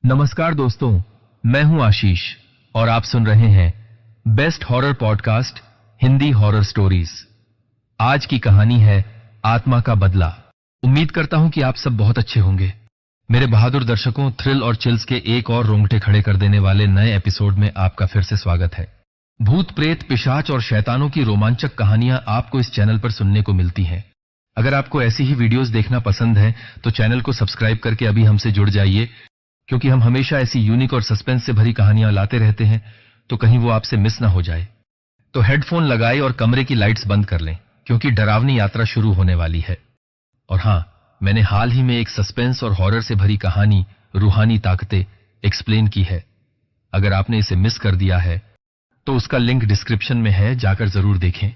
नमस्कार दोस्तों, मैं हूं आशीष और आप सुन रहे हैं best horror podcast Hindi horror stories. आज की कहानी है आत्मा का बदला। उम्मीद करता हूं कि आप सब बहुत अच्छे होंगे। मेरे बहादुर दर्शकों, थ्रिल और चिल्स के एक और रोंगटे खड़े कर देने वाले नए एपिसोड में आपका फिर से स्वागत है। भूत प्रेत, पिशाच और शैतानों की रोमांचक कहानियां आपको इस चैनल पर सुनने को मिलती हैं। अगर आपको ऐसी ही वीडियोस देखना पसंद है तो चैनल को सब्सक्राइब करके अभी हमसे जुड़ जाइए, क्योंकि हम हमेशा ऐसी यूनिक और सस्पेंस से भरी कहानियां लाते रहते हैं, तो कहीं वो आपसे मिस ना हो जाए। तो हेडफोन लगाएं और कमरे की लाइट्स बंद कर लें, क्योंकि डरावनी यात्रा शुरू होने वाली है। और हां, मैंने हाल ही में एक सस्पेंस और हॉरर से भरी कहानी रूहानी ताकतें एक्सप्लेन की है। अगर आपने इसे मिस कर दिया है तो उसका लिंक डिस्क्रिप्शन में है, जाकर जरूर देखें।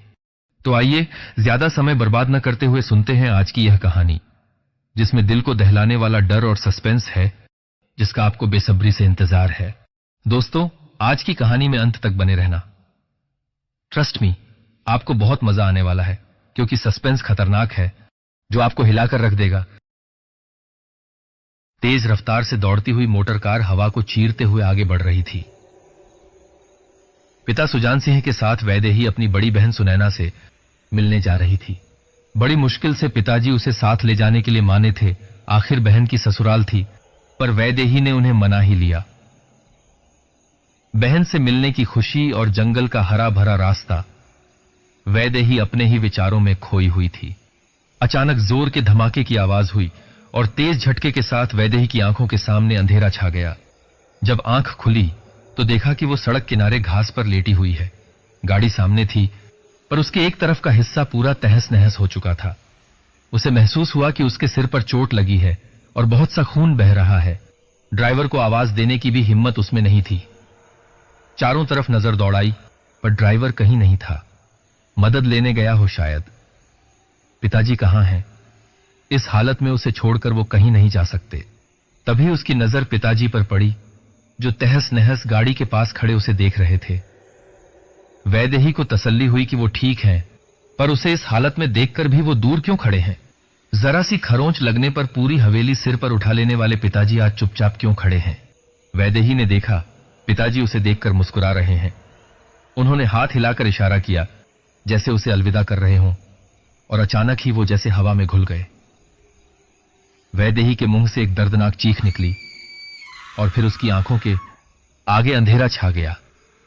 तो आइए ज्यादा समय बर्बाद न करते हुए सुनते हैं आज की यह कहानी, जिसमें दिल को दहलाने वाला डर और सस्पेंस है, जिसका आपको बेसब्री से इंतजार है। दोस्तों, आज की कहानी में अंत तक बने रहना। ट्रस्ट मी, आपको बहुत मजा आने वाला है, क्योंकि सस्पेंस खतरनाक है, जो आपको हिलाकर रख देगा। तेज रफ्तार से दौड़ती हुई मोटर कार हवा को चीरते हुए आगे बढ़ रही थी। पिता सुजान सिंह के साथ वैदेही अपनी बड़ी बहन सुनैना से मिलने जा रही थी। बड़ी मुश्किल से पिताजी उसे साथ ले जाने के लिए माने थे। आखिर बहन की ससुराल थी, पर वैदेही ने उन्हें मना ही लिया। बहन से मिलने की खुशी और जंगल का हरा भरा रास्ता, वैदेही अपने ही विचारों में खोई हुई थी। अचानक जोर के धमाके की आवाज हुई और तेज झटके के साथ वैदेही की आंखों के सामने अंधेरा छा गया। जब आंख खुली तो देखा कि वो सड़क किनारे घास पर लेटी हुई है। गाड़ी सामने थी, पर उसके एक तरफ का हिस्सा पूरा तहस नहस हो चुका था। उसे महसूस हुआ कि उसके सिर पर चोट लगी है और बहुत सा खून बह रहा है। ड्राइवर को आवाज देने की भी हिम्मत उसमें नहीं थी। चारों तरफ नजर दौड़ाई, पर ड्राइवर कहीं नहीं था। मदद लेने गया हो शायद। पिताजी कहां हैं? इस हालत में उसे छोड़कर वो कहीं नहीं जा सकते। तभी उसकी नजर पिताजी पर पड़ी, जो तहस नहस गाड़ी के पास खड़े उसे देख रहे थे। वैदेही को तसल्ली हुई कि वो ठीक हैं, पर उसे इस हालत में देखकर भी वो दूर क्यों खड़े हैं? जरा सी खरोंच लगने पर पूरी हवेली सिर पर उठा लेने वाले पिताजी आज चुपचाप क्यों खड़े हैं? वैदेही ने देखा, पिताजी उसे देखकर मुस्कुरा रहे हैं। उन्होंने हाथ हिलाकर इशारा किया, जैसे उसे अलविदा कर रहे हों, और अचानक ही वो जैसे हवा में घुल गए। वैदेही के मुंह से एक दर्दनाक चीख निकली और फिर उसकी आंखों के आगे अंधेरा छा गया।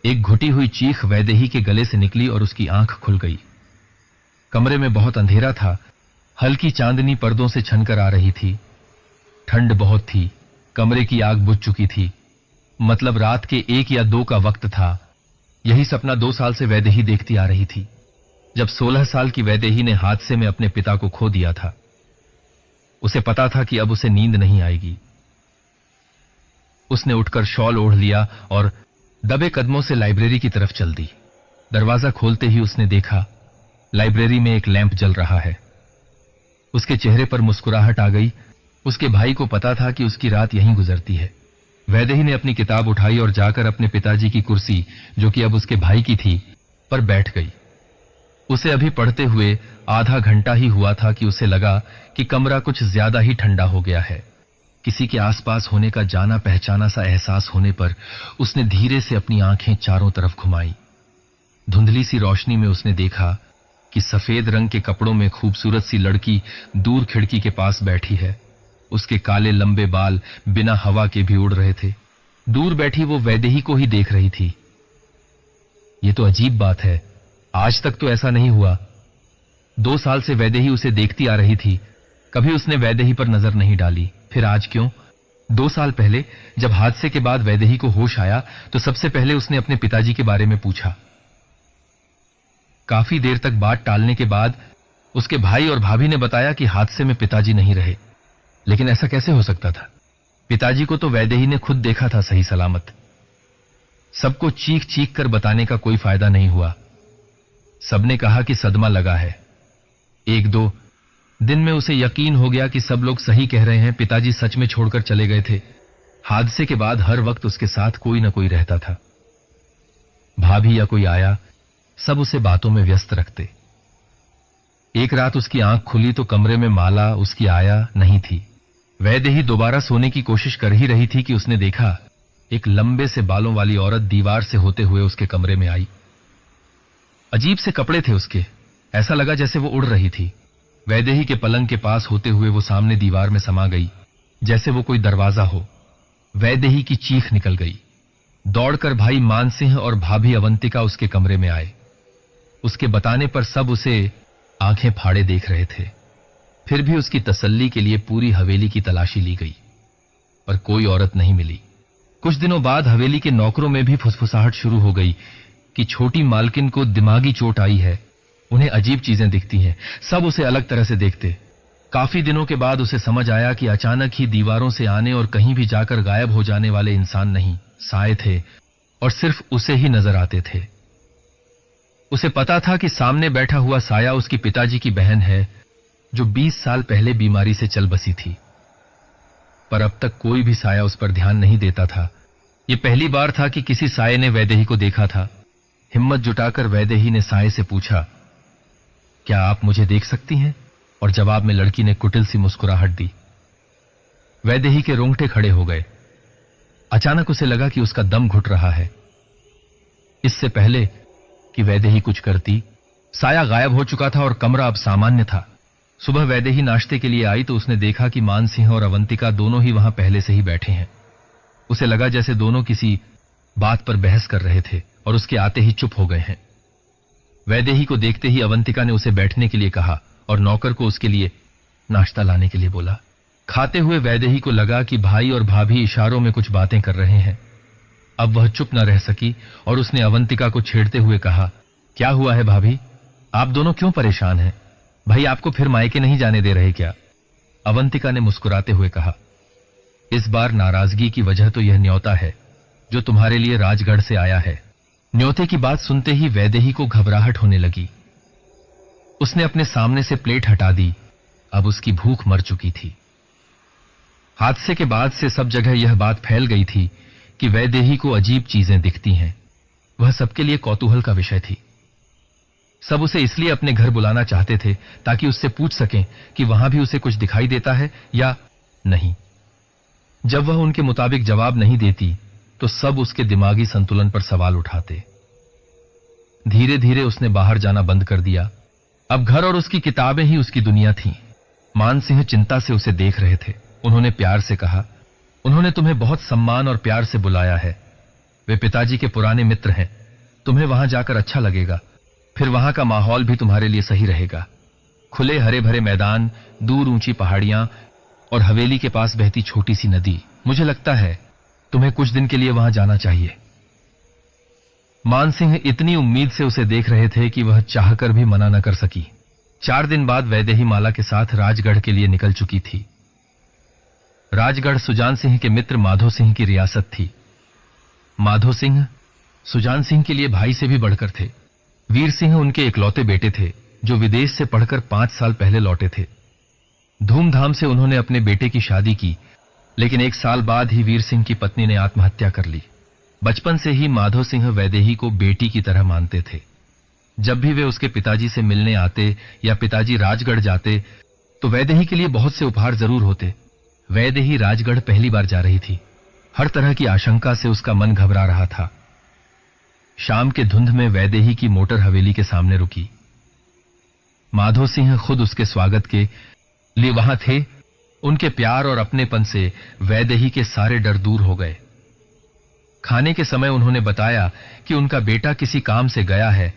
एक घुटी हुई चीख वैदेही के गले से निकली और उसकी आंख खुल गई। कमरे में बहुत अंधेरा था। हल्की चांदनी पर्दों से छनकर आ रही थी। ठंड बहुत थी। कमरे की आग बुझ चुकी थी। मतलब रात के 1 या 2 का वक्त था। यही सपना 2 साल से वैदेही देखती आ रही थी, जब 16 साल की वैदेही ने हादसे में अपने पिता को खो दिया था। उसे पता था कि अब उसे नींद नहीं आएगी। उसने उठकर शॉल ओढ़ लिया और दबे कदमों से लाइब्रेरी की तरफ चल दी। दरवाजा खोलते ही उसने देखा, लाइब्रेरी में एक लैंप जल रहा है। उसके चेहरे पर मुस्कुराहट आ गई। उसके भाई को पता था कि उसकी रात यहीं गुजरती है। वैदेही ने अपनी किताब उठाई और जाकर अपने पिताजी की कुर्सी, जो कि अब उसके भाई की थी, पर बैठ गई। उसे अभी पढ़ते हुए आधा घंटा ही हुआ था कि उसे लगा कि कमरा कुछ ज्यादा ही ठंडा हो गया है। किसी के आसपास होने का जाना पहचाना सा एहसास होने पर उसने धीरे से अपनी आंखें चारों तरफ घुमाई। धुंधली सी रोशनी में उसने देखा कि सफेद रंग के कपड़ों में खूबसूरत सी लड़की दूर खिड़की के पास बैठी है। उसके काले लंबे बाल बिना हवा के भी उड़ रहे थे। दूर बैठी वो वैदेही को ही देख रही थी। ये तो अजीब बात है, आज तक तो ऐसा नहीं हुआ। 2 साल से वैदेही उसे देखती आ रही थी, कभी उसने वैदेही पर नजर नहीं डाली। फिर आज क्यों? 2 साल पहले जब हादसे के बाद वैदेही को होश आया तो सबसे पहले उसने अपने पिताजी के बारे में पूछा। काफी देर तक बात टालने के बाद उसके भाई और भाभी ने बताया कि हादसे में पिताजी नहीं रहे। लेकिन ऐसा कैसे हो सकता था? पिताजी को तो वैदेही ने खुद देखा था सही सलामत। सबको चीख चीख कर बताने का कोई फायदा नहीं हुआ। सबने कहा कि सदमा लगा है। 1-2 दिन में उसे यकीन हो गया कि सब लोग सही कह रहे हैं, पिताजी सच में छोड़कर चले गए थे। हादसे के बाद हर वक्त उसके साथ कोई न कोई रहता था। भाभी या कोई आया, सब उसे बातों में व्यस्त रखते। एक रात उसकी आंख खुली तो कमरे में माला, उसकी आया, नहीं थी। वैदेही दोबारा सोने की कोशिश कर ही रही थी कि उसने देखा एक लंबे से बालों वाली औरत दीवार से होते हुए उसके कमरे में आई। अजीब से कपड़े थे उसके, ऐसा लगा जैसे वो उड़ रही थी। वैदेही के पलंग के पास होते हुए वो सामने दीवार में समा गई, जैसे वो कोई दरवाजा हो। वैदेही की चीख निकल गई। दौड़कर भाई मानसिंह और भाभी अवंतिका उसके कमरे में आए। उसके बताने पर सब उसे आंखें फाड़े देख रहे थे। फिर भी उसकी तसल्ली के लिए पूरी हवेली की तलाशी ली गई, पर कोई औरत नहीं मिली। कुछ दिनों बाद हवेली के नौकरों में भी फुसफुसाहट शुरू हो गई कि छोटी मालकिन को दिमागी चोट आई है, उन्हें अजीब चीजें दिखती हैं। सब उसे अलग तरह से देखते। काफी दिनों के बाद उसे समझ आया कि अचानक ही दीवारों से आने और कहीं भी जाकर गायब हो जाने वाले इंसान नहीं, साए थे, और सिर्फ उसे ही नजर आते थे। उसे पता था कि सामने बैठा हुआ साया उसकी पिताजी की बहन है, जो 20 साल पहले बीमारी से चल बसी थी। पर अब तक कोई भी साया उस पर ध्यान नहीं देता था। यह पहली बार था कि किसी साये ने वैदेही को देखा था। हिम्मत जुटाकर वैदेही ने साये से पूछा, क्या आप मुझे देख सकती हैं? और जवाब में लड़की ने कुटिल सी मुस्कुराहट दी। वैदेही के रोंगटे खड़े हो गए। अचानक उसे लगा कि उसका दम घुट रहा है। इससे पहले कि वैदेही कुछ करती, साया गायब हो चुका था और कमरा अब सामान्य था। सुबह वैदेही नाश्ते के लिए आई तो उसने देखा कि मानसिंह और अवंतिका दोनों ही वहां पहले से ही बैठे हैं। उसे लगा जैसे दोनों किसी बात पर बहस कर रहे थे और उसके आते ही चुप हो गए हैं। वैदेही को देखते ही अवंतिका ने उसे बैठने के लिए कहा और नौकर को उसके लिए नाश्ता लाने के लिए बोला। खाते हुए वैदेही को लगा कि भाई और भाभी इशारों में कुछ बातें कर रहे हैं। अब वह चुप न रह सकी और उसने अवंतिका को छेड़ते हुए कहा, क्या हुआ है भाभी? आप दोनों क्यों परेशान हैं? भाई आपको फिर मायके नहीं जाने दे रहे क्या? अवंतिका ने मुस्कुराते हुए कहा, इस बार नाराजगी की वजह तो यह न्योता है जो तुम्हारे लिए राजगढ़ से आया है। न्योते की बात सुनते ही वैदेही को घबराहट होने लगी। उसने अपने सामने से प्लेट हटा दी। अब उसकी भूख मर चुकी थी। हादसे के बाद से सब जगह यह बात फैल गई थी कि वैदेही को अजीब चीजें दिखती हैं। वह सबके लिए कौतूहल का विषय थी। सब उसे इसलिए अपने घर बुलाना चाहते थे ताकि उससे पूछ सकें कि वहां भी उसे कुछ दिखाई देता है या नहीं। जब वह उनके मुताबिक जवाब नहीं देती तो सब उसके दिमागी संतुलन पर सवाल उठाते। धीरे धीरे उसने बाहर जाना बंद कर दिया। अब घर और उसकी किताबें ही उसकी दुनिया थीं। मानसिंह चिंता से उसे देख रहे थे। उन्होंने प्यार से कहा, उन्होंने तुम्हें बहुत सम्मान और प्यार से बुलाया है। वे पिताजी के पुराने मित्र हैं। तुम्हें वहां जाकर अच्छा लगेगा। फिर वहां का माहौल भी तुम्हारे लिए सही रहेगा। खुले हरे भरे मैदान, दूर ऊंची पहाड़ियां और हवेली के पास बहती छोटी सी नदी। मुझे लगता है तुम्हें कुछ दिन के लिए वहां जाना चाहिए। मानसिंह इतनी उम्मीद से उसे देख रहे थे कि वह चाहकर भी मना न कर सकी। 4 दिन बाद वैदेही माला के साथ राजगढ़ के लिए निकल चुकी थी। राजगढ़ सुजान सिंह के मित्र माधो सिंह की रियासत थी। माधो सिंह सुजान सिंह के लिए भाई से भी बढ़कर थे। वीर सिंह उनके इकलौते बेटे थे जो विदेश से पढ़कर 5 साल पहले लौटे थे। धूमधाम से उन्होंने अपने बेटे की शादी की, लेकिन 1 साल बाद ही वीर सिंह की पत्नी ने आत्महत्या कर ली। बचपन से ही माधो सिंह वैदेही को बेटी की तरह मानते थे। जब भी वे उसके पिताजी से मिलने आते या पिताजी राजगढ़ जाते तो वैदेही के लिए बहुत से उपहार जरूर होते। वैदेही राजगढ़ पहली बार जा रही थी। हर तरह की आशंका से उसका मन घबरा रहा था। शाम के धुंध में वैदेही की मोटर हवेली के सामने रुकी। माधो सिंह खुद उसके स्वागत के लिए वहां थे। उनके प्यार और अपनेपन से वैदेही के सारे डर दूर हो गए। खाने के समय उन्होंने बताया कि उनका बेटा किसी काम से गया है,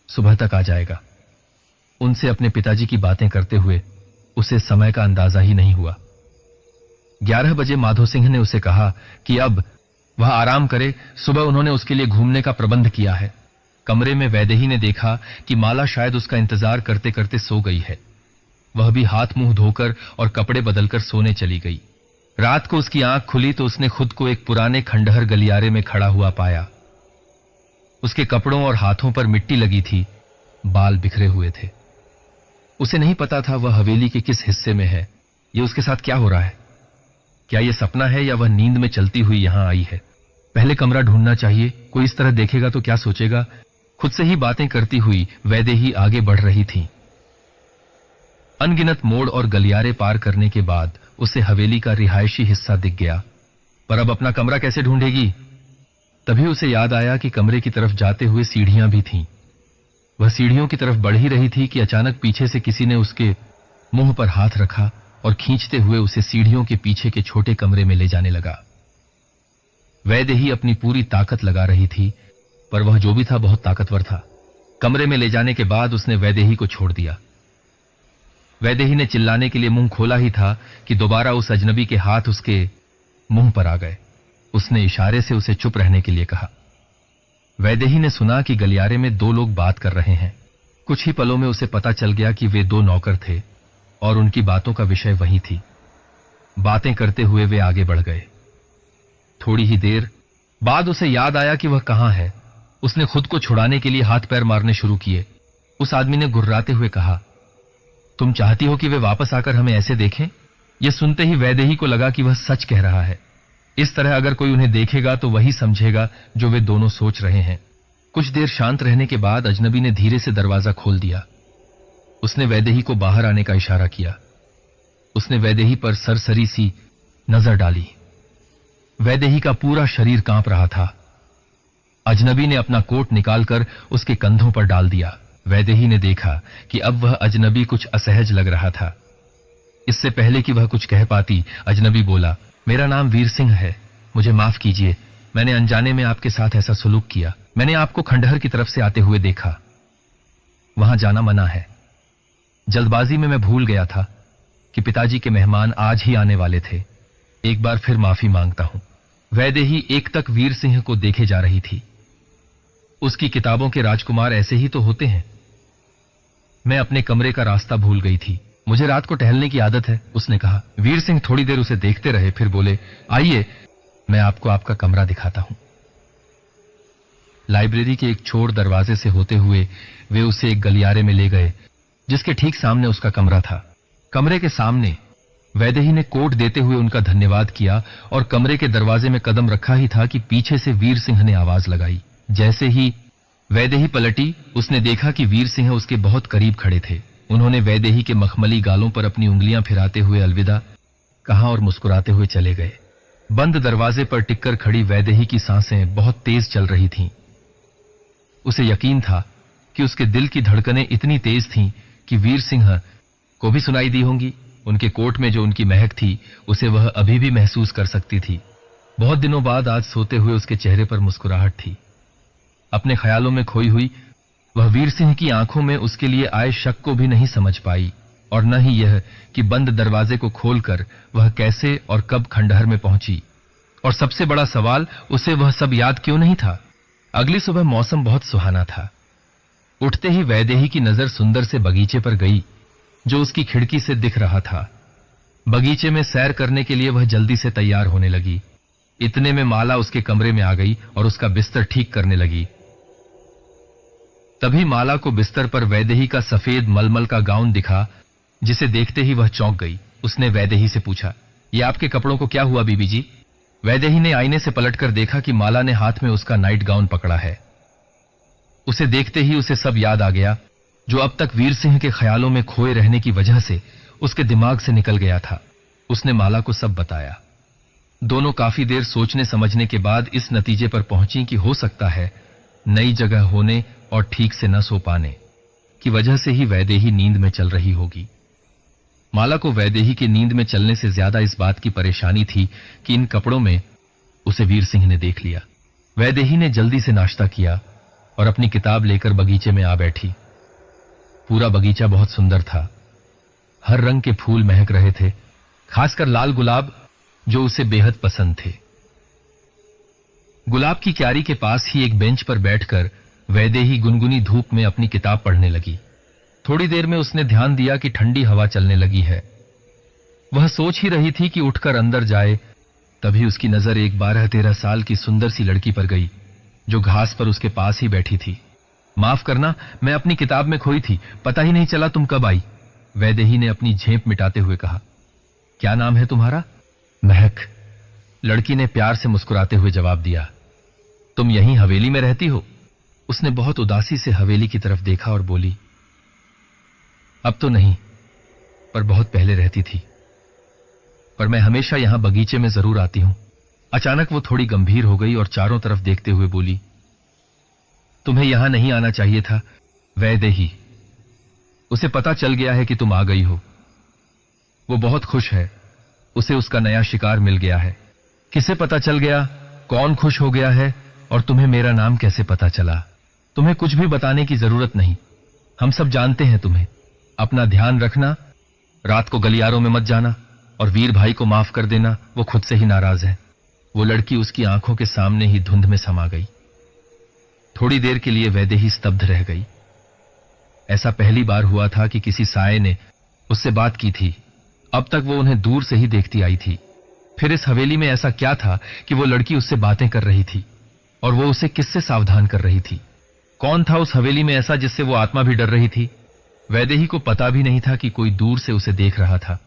सुबह तक आ जाएगा। उनसे अपने पिताजी की बातें करते हुए उसे समय का अंदाजा ही नहीं हुआ। 11 बजे माधो सिंह ने उसे कहा कि अब वह आराम करे। सुबह उन्होंने उसके लिए घूमने का प्रबंध किया है। कमरे में वैदेही ने देखा कि माला शायद उसका इंतजार करते करते सो गई है। वह भी हाथ मुंह धोकर और कपड़े बदलकर सोने चली गई। रात को उसकी आंख खुली तो उसने खुद को एक पुराने खंडहर गलियारे में खड़ा हुआ पाया। उसके कपड़ों और हाथों पर मिट्टी लगी थी, बाल बिखरे हुए थे। उसे नहीं पता था वह हवेली के किस हिस्से में है। यह उसके साथ क्या हो रहा है? क्या यह सपना है या वह नींद में चलती हुई यहां आई है? पहले कमरा ढूंढना चाहिए। कोई इस तरह देखेगा तो क्या सोचेगा? खुद से ही बातें करती हुई वैदेही आगे बढ़ रही थी। अनगिनत मोड़ और गलियारे पार करने के बाद उसे हवेली का रिहायशी हिस्सा दिख गया। पर अब अपना कमरा कैसे ढूंढेगी? तभी उसे याद आया कि कमरे की तरफ जाते हुए सीढ़ियां भी थीं। वह सीढ़ियों की तरफ बढ़ ही रही थी कि अचानक पीछे से किसी ने उसके मुंह पर हाथ रखा और खींचते हुए उसे सीढ़ियों के पीछे के छोटे कमरे में ले जाने लगा। वैदेही अपनी पूरी ताकत लगा रही थी, पर वह जो भी था बहुत ताकतवर था। कमरे में ले जाने के बाद उसने वैदेही को छोड़ दिया। वैदेही ने चिल्लाने के लिए मुंह खोला ही था कि दोबारा उस अजनबी के हाथ उसके मुंह पर आ गए। उसने इशारे से उसे चुप रहने के लिए कहा। वैदेही ने सुना कि गलियारे में दो लोग बात कर रहे हैं। कुछ ही पलों में उसे पता चल गया कि वे दो नौकर थे और उनकी बातों का विषय वही थी। बातें करते हुए वे आगे बढ़ गए। थोड़ी ही देर बाद उसे याद आया कि वह कहां है। उसने खुद को छुड़ाने के लिए हाथ पैर मारने शुरू किए। उस आदमी ने गुर्राते हुए कहा, तुम चाहती हो कि वे वापस आकर हमें ऐसे देखें? यह सुनते ही वैदेही को लगा कि वह सच कह रहा है। इस तरह अगर कोई उन्हें देखेगा तो वही समझेगा जो वे दोनों सोच रहे हैं। कुछ देर शांत रहने के बाद अजनबी ने धीरे से दरवाजा खोल दिया। उसने वैदेही को बाहर आने का इशारा किया। उसने वैदेही पर सरसरी सी नजर डाली। वैदेही का पूरा शरीर कांप रहा था। अजनबी ने अपना कोट निकालकर उसके कंधों पर डाल दिया। वैदेही ने देखा कि अब वह अजनबी कुछ असहज लग रहा था। इससे पहले कि वह कुछ कह पाती, अजनबी बोला, मेरा नाम वीर सिंह है, मुझे माफ कीजिए, मैंने अनजाने में आपके साथ ऐसा सुलूक किया। मैंने आपको खंडहर की तरफ से आते हुए देखा। वहां जाना मना है। जल्दबाजी में मैं भूल गया था कि पिताजी के मेहमान आज ही आने वाले थे। एक बार फिर माफी मांगता हूं। वैदेही एकटक वीर सिंह को देखे जा रही थी। उसकी किताबों के राजकुमार ऐसे ही तो होते हैं। मैं अपने कमरे का रास्ता भूल गई थी, मुझे रात को टहलने की आदत है, उसने कहा। वीर सिंह थोड़ी देर उसे देखते रहे, फिर बोले, आइए मैं आपको आपका कमरा दिखाता हूं। लाइब्रेरी के एक छोर दरवाजे से होते हुए वे उसे एक गलियारे में ले गए जिसके ठीक सामने उसका कमरा था। कमरे के सामने वैदेही ने कोट देते हुए उनका धन्यवाद किया और कमरे के दरवाजे में कदम रखा ही था कि पीछे से वीर सिंह ने आवाज लगाई। जैसे ही वैदेही पलटी, उसने देखा कि वीर सिंह उसके बहुत करीब खड़े थे। उन्होंने वैदेही के मखमली गालों पर अपनी उंगलियां फिराते हुए अलविदा कहा और मुस्कुराते हुए चले गए। बंद दरवाजे पर टिककर खड़ी वैदेही की सांसें बहुत तेज चल रही थीं। उसे यकीन था कि उसके दिल की धड़कनें इतनी तेज थीं कि वीर सिंह को भी सुनाई दी होंगी। उनके कोट में जो उनकी महक थी उसे वह अभी भी महसूस कर सकती थी। बहुत दिनों बाद आज सोते हुए उसके चेहरे पर मुस्कुराहट थी। अपने ख्यालों में खोई हुई वह वीर सिंह की आंखों में उसके लिए आए शक को भी नहीं समझ पाई और न ही यह कि बंद दरवाजे को खोलकर वह कैसे और कब खंडहर में पहुंची। और सबसे बड़ा सवाल, उसे वह सब याद क्यों नहीं था। अगली सुबह मौसम बहुत सुहाना था। उठते ही वैदेही की नजर सुंदर से बगीचे पर गई जो उसकी खिड़की से दिख रहा था। बगीचे में सैर करने के लिए वह जल्दी से तैयार होने लगी। इतने में माला उसके कमरे में आ गई और उसका बिस्तर ठीक करने लगी। तभी माला को बिस्तर पर वैदेही का सफेद मलमल का गाउन दिखा, जिसे देखते ही वह चौंक गई। उसने वैदेही से पूछा, ये आपके कपड़ों को क्या हुआ बीबी जी? वैदेही ने आईने से पलटकर देखा कि माला ने हाथ में उसका नाइट गाउन पकड़ा है। उसे देखते ही उसे सब याद आ गया जो अब तक वीर सिंह के ख्यालों में खोए रहने की वजह से उसके दिमाग से निकल गया था। उसने माला को सब बताया। दोनों काफी देर सोचने समझने के बाद इस नतीजे पर पहुंची कि हो सकता है नई जगह होने और ठीक से न सो पाने की वजह से ही वैदेही नींद में चल रही होगी। माला को वैदेही के नींद में चलने से ज्यादा इस बात की परेशानी थी कि इन कपड़ों में उसे वीर सिंह ने देख लिया। वैदेही ने जल्दी से नाश्ता किया और अपनी किताब लेकर बगीचे में आ बैठी। पूरा बगीचा बहुत सुंदर था। हर रंग के फूल महक रहे थे, खासकर लाल गुलाब जो उसे बेहद पसंद थे। गुलाब की क्यारी के पास ही एक बेंच पर बैठकर वैदेही गुनगुनी धूप में अपनी किताब पढ़ने लगी। थोड़ी देर में उसने ध्यान दिया कि ठंडी हवा चलने लगी है। वह सोच ही रही थी कि उठकर अंदर जाए, तभी उसकी नजर एक 12-13 साल की सुंदर सी लड़की पर गई जो घास पर उसके पास ही बैठी थी। माफ करना, मैं अपनी किताब में खोई थी, पता ही नहीं चला तुम कब आई, वैदेही ने अपनी झेंप मिटाते हुए कहा। क्या नाम है तुम्हारा? महक, लड़की ने प्यार से मुस्कुराते हुए जवाब दिया। तुम यहीं हवेली में रहती हो? उसने बहुत उदासी से हवेली की तरफ देखा और बोली, अब तो नहीं, पर बहुत पहले रहती थी। पर मैं हमेशा यहां बगीचे में जरूर आती हूं। अचानक वो थोड़ी गंभीर हो गई और चारों तरफ देखते हुए बोली, तुम्हें यहां नहीं आना चाहिए था वैदेही। उसे पता चल गया है कि तुम आ गई हो। वो बहुत खुश है, उसे उसका नया शिकार मिल गया है। किसे पता चल गया? कौन खुश हो गया है? और तुम्हें मेरा नाम कैसे पता चला? तुम्हें कुछ भी बताने की जरूरत नहीं, हम सब जानते हैं तुम्हें। अपना ध्यान रखना, रात को गलियारों में मत जाना, और वीर भाई को माफ कर देना, वो खुद से ही नाराज है। वो लड़की उसकी आंखों के सामने ही धुंध में समा गई। थोड़ी देर के लिए वैदेही स्तब्ध रह गई। ऐसा पहली बार हुआ था कि किसी साये ने उससे बात की थी। अब तक वो उन्हें दूर से ही देखती आई थी। फिर इस हवेली में ऐसा क्या था कि वो लड़की उससे बातें कर रही थी, और वो उसे किससे सावधान कर रही थी? कौन था उस हवेली में ऐसा जिससे वो आत्मा भी डर रही थी? वैदेही को पता भी नहीं था कि कोई दूर से उसे देख रहा था।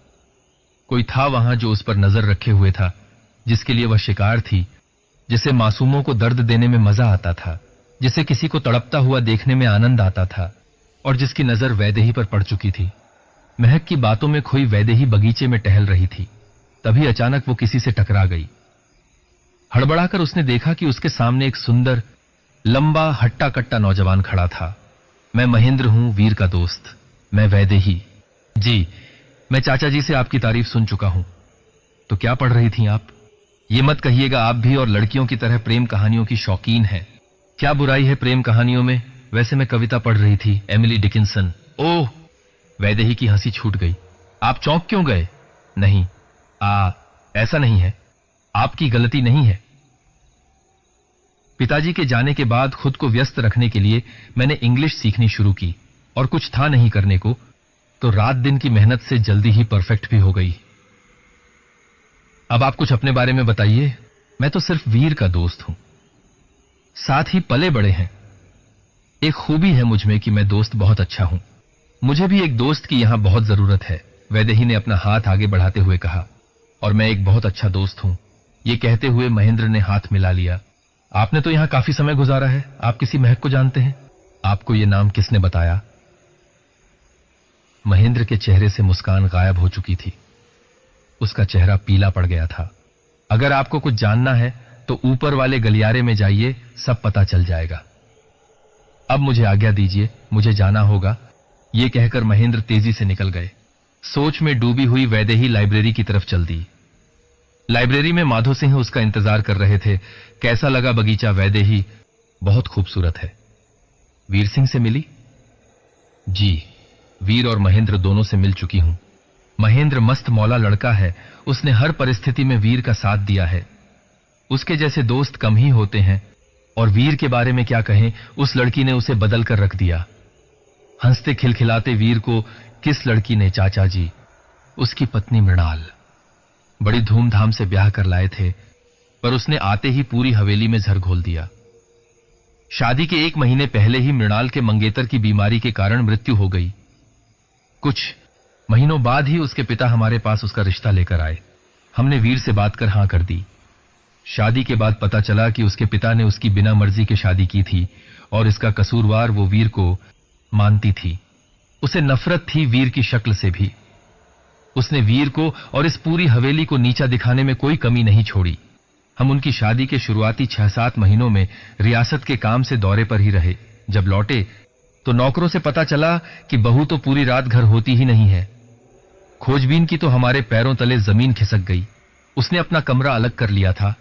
कोई था वहां जो उस पर नजर रखे हुए था, जिसके लिए वह शिकार थी, जिसे मासूमों को दर्द देने में मजा आता था, जिसे किसी को तड़पता हुआ देखने में आनंद आता था, और जिसकी नजर वैदेही पर पड़ चुकी थी। महक की बातों में खोई वैदेही बगीचे में टहल रही थी। तभी अचानक वो किसी से टकरा गई। हड़बड़ाकर उसने देखा कि उसके सामने एक सुंदर, लंबा, हट्टा कट्टा नौजवान खड़ा था। मैं महेंद्र हूं, वीर का दोस्त। मैं वैदेही। जी, मैं चाचा जी से आपकी तारीफ सुन चुका हूं। तो क्या पढ़ रही थी आप? ये मत कहिएगा आप भी और लड़कियों की तरह प्रेम कहानियों की शौकीन हैं। क्या बुराई है प्रेम कहानियों में? वैसे मैं कविता पढ़ रही थी, एमिली डिकिंसन। ओह! वैदेही की हंसी छूट गई। आप चौंक क्यों गए? नहीं, ऐसा नहीं है, आपकी गलती नहीं है। पिताजी के जाने के बाद खुद को व्यस्त रखने के लिए मैंने इंग्लिश सीखनी शुरू की, और कुछ था नहीं करने को, तो रात दिन की मेहनत से जल्दी ही परफेक्ट भी हो गई। अब आप कुछ अपने बारे में बताइए। मैं तो सिर्फ वीर का दोस्त हूं, साथ ही पले बड़े हैं। एक खूबी है मुझ में कि मैं दोस्त बहुत अच्छा हूं। मुझे भी एक दोस्त की यहां बहुत जरूरत है, वैदेही ने अपना हाथ आगे बढ़ाते हुए कहा। और मैं एक बहुत अच्छा दोस्त हूं। यह कहते हुए महेंद्र ने हाथ मिला लिया। आपने तो यहां काफी समय गुजारा है, आप किसी महक को जानते हैं? आपको यह नाम किसने बताया? महेंद्र के चेहरे से मुस्कान गायब हो चुकी थी। उसका चेहरा पीला पड़ गया था। अगर आपको कुछ जानना है तो ऊपर वाले गलियारे में जाइए, सब पता चल जाएगा। अब मुझे आज्ञा दीजिए, मुझे जाना होगा। यह कहकर महेंद्र तेजी से निकल गए। सोच में डूबी हुई वैदेही लाइब्रेरी की तरफ चल दी। लाइब्रेरी में माधो सिंह उसका इंतजार कर रहे थे। कैसा लगा बगीचा वैदेही? बहुत खूबसूरत है। वीर सिंह से मिली? जी, वीर और महेंद्र दोनों से मिल चुकी हूं। महेंद्र मस्त मौला लड़का है, उसने हर परिस्थिति में वीर का साथ दिया है। उसके जैसे दोस्त कम ही होते हैं, और वीर के बारे में क्या कहें, उस लड़की ने उसे बदल कर रख दिया। हंसते खिलखिलाते वीर को किस लड़की ने? चाचा जी, उसकी पत्नी मृणाल। बड़ी धूमधाम से ब्याह कर लाए थे, पर उसने आते ही पूरी हवेली में झर घोल दिया। शादी के 1 महीने पहले ही मृणाल के मंगेतर की बीमारी के कारण मृत्यु हो गई। कुछ महीनों बाद ही उसके पिता हमारे पास उसका रिश्ता लेकर आए। हमने वीर से बात कर हां कर दी। शादी के बाद पता चला कि उसके पिता ने उसकी बिना मर्जी के शादी की थी, और इसका कसूरवार वो वीर को मानती थी। उसे नफरत थी वीर की शक्ल से भी। उसने वीर को और इस पूरी हवेली को नीचा दिखाने में कोई कमी नहीं छोड़ी। हम उनकी शादी के शुरुआती 6-7 महीनों में रियासत के काम से दौरे पर ही रहे। जब लौटे तो नौकरों से पता चला कि बहू तो पूरी रात घर होती ही नहीं है। खोजबीन की तो हमारे पैरों तले जमीन खिसक गई। उसने अपना कमरा अलग कर लिया था,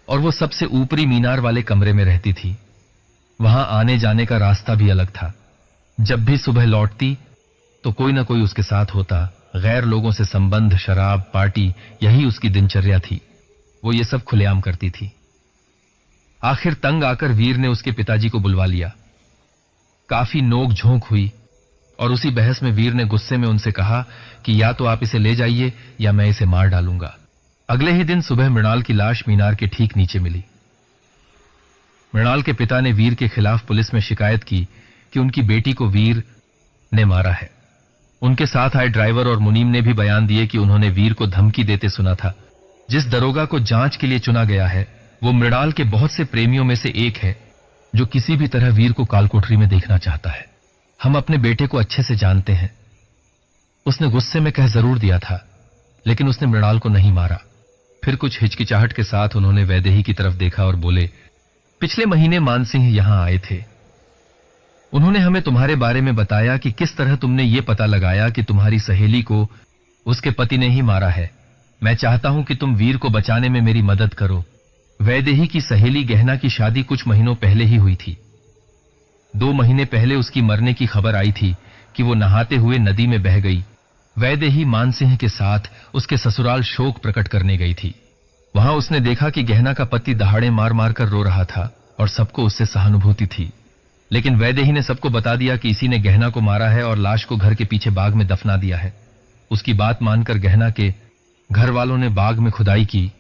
और वो सबसे ऊपरी मीनार वाले कमरे में रहती थी। वहां आने जाने का रास्ता भी अलग था। जब भी सुबह लौटती तो कोई ना कोई उसके साथ होता। गैर लोगों से संबंध, शराब, पार्टी, यही उसकी दिनचर्या थी। वो ये सब खुलेआम करती थी। आखिर तंग आकर वीर ने उसके पिताजी को बुलवा लिया। काफी नोक झोंक हुई, और उसी बहस में वीर ने गुस्से में उनसे कहा कि या तो आप इसे ले जाइए या मैं इसे मार डालूंगा। अगले ही दिन सुबह मृणाल की लाश मीनार के ठीक नीचे मिली। मृणाल के पिता ने वीर के खिलाफ पुलिस में शिकायत की कि उनकी बेटी को वीर ने मारा है। उनके साथ आए ड्राइवर और मुनीम ने भी बयान दिए कि उन्होंने वीर को धमकी देते सुना था। जिस दरोगा को जांच के लिए चुना गया है, वो मृणाल के बहुत से प्रेमियों में से एक है, जो किसी भी तरह वीर को कालकोठरी में देखना चाहता है। हम अपने बेटे को अच्छे से जानते हैं। उसने गुस्से में कह जरूर दिया था, लेकिन उसने मृणाल को नहीं मारा। फिर कुछ हिचकिचाहट के साथ उन्होंने वैदेही की तरफ देखा और बोले, पिछले महीने मानसिंह यहां आए थे। उन्होंने हमें तुम्हारे बारे में बताया कि किस तरह तुमने ये पता लगाया कि तुम्हारी सहेली को उसके पति ने ही मारा है। मैं चाहता हूं कि तुम वीर को बचाने में मेरी मदद करो। वैदेही की सहेली गहना की शादी कुछ महीनों पहले ही हुई थी। 2 महीने पहले उसकी मरने की खबर आई थी कि वो नहाते हुए नदी में बह गई। वैदेही मानसिंह के साथ उसके ससुराल शोक प्रकट करने गई थी। वहां उसने देखा कि गहना का पति दहाड़े मार मार कर रो रहा था और सबको उससे सहानुभूति थी। लेकिन वैदेही ने सबको बता दिया कि इसी ने गहना को मारा है और लाश को घर के पीछे बाग में दफना दिया है। उसकी बात मानकर गहना के घर वालों ने बाग में खुदाई की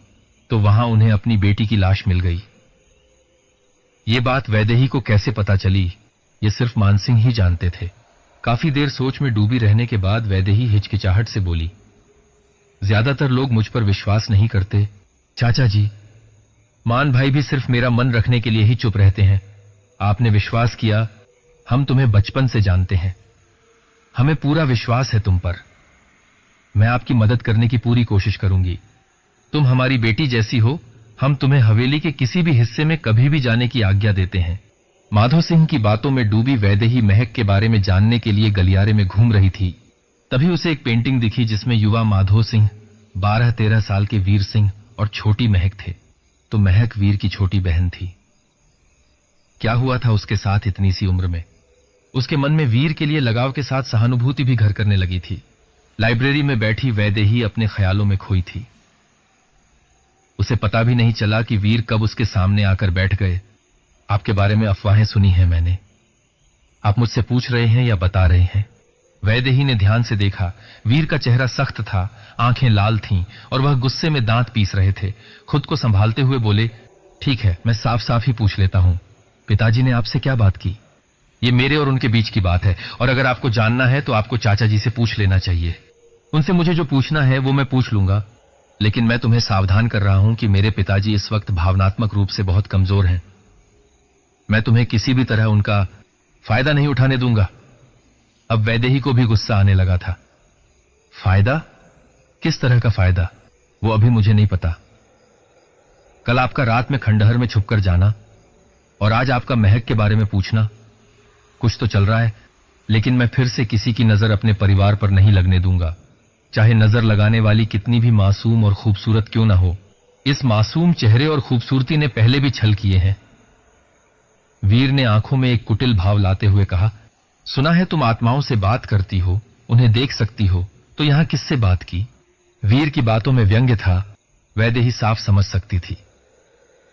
तो वहां उन्हें अपनी बेटी की लाश मिल गई। ये बात वैदेही को कैसे पता चली, ये सिर्फ मानसिंह ही जानते थे। काफी देर सोच में डूबी रहने के बाद वैदेही हिचकिचाहट से बोली, ज्यादातर लोग मुझ पर विश्वास नहीं करते चाचा जी। मान भाई भी सिर्फ मेरा मन रखने के लिए ही चुप रहते हैं। आपने विश्वास किया, हम तुम्हें बचपन से जानते हैं। हमें पूरा विश्वास है तुम पर। मैं आपकी मदद करने की पूरी कोशिश करूंगी। तुम हमारी बेटी जैसी हो। हम तुम्हें हवेली के किसी भी हिस्से में कभी भी जाने की आज्ञा देते हैं। माधो सिंह की बातों में डूबी वैदेही महक के बारे में जानने के लिए गलियारे में घूम रही थी। तभी उसे एक पेंटिंग दिखी जिसमें युवा माधो सिंह, 12-13 साल के वीर सिंह और छोटी महक थे। तो महक वीर की छोटी बहन थी। क्या हुआ था उसके साथ इतनी सी उम्र में? उसके मन में वीर के लिए लगाव के साथ सहानुभूति भी घर करने लगी थी। लाइब्रेरी में बैठी वैदेही अपने ख्यालों में खोई थी। उसे पता भी नहीं चला कि वीर कब उसके सामने आकर बैठ गए। आपके बारे में अफवाहें सुनी हैं मैंने। आप मुझसे पूछ रहे हैं या बता रहे हैं? वैदेही ने ध्यान से देखा। वीर का चेहरा सख्त था, आंखें लाल थीं और वह गुस्से में दांत पीस रहे थे। खुद को संभालते हुए बोले, ठीक है, मैं साफ साफ ही पूछ लेता हूं। पिताजी ने आपसे क्या बात की? ये मेरे और उनके बीच की बात है और अगर आपको जानना है तो आपको चाचा जी से पूछ लेना चाहिए। उनसे मुझे जो पूछना है वो मैं पूछ लूंगा, लेकिन मैं तुम्हें सावधान कर रहा हूं कि मेरे पिताजी इस वक्त भावनात्मक रूप से बहुत कमजोर हैं। मैं तुम्हें किसी भी तरह उनका फायदा नहीं उठाने दूंगा। अब वैदेही को भी गुस्सा आने लगा था। फायदा? किस तरह का फायदा? वो अभी मुझे नहीं पता। कल आपका रात में खंडहर में छुपकर जाना और आज आपका महक के बारे में पूछना, कुछ तो चल रहा है। लेकिन मैं फिर से किसी की नजर अपने परिवार पर नहीं लगने दूंगा, चाहे नजर लगाने वाली कितनी भी मासूम और खूबसूरत क्यों ना हो। इस मासूम चेहरे और खूबसूरती ने पहले भी छल किए हैं। वीर ने आंखों में एक कुटिल भाव लाते हुए कहा, सुना है तुम आत्माओं से बात करती हो, उन्हें देख सकती हो, तो यहां किससे बात की? वीर की बातों में व्यंग्य था, वैदेही साफ समझ सकती थी।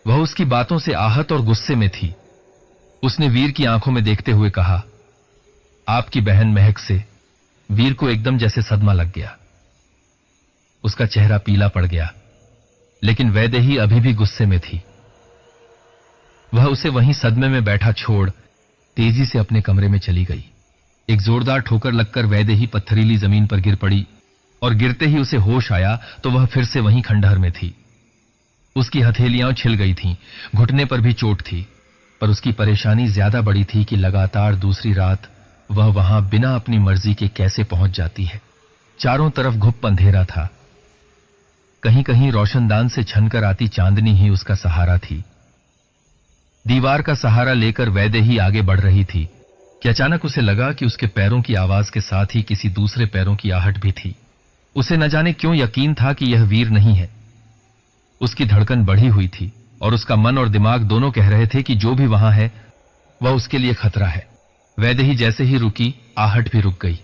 वह उसकी बातों से आहत और गुस्से में थी। उसने वीर की आंखों में देखते हुए कहा, आपकी बहन महक से। वीर को एकदम जैसे सदमा लग गया। उसका चेहरा पीला पड़ गया, लेकिन वैदेही अभी भी गुस्से में थी। वह उसे वहीं सदमे में बैठा छोड़ तेजी से अपने कमरे में चली गई। एक जोरदार ठोकर लगकर वैदेही पत्थरीली जमीन पर गिर पड़ी और गिरते ही उसे होश आया तो वह फिर से वहीं खंडहर में थी। उसकी हथेलियां छिल गई थीं, घुटने पर भी चोट थी, पर उसकी परेशानी ज्यादा बड़ी थी कि लगातार दूसरी रात वह वहां बिना अपनी मर्जी के कैसे पहुंच जाती है। चारों तरफ घुप अंधेरा था। कहीं कहीं रोशनदान से छनकर आती चांदनी ही उसका सहारा थी। दीवार का सहारा लेकर वैदेही आगे बढ़ रही थी कि अचानक उसे लगा कि उसके पैरों की आवाज के साथ ही किसी दूसरे पैरों की आहट भी थी। उसे न जाने क्यों यकीन था कि यह वीर नहीं है। उसकी धड़कन बढ़ी हुई थी और उसका मन और दिमाग दोनों कह रहे थे कि जो भी वहां है वह उसके लिए खतरा है। वैदेही जैसे ही रुकी, आहट भी रुक गई।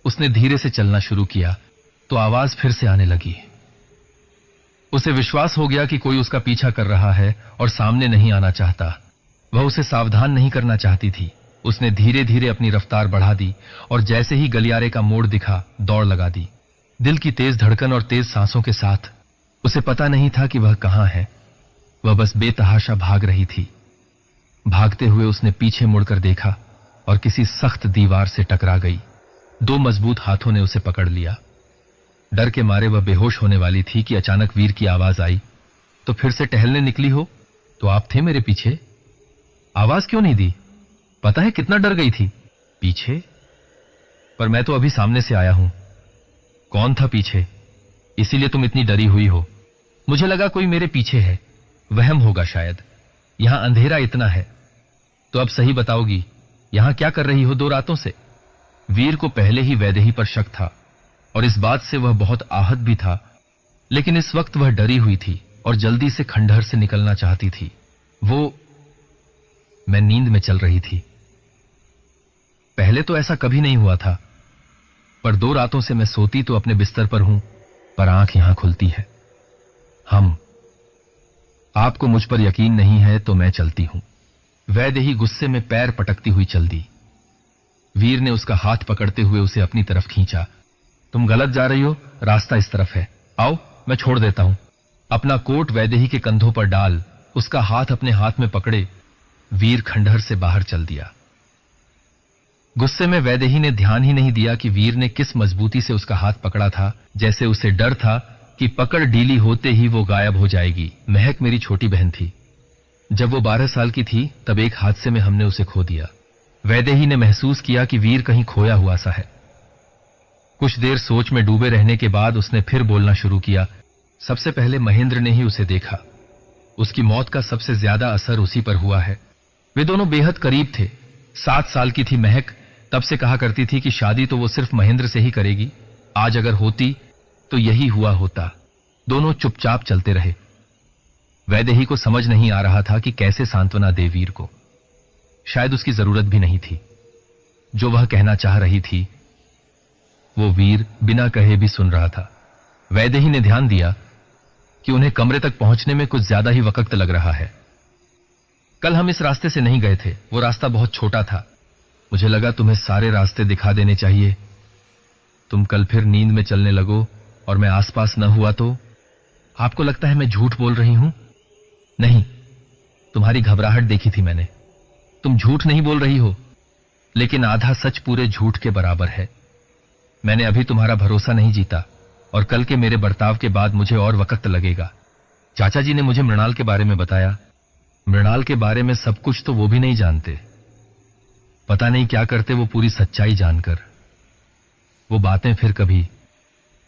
उसने धीरे से चलना शुरू किया तो आवाज फिर से आने लगी। उसे विश्वास हो गया कि कोई उसका पीछा कर रहा है और सामने नहीं आना चाहता। वह उसे सावधान नहीं करना चाहती थी। उसने धीरे धीरे अपनी रफ्तार बढ़ा दी और जैसे ही गलियारे का मोड़ दिखा, दौड़ लगा दी। दिल की तेज धड़कन और तेज सांसों के साथ। उसे पता नहीं था कि वह कहां है। वह बस बेतहाशा भाग रही थी। भागते हुए उसने पीछे मुड़कर देखा और किसी सख्त दीवार से टकरा गई। 2 मजबूत हाथों ने उसे पकड़ लिया। डर के मारे वह बेहोश होने वाली थी कि अचानक वीर की आवाज आई, तो फिर से टहलने निकली हो? तो आप थे मेरे पीछे? आवाज क्यों नहीं दी? पता है कितना डर गई थी। पीछे? पर मैं तो अभी सामने से आया हूं। कौन था पीछे? इसीलिए तुम इतनी डरी हुई हो। मुझे लगा कोई मेरे पीछे है, वहम होगा शायद। यहां अंधेरा इतना है। तो अब सही बताओगी, यहां क्या कर रही हो 2 रातों से? वीर को पहले ही वैदेही पर शक था और इस बात से वह बहुत आहत भी था, लेकिन इस वक्त वह डरी हुई थी और जल्दी से खंडहर से निकलना चाहती थी। मैं नींद में चल रही थी। पहले तो ऐसा कभी नहीं हुआ था, पर 2 रातों से मैं सोती तो अपने बिस्तर पर हूं, पर आंख यहां खुलती है। आपको मुझ पर यकीन नहीं है तो मैं चलती हूं। वैदेही गुस्से में पैर पटकती हुई चल दी। वीर ने उसका हाथ पकड़ते हुए उसे अपनी तरफ खींचा। तुम गलत जा रही हो, रास्ता इस तरफ है, आओ मैं छोड़ देता हूं। अपना कोट वैदेही के कंधों पर डाल उसका हाथ अपने हाथ में पकड़े वीर खंडहर से बाहर चल दिया। गुस्से में वैदेही ने ध्यान ही नहीं दिया कि वीर ने किस मजबूती से उसका हाथ पकड़ा था, जैसे उसे डर था कि पकड़ ढीली होते ही वो गायब हो जाएगी। महक मेरी छोटी बहन थी। जब वो 12 साल की थी तब एक हादसे में हमने उसे खो दिया। वैदेही ने महसूस किया कि वीर कहीं खोया हुआ सा है। कुछ देर सोच में डूबे रहने के बाद उसने फिर बोलना शुरू किया। सबसे पहले महेंद्र ने ही उसे देखा। उसकी मौत का सबसे ज्यादा असर उसी पर हुआ है। वे दोनों बेहद करीब थे। 7 साल की थी महक, तब से कहा करती थी कि शादी तो वो सिर्फ महेंद्र से ही करेगी। आज अगर होती तो यही हुआ होता। दोनों चुपचाप चलते रहे। वैदेही को समझ नहीं आ रहा था कि कैसे सांत्वना दे वीर को। शायद उसकी जरूरत भी नहीं थी। जो वह कहना चाह रही थी वो वीर बिना कहे भी सुन रहा था। वैदेही ने ध्यान दिया कि उन्हें कमरे तक पहुंचने में कुछ ज्यादा ही वक्त लग रहा है। कल हम इस रास्ते से नहीं गए थे, वो रास्ता बहुत छोटा था। मुझे लगा तुम्हें सारे रास्ते दिखा देने चाहिए। तुम कल फिर नींद में चलने लगो और मैं आसपास न हुआ तो? आपको लगता है मैं झूठ बोल रही हूं? नहीं, तुम्हारी घबराहट देखी थी मैंने। तुम झूठ नहीं बोल रही हो, लेकिन आधा सच पूरे झूठ के बराबर है। मैंने अभी तुम्हारा भरोसा नहीं जीता और कल के मेरे बर्ताव के बाद मुझे और वक्त लगेगा। चाचा जी ने मुझे मृणाल के बारे में बताया। मृणाल के बारे में सब कुछ तो वो भी नहीं जानते। पता नहीं क्या करते वो पूरी सच्चाई जानकर। वो बातें फिर कभी।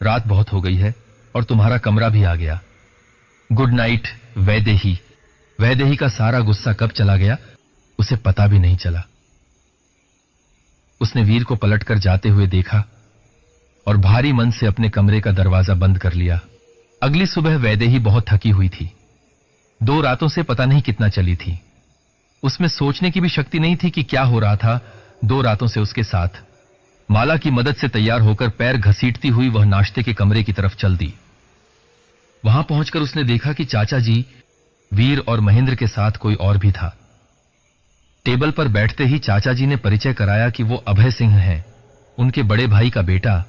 रात बहुत हो गई है और तुम्हारा कमरा भी आ गया। Good night Vaidehi. वैदेही का सारा गुस्सा कब चला गया उसे पता भी नहीं चला। उसने वीर को पलटकर जाते हुए देखा और भारी मन से अपने कमरे का दरवाजा बंद कर लिया। अगली सुबह वैदेही बहुत थकी हुई थी। 2 रातों से पता नहीं कितना चली थी। उसमें सोचने की भी शक्ति नहीं थी कि क्या हो रहा था 2 रातों से उसके साथ। माला की मदद से तैयार होकर पैर घसीटती हुई वह नाश्ते के कमरे की तरफ चल दी। वहां पहुंचकर उसने देखा कि चाचा जी, वीर और महेंद्र के साथ कोई और भी था। टेबल पर बैठते ही चाचा जी ने परिचय कराया कि वो अभय सिंह हैं, उनके बड़े भाई का बेटा,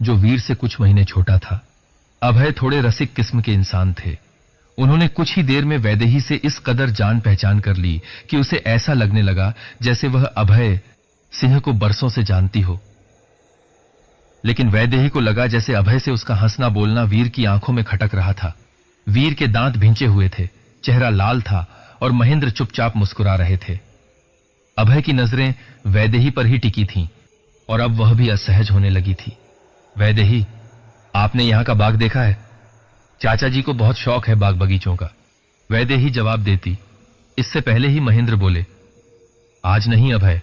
जो वीर से कुछ महीने छोटा था। अभय थोड़े रसिक किस्म के इंसान थे। उन्होंने कुछ ही देर में वैदेही से इस कदर जान पहचान कर ली कि उसे ऐसा लगने लगा जैसे वह अभय सिंह को बरसों से जानती हो। लेकिन वैदेही को लगा जैसे अभय से उसका हंसना बोलना वीर की आंखों में खटक रहा था। वीर के दांत भिंचे हुए थे, चेहरा लाल था और महेंद्र चुपचाप मुस्कुरा रहे थे। अभय की नजरें वैदेही पर ही टिकी थीं और अब वह भी असहज होने लगी थी। वैदेही, आपने यहां का बाग देखा है? चाचा जी को बहुत शौक है बाग बगीचों का। वैदेही जवाब देती। इससे पहले ही महेंद्र बोले, आज नहीं अभय,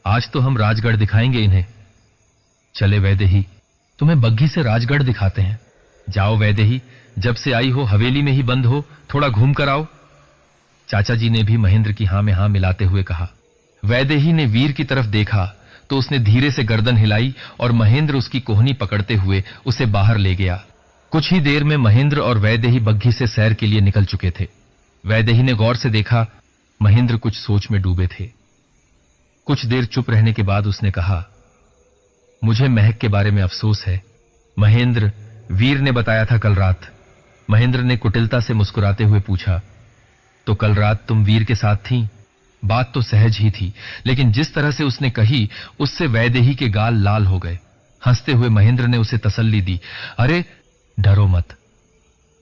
आज तो हम राजगढ़ दिखाएंगे इन्हें। चले वैदेही, तुम्हें बग्घी से राजगढ़ दिखाते हैं। जाओ वैदेही, जब से आई हो हवेली में ही बंद हो, थोड़ा घूम कर आओ। चाचा जी ने भी महेंद्र की हां में हां मिलाते हुए कहा। वैदेही ने वीर की तरफ देखा तो उसने धीरे से गर्दन हिलाई और महेंद्र उसकी कोहनी पकड़ते हुए उसे बाहर ले गया। कुछ ही देर में महेंद्र और वैदेही बग्घी से सैर के लिए निकल चुके थे। वैदेही ने गौर से देखा, महेंद्र कुछ सोच में डूबे थे। कुछ देर चुप रहने के बाद उसने कहा, मुझे महक के बारे में अफसोस है। महेंद्र, वीर ने बताया था कल रात। महेंद्र ने कुटिलता से मुस्कुराते हुए पूछा, तो कल रात तुम वीर के साथ थीं? बात तो सहज ही थी, लेकिन जिस तरह से उसने कही उससे वैदेही के गाल लाल हो गए। हंसते हुए महेंद्र ने उसे तसल्ली दी, अरे डरो मत,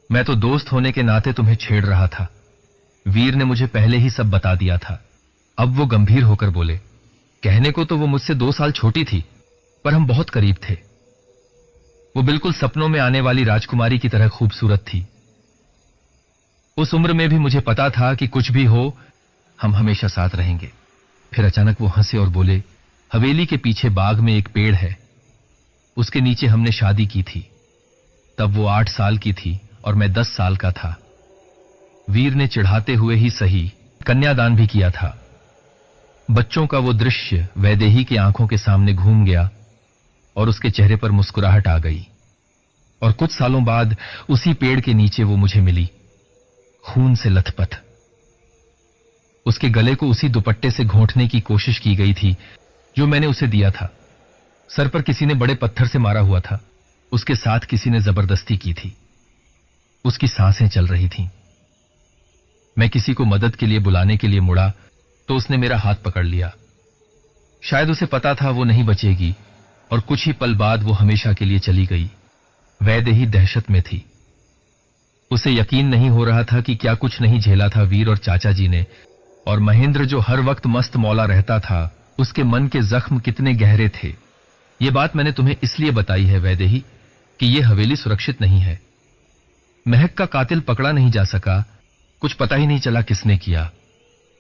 मैं तो दोस्त होने के नाते तुम्हें छेड़ रहा था। वीर ने मुझे पहले ही सब बता दिया था। अब वो गंभीर होकर बोले, कहने को तो वो मुझसे 2 साल छोटी थी, पर हम बहुत करीब थे। वो बिल्कुल सपनों में आने वाली राजकुमारी की तरह खूबसूरत थी। उस उम्र में भी मुझे पता था कि कुछ भी हो, हम हमेशा साथ रहेंगे। फिर अचानक वो हंसे और बोले, हवेली के पीछे बाग में एक पेड़ है, उसके नीचे हमने शादी की थी। तब वो 8 साल की थी और मैं 10 साल का था। वीर ने चिढ़ाते हुए ही सही कन्यादान भी किया था। बच्चों का वो दृश्य वैदेही की आंखों के सामने घूम गया और उसके चेहरे पर मुस्कुराहट आ गई। और कुछ सालों बाद उसी पेड़ के नीचे वो मुझे मिली, खून से लथपथ। उसके गले को उसी दुपट्टे से घोंटने की कोशिश की गई थी जो मैंने उसे दिया था। सर पर किसी ने बड़े पत्थर से मारा हुआ था। उसके साथ किसी ने जबरदस्ती की थी। उसकी सांसें चल रही थीं। मैं किसी को मदद के लिए बुलाने के लिए मुड़ा तो उसने मेरा हाथ पकड़ लिया। शायद उसे पता था वो नहीं बचेगी और कुछ ही पल बाद वो हमेशा के लिए चली गई। वैदेही दहशत में थी। उसे यकीन नहीं हो रहा था कि क्या कुछ नहीं झेला था वीर और चाचा जी ने, और महेंद्र जो हर वक्त मस्त मौला रहता था, उसके मन के जख्म कितने गहरे थे। ये बात मैंने तुम्हें इसलिए बताई है वैदेही कि ये हवेली सुरक्षित नहीं है। महक का कातिल पकड़ा नहीं जा सका, कुछ पता ही नहीं चला किसने किया।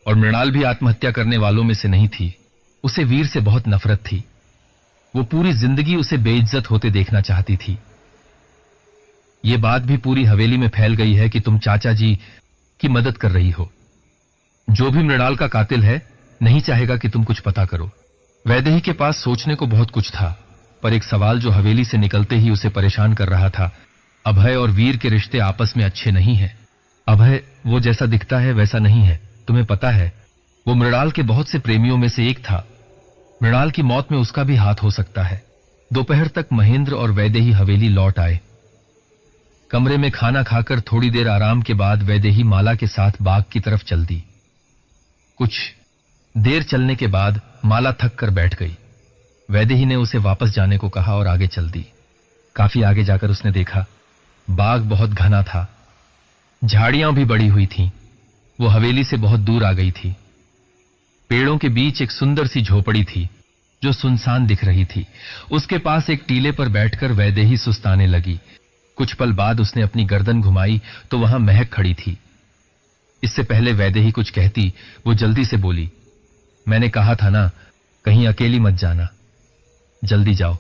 और मृणाल भी आत्महत्या करने वालों में से नहीं थी। उसे वीर से बहुत नफरत थी। वो पूरी जिंदगी उसे बेइज्जत होते देखना चाहती थी। ये बात भी पूरी हवेली में फैल गई है कि तुम चाचा जी की मदद कर रही हो। जो भी मृणाल का कातिल है नहीं चाहेगा कि तुम कुछ पता करो। वैदेही के पास सोचने को बहुत कुछ था, पर एक सवाल जो हवेली से निकलते ही उसे परेशान कर रहा था, अभय और वीर के रिश्ते आपस में अच्छे नहीं हैं। अभय वो जैसा दिखता है वैसा नहीं है, तुम्हें पता है। वो मृणाल के बहुत से प्रेमियों में से एक था। मृणाल की मौत में उसका भी हाथ हो सकता है। दोपहर तक महेंद्र और वैदेही हवेली लौट आए। कमरे में खाना खाकर थोड़ी देर आराम के बाद वैदेही माला के साथ बाग की तरफ चल दी। कुछ देर चलने के बाद माला थक कर बैठ गई। वैदेही ने उसे वापस जाने को कहा और आगे चल दी। काफी आगे जाकर उसने देखा बाग बहुत घना था। झाड़ियां भी बड़ी हुई थीं। वो हवेली से बहुत दूर आ गई थी। पेड़ों के बीच एक सुंदर सी झोपड़ी थी जो सुनसान दिख रही थी। उसके पास एक टीले पर बैठकर वैदेही सुस्ताने लगी। कुछ पल बाद उसने अपनी गर्दन घुमाई तो वहां महक खड़ी थी। इससे पहले वैदेही कुछ कहती, वो जल्दी से बोली, मैंने कहा था ना, कहीं अकेली मत जाना। जल्दी जाओ,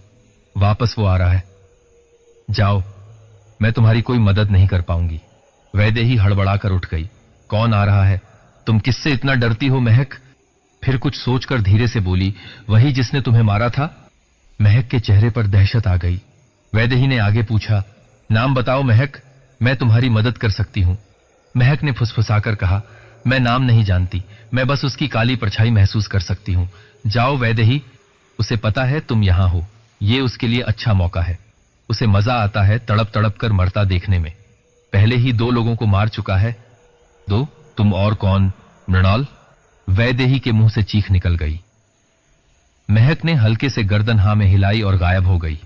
वापस वो आ रहा है। जाओ, मैं तुम्हारी कोई मदद नहीं कर पाऊंगी। वैदेही हड़बड़ाकर उठ गई। कौन आ रहा है? तुम किससे इतना डरती हो महक? फिर कुछ सोचकर धीरे से बोली, वही जिसने तुम्हें मारा था। महक के चेहरे पर दहशत आ गई। वैदेही ने आगे पूछा, नाम बताओ महक, मैं तुम्हारी मदद कर सकती हूं। महक ने फुसफुसाकर कहा, मैं नाम नहीं जानती, मैं बस उसकी काली परछाई महसूस कर सकती हूं। जाओ वैदेही, उसे पता है तुम यहां हो। ये उसके लिए अच्छा मौका है। उसे मजा आता है तड़प तड़प कर मरता देखने में। पहले ही 2 लोगों को मार चुका है। 2? तुम और कौन? मृणाल? वैदेही के मुंह से चीख निकल गई। महक ने हल्के से गर्दन हां में हिलाई और गायब हो गई।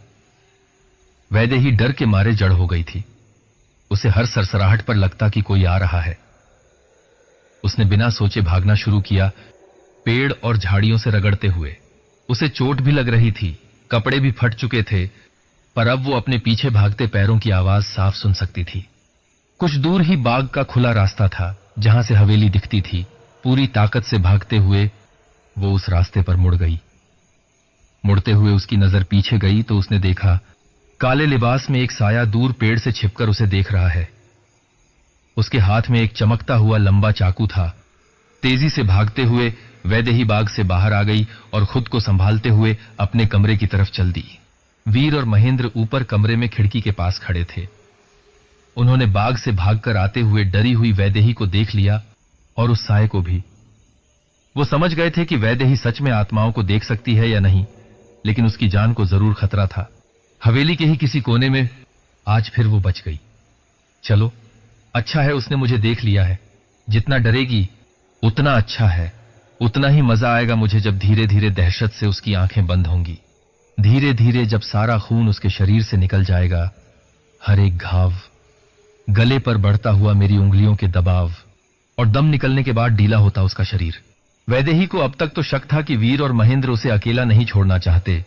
वैदेही डर के मारे जड़ हो गई थी। उसे हर सरसराहट पर लगता कि कोई आ रहा है। उसने बिना सोचे भागना शुरू किया, पेड़ और झाड़ियों से रगड़ते हुए। उसे चोट भी लग रही थी, कपड़े भी फट चुके थे, पर अब वो अपने पीछे भागते पैरों की आवाज साफ सुन सकती थी। कुछ दूर ही बाग का खुला रास्ता था जहां से हवेली दिखती थी। पूरी ताकत से भागते हुए वो उस रास्ते पर मुड़ गई। मुड़ते हुए उसकी नजर पीछे गई तो उसने देखा काले लिबास में एक साया दूर पेड़ से छिपकर उसे देख रहा है। उसके हाथ में एक चमकता हुआ लंबा चाकू था। तेजी से भागते हुए वैदेही बाग से बाहर आ गई और खुद को संभालते हुए अपने कमरे की तरफ चल दी। वीर और महेंद्र ऊपर कमरे में खिड़की के पास खड़े थे। उन्होंने बाग से भागकर आते हुए डरी हुई वैदेही को देख लिया और उस साये को भी। वो समझ गए थे कि वैदेही सच में आत्माओं को देख सकती है या नहीं, लेकिन उसकी जान को जरूर खतरा था। हवेली के ही किसी कोने में आज फिर वो बच गई। चलो, अच्छा है उसने मुझे देख लिया है। जितना डरेगी उतना अच्छा है। उतना ही मजा आएगा मुझे जब धीरे धीरे दहशत से उसकी आंखें बंद होंगी। धीरे धीरे जब सारा खून उसके शरीर से निकल जाएगा, हर एक घाव, गले पर बढ़ता हुआ मेरी उंगलियों के दबाव, और दम निकलने के बाद ढीला होता उसका शरीर। वैदेही को अब तक तो शक था कि वीर और महेंद्र उसे अकेला नहीं छोड़ना चाहते,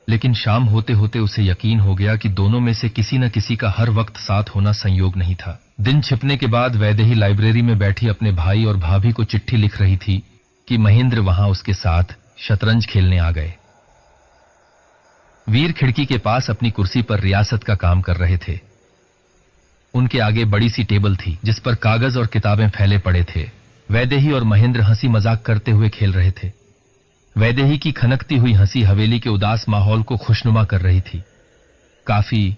लेकिन शाम होते होते उसे यकीन हो गया कि दोनों में से किसी न किसी का हर वक्त साथ होना संयोग नहीं था। दिन छिपने के बाद वैदेही लाइब्रेरी में बैठी अपने भाई और भाभी को चिट्ठी लिख रही थी कि महेंद्र वहां उसके साथ शतरंज खेलने आ गए। वीर खिड़की के पास अपनी कुर्सी पर रियासत का काम कर रहे थे। उनके आगे बड़ी सी टेबल थी जिस पर कागज और किताबें फैले पड़े थे। वैदेही और महेंद्र हंसी मजाक करते हुए खेल रहे थे। वैदेही की खनकती हुई हंसी हवेली के उदास माहौल को खुशनुमा कर रही थी। काफी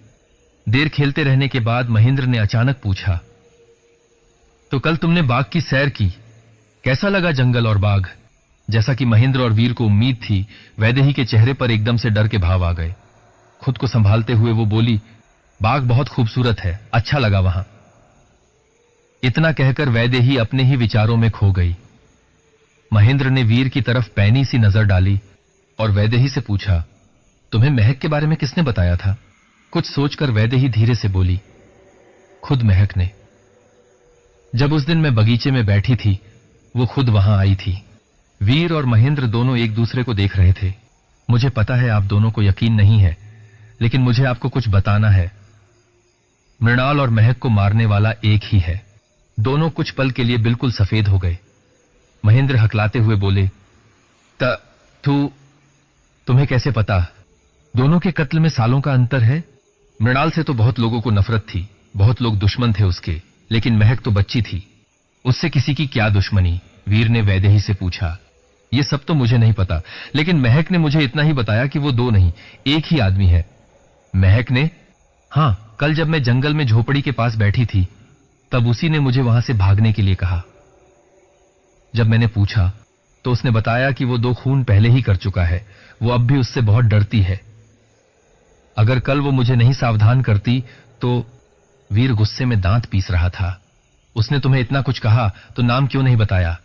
देर खेलते रहने के बाद महेंद्र ने अचानक पूछा, तो कल तुमने बाग की सैर की, कैसा लगा जंगल और बाग? जैसा कि महेंद्र और वीर को उम्मीद थी, वैदेही के चेहरे पर एकदम से डर के भाव आ गए। खुद को संभालते हुए वो बोली, बाग बहुत खूबसूरत है, अच्छा लगा वहां। इतना कहकर वैदेही अपने ही विचारों में खो गई। महेंद्र ने वीर की तरफ पैनी सी नजर डाली और वैदेही से पूछा, तुम्हें महक के बारे में किसने बताया था? कुछ सोचकर वैदेही धीरे से बोली, खुद महक ने। जब उस दिन मैं बगीचे में बैठी थी, वो खुद वहां आई थी। वीर और महेंद्र दोनों एक दूसरे को देख रहे थे। मुझे पता है आप दोनों को यकीन नहीं है, लेकिन मुझे आपको कुछ बताना है। मृणाल और महक को मारने वाला एक ही है। दोनों कुछ पल के लिए बिल्कुल सफेद हो गए। महेंद्र हकलाते हुए बोले, तुम्हें कैसे पता? दोनों के कत्ल में सालों का अंतर है। मृणाल से तो बहुत लोगों को नफरत थी, बहुत लोग दुश्मन थे उसके, लेकिन महक तो बच्ची थी, उससे किसी की क्या दुश्मनी? वीर ने वैदेही से पूछा। ये सब तो मुझे नहीं पता, लेकिन महक ने मुझे इतना ही बताया कि वो दो नहीं, एक ही आदमी है। महक ने? हां, कल जब मैं जंगल में झोपड़ी के पास बैठी थी, तब उसी ने मुझे वहां से भागने के लिए कहा। जब मैंने पूछा तो उसने बताया कि वो 2 खून पहले ही कर चुका है, वो अब भी उससे बहुत डरती है। अगर कल वो मुझे नहीं सावधान करती तो। वीर गुस्से में दांत पीस रहा था। उसने तुम्हें इतना कुछ कहा तो नाम क्यों नहीं बताया?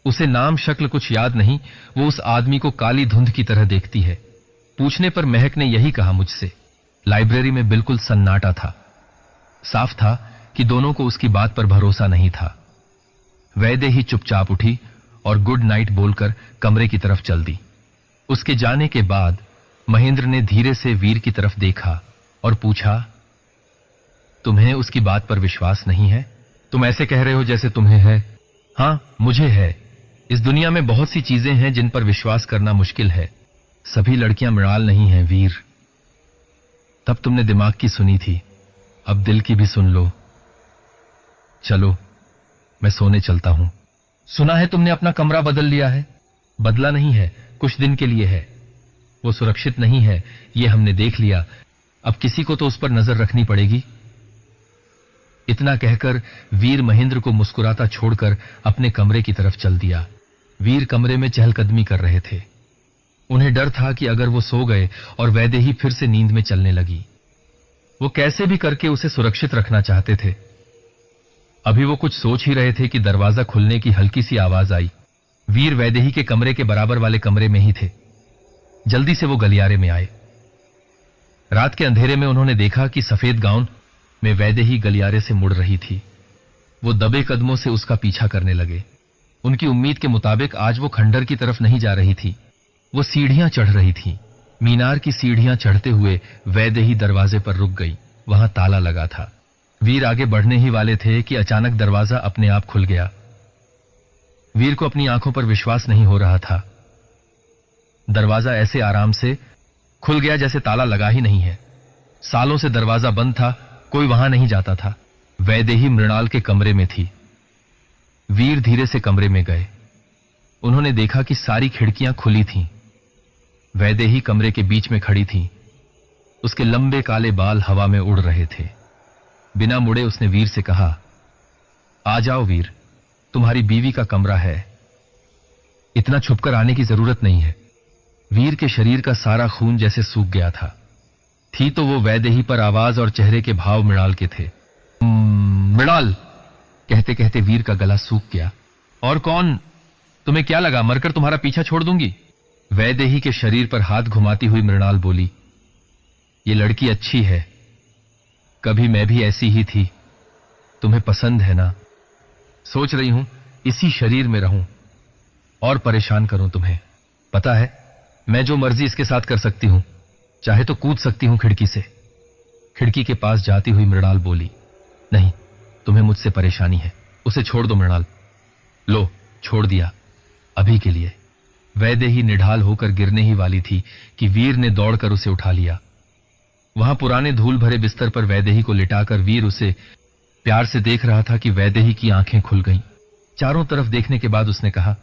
उसे नाम शक्ल कुछ याद नहीं, वो उस आदमी को काली धुंध की तरह देखती है। पूछने पर महक ने यही कहा मुझसे। लाइब्रेरी में बिल्कुल सन्नाटा था। साफ था कि दोनों को उसकी बात पर भरोसा नहीं था। वैदेही चुपचाप उठी और गुड नाइट बोलकर कमरे की तरफ चल दी। उसके जाने के बाद महेंद्र ने धीरे से वीर की तरफ देखा और पूछा, तुम्हें उसकी बात पर विश्वास नहीं है? तुम ऐसे कह रहे हो जैसे तुम्हें है। हां, मुझे है। इस दुनिया में बहुत सी चीजें हैं जिन पर विश्वास करना मुश्किल है। सभी लड़कियां मृणाल नहीं हैं वीर। तब तुमने दिमाग की सुनी थी, अब दिल की भी सुन लो। चलो, मैं सोने चलता हूं। सुना है तुमने अपना कमरा बदल लिया है। बदला नहीं है, कुछ दिन के लिए है। वो सुरक्षित नहीं है, ये हमने देख लिया। अब किसी को तो उस पर नजर रखनी पड़ेगी। इतना कहकर वीर महेंद्र को मुस्कुराता छोड़कर अपने कमरे की तरफ चल दिया। वीर कमरे में चहलकदमी कर रहे थे। उन्हें डर था कि अगर वो सो गए और वैदेही फिर से नींद में चलने लगी। वो कैसे भी करके उसे सुरक्षित रखना चाहते थे। अभी वो कुछ सोच ही रहे थे कि दरवाजा खुलने की हल्की सी आवाज आई। वीर वैदेही के कमरे के बराबर वाले कमरे में ही थे। जल्दी से वो गलियारे में आए। रात के अंधेरे में उन्होंने देखा कि सफेद गाउन में वैदेही गलियारे से मुड़ रही थी। वो दबे कदमों से उसका पीछा करने लगे। उनकी उम्मीद के मुताबिक आज वो खंडर की तरफ नहीं जा रही थी, वो सीढ़ियां चढ़ रही थी। मीनार की सीढ़ियां चढ़ते हुए वैदेही दरवाजे पर रुक गई। वहां ताला लगा था। वीर आगे बढ़ने ही वाले थे कि अचानक दरवाजा अपने आप खुल गया। वीर को अपनी आंखों पर विश्वास नहीं हो रहा था। दरवाजा ऐसे आराम से खुल गया जैसे ताला लगा ही नहीं है। सालों से दरवाजा बंद था, कोई वहां नहीं जाता था। वैदेही मृणाल के कमरे में थी। वीर धीरे से कमरे में गए। उन्होंने देखा कि सारी खिड़कियां खुली थीं। वैदेही कमरे के बीच में खड़ी थी। उसके लंबे काले बाल हवा में उड़ रहे थे। बिना मुड़े उसने वीर से कहा, आ जाओ वीर, तुम्हारी बीवी का कमरा है। इतना छुपकर आने की जरूरत नहीं है। वीर के शरीर का सारा खून जैसे सूख गया था। थी तो वो वैदेही पर आवाज और चेहरे के भाव मृणाल के थे। मृणाल कहते कहते वीर का गला सूख गया। और कौन? तुम्हें क्या लगा मरकर तुम्हारा पीछा छोड़ दूंगी? वैदेही के शरीर पर हाथ घुमाती हुई मृणाल बोली, ये लड़की अच्छी है, कभी मैं भी ऐसी ही थी। तुम्हें पसंद है ना? सोच रही हूं इसी शरीर में रहूं और परेशान करूं तुम्हें। पता है मैं जो मर्जी इसके साथ कर सकती हूं। चाहे तो कूद सकती हूं खिड़की से। खिड़की के पास जाती हुई मृणाल बोली, नहीं, तुम्हें मुझसे परेशानी है, उसे छोड़ दो मृणाल। लो, छोड़ दिया, अभी के लिए। वैदेही निढाल होकर गिरने ही वाली थी कि वीर ने दौड़कर उसे उठा लिया। वहां पुराने धूल भरे बिस्तर पर वैदेही को लिटाकर वीर उसे प्यार से देख रहा था कि वैदेही की आंखें खुल गईं। चारों तरफ देखने के बाद उसने कहा,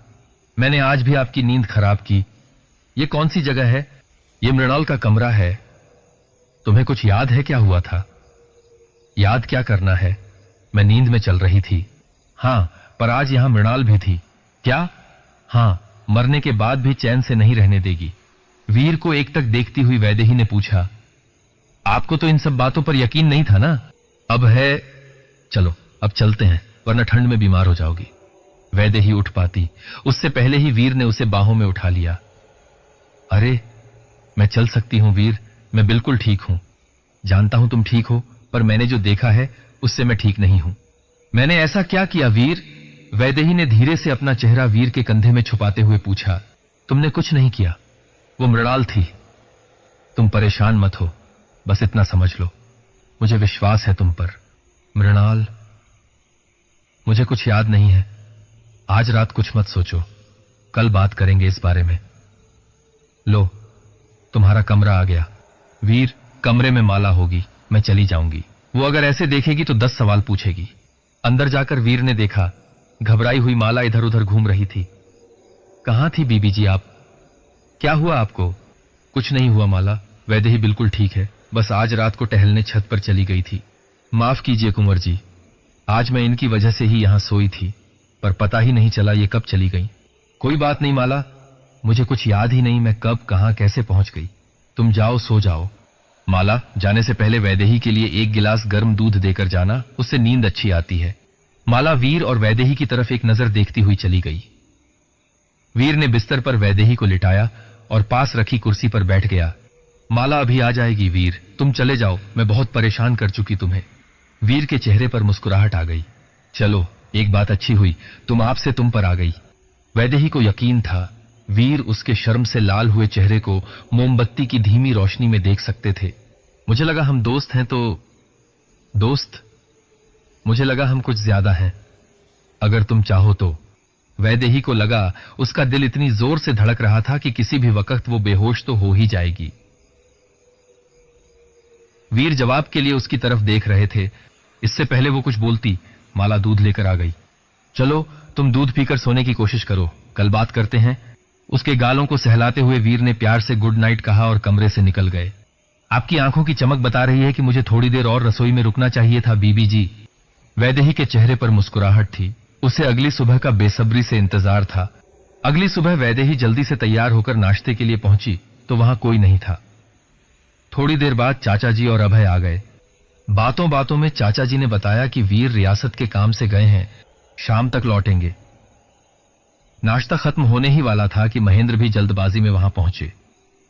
मैंने आज भी आपकी नींद खराब की। ये कौन सी जगह है? ये मृणाल का कमरा है। तुम्हें कुछ याद है क्या हुआ था? याद क्या करना है, मैं नींद में चल रही थी। हां, पर आज यहां मृणाल भी थी। क्या? हां, मरने के बाद भी चैन से नहीं रहने देगी। वीर को एक तक देखती हुई वैदेही ने पूछा, आपको तो इन सब बातों पर यकीन नहीं था ना? अब है। चलो, अब चलते हैं, वरना ठंड में बीमार हो जाओगी। वैदेही उठ पाती, उससे पहले ही वीर ने उसे बाहों में उठा लिया। अरे, मैं चल सकती हूं वीर, मैं बिल्कुल ठीक हूं। जानता हूं तुम ठीक हो, पर मैंने जो देखा है उससे मैं ठीक नहीं हूं। मैंने ऐसा क्या किया वीर? वैदेही ने धीरे से अपना चेहरा वीर के कंधे में छुपाते हुए पूछा। तुमने कुछ नहीं किया, वो मृणाल थी। तुम परेशान मत हो, बस इतना समझ लो, मुझे विश्वास है तुम पर। मृणाल? मुझे कुछ याद नहीं है। आज रात कुछ मत सोचो, कल बात करेंगे इस बारे में। लो, तुम्हारा कमरा आ गया। वीर, कमरे में माला होगी, मैं चली जाऊंगी। वो अगर ऐसे देखेगी तो 10 सवाल पूछेगी। अंदर जाकर वीर ने देखा, घबराई हुई माला इधर उधर घूम रही थी। कहां थी बीबी जी आप? क्या हुआ आपको? कुछ नहीं हुआ माला, वैदेही बिल्कुल ठीक है, बस आज रात को टहलने छत पर चली गई थी। माफ कीजिए कुंवर जी, आज मैं इनकी वजह से ही यहां सोई थी, पर पता ही नहीं चला ये कब चली गई। कोई बात नहीं माला, मुझे कुछ याद ही नहीं मैं कब कहां कैसे पहुंच गई। तुम जाओ, सो जाओ। माला, जाने से पहले वैदेही के लिए 1 गिलास गर्म दूध देकर जाना, उससे नींद अच्छी आती है। माला वीर और वैदेही की तरफ एक नजर देखती हुई चली गई। वीर ने बिस्तर पर वैदेही को लिटाया और पास रखी कुर्सी पर बैठ गया। माला अभी आ जाएगी वीर, तुम चले जाओ, मैं बहुत परेशान कर चुकी तुम्हें। वीर के चेहरे पर मुस्कुराहट आ गई। चलो, एक बात अच्छी हुई, तुम आपसे तुम पर आ गई। वैदेही को यकीन था वीर उसके शर्म से लाल हुए चेहरे को मोमबत्ती की धीमी रोशनी में देख सकते थे। मुझे लगा हम दोस्त हैं तो। दोस्त? मुझे लगा हम कुछ ज्यादा हैं, अगर तुम चाहो तो। वैदेही को लगा उसका दिल इतनी जोर से धड़क रहा था कि किसी भी वक्त वो बेहोश तो हो ही जाएगी। वीर जवाब के लिए उसकी तरफ देख रहे थे। इससे पहले वो कुछ बोलती, माला दूध लेकर आ गई। चलो, तुम दूध पीकर सोने की कोशिश करो, कल बात करते हैं। उसके गालों को सहलाते हुए वीर ने प्यार से गुड नाइट कहा और कमरे से निकल गए। आपकी आंखों की चमक बता रही है कि मुझे थोड़ी देर और रसोई में रुकना चाहिए था बीबी जी। वैदेही के चेहरे पर मुस्कुराहट थी। उसे अगली सुबह का बेसब्री से इंतजार था। अगली सुबह वैदेही जल्दी से तैयार होकर नाश्ते के लिए पहुंची तो वहां कोई नहीं था। थोड़ी देर बाद चाचा जी और अभय आ गए। बातों बातों में चाचा जी ने बताया कि वीर रियासत के काम से गए हैं, शाम तक लौटेंगे। नाश्ता खत्म होने ही वाला था कि महेंद्र भी जल्दबाजी में वहां पहुंचे।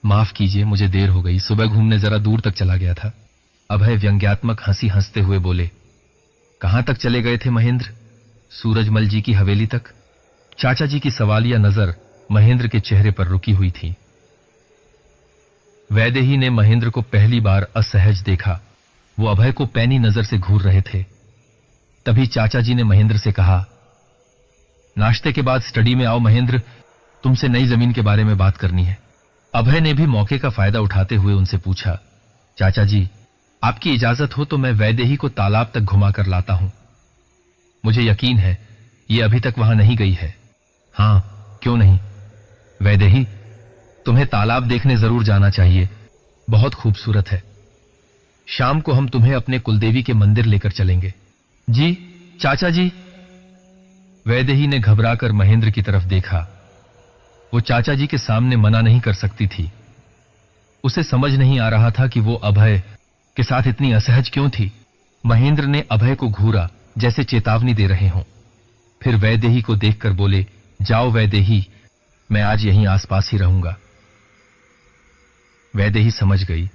माफ कीजिए, मुझे देर हो गई, सुबह घूमने जरा दूर तक चला गया था। अभय व्यंग्यात्मक हंसी हंसते हुए बोले। कहां तक चले गए थे महेंद्र? सूरजमल जी की हवेली तक। चाचा जी की सवालिया नजर महेंद्र के चेहरे पर रुकी हुई थी। वैदेही ने महेंद्र को पहली बार असहज देखा। वो अभय को पैनी नजर से घूर रहे थे। तभी चाचा जी ने महेंद्र से कहा, नाश्ते के बाद स्टडी में आओ महेंद्र, तुमसे नई जमीन के बारे में बात करनी है। अभय ने भी मौके का फायदा उठाते हुए उनसे पूछा, चाचा जी, आपकी इजाजत हो तो मैं वैदेही को तालाब तक घुमा कर लाता हूं। मुझे यकीन है ये अभी तक वहां नहीं गई है। हां, क्यों नहीं। वैदेही, तुम्हें तालाब देखने जरूर जाना चाहिए, बहुत खूबसूरत है। शाम को हम तुम्हें अपने कुलदेवी के मंदिर लेकर चलेंगे। जी चाचा जी। वैदेही ने घबराकर महेंद्र की तरफ देखा। वो चाचा जी के सामने मना नहीं कर सकती थी। उसे समझ नहीं आ रहा था कि वो अभय के साथ इतनी असहज क्यों थी। महेंद्र ने अभय को घूरा जैसे चेतावनी दे रहे हों। फिर वैदेही को देखकर बोले, जाओ वैदेही, मैं आज यहीं आसपास ही रहूंगा। वैदेही समझ गई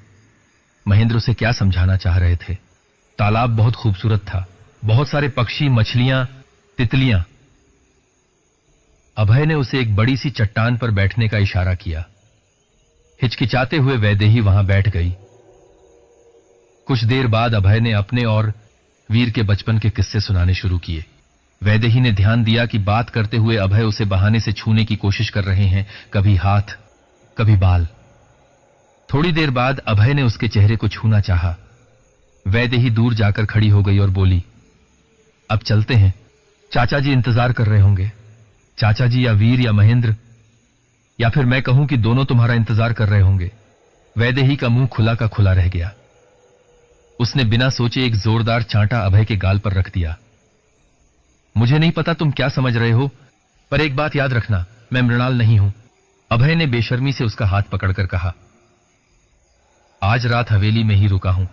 महेंद्र उसे क्या समझाना चाह रहे थे। तालाब बहुत खूबसूरत था, बहुत सारे पक्षी, मछलियां, तितलियां। अभय ने उसे एक बड़ी सी चट्टान पर बैठने का इशारा किया। हिचकिचाते हुए वैदेही वहां बैठ गई। कुछ देर बाद अभय ने अपने और वीर के बचपन के किस्से सुनाने शुरू किए। वैदेही ने ध्यान दिया कि बात करते हुए अभय उसे बहाने से छूने की कोशिश कर रहे हैं, कभी हाथ, कभी बाल। थोड़ी देर बाद अभय ने उसके चेहरे को छूना चाहा। वैदेही दूर जाकर खड़ी हो गई और बोली, अब चलते हैं, चाचा जी इंतजार कर रहे होंगे। चाचा जी या वीर या महेंद्र, या फिर मैं कहूं कि दोनों तुम्हारा इंतजार कर रहे होंगे। वैदेही का मुंह खुला का खुला रह गया। उसने बिना सोचे एक जोरदार चांटा अभय के गाल पर रख दिया। मुझे नहीं पता तुम क्या समझ रहे हो, पर एक बात याद रखना, मैं मृणाल नहीं हूं। अभय ने बेशर्मी से उसका हाथ पकड़कर कहा। आज रात हवेली में ही रुका हूं।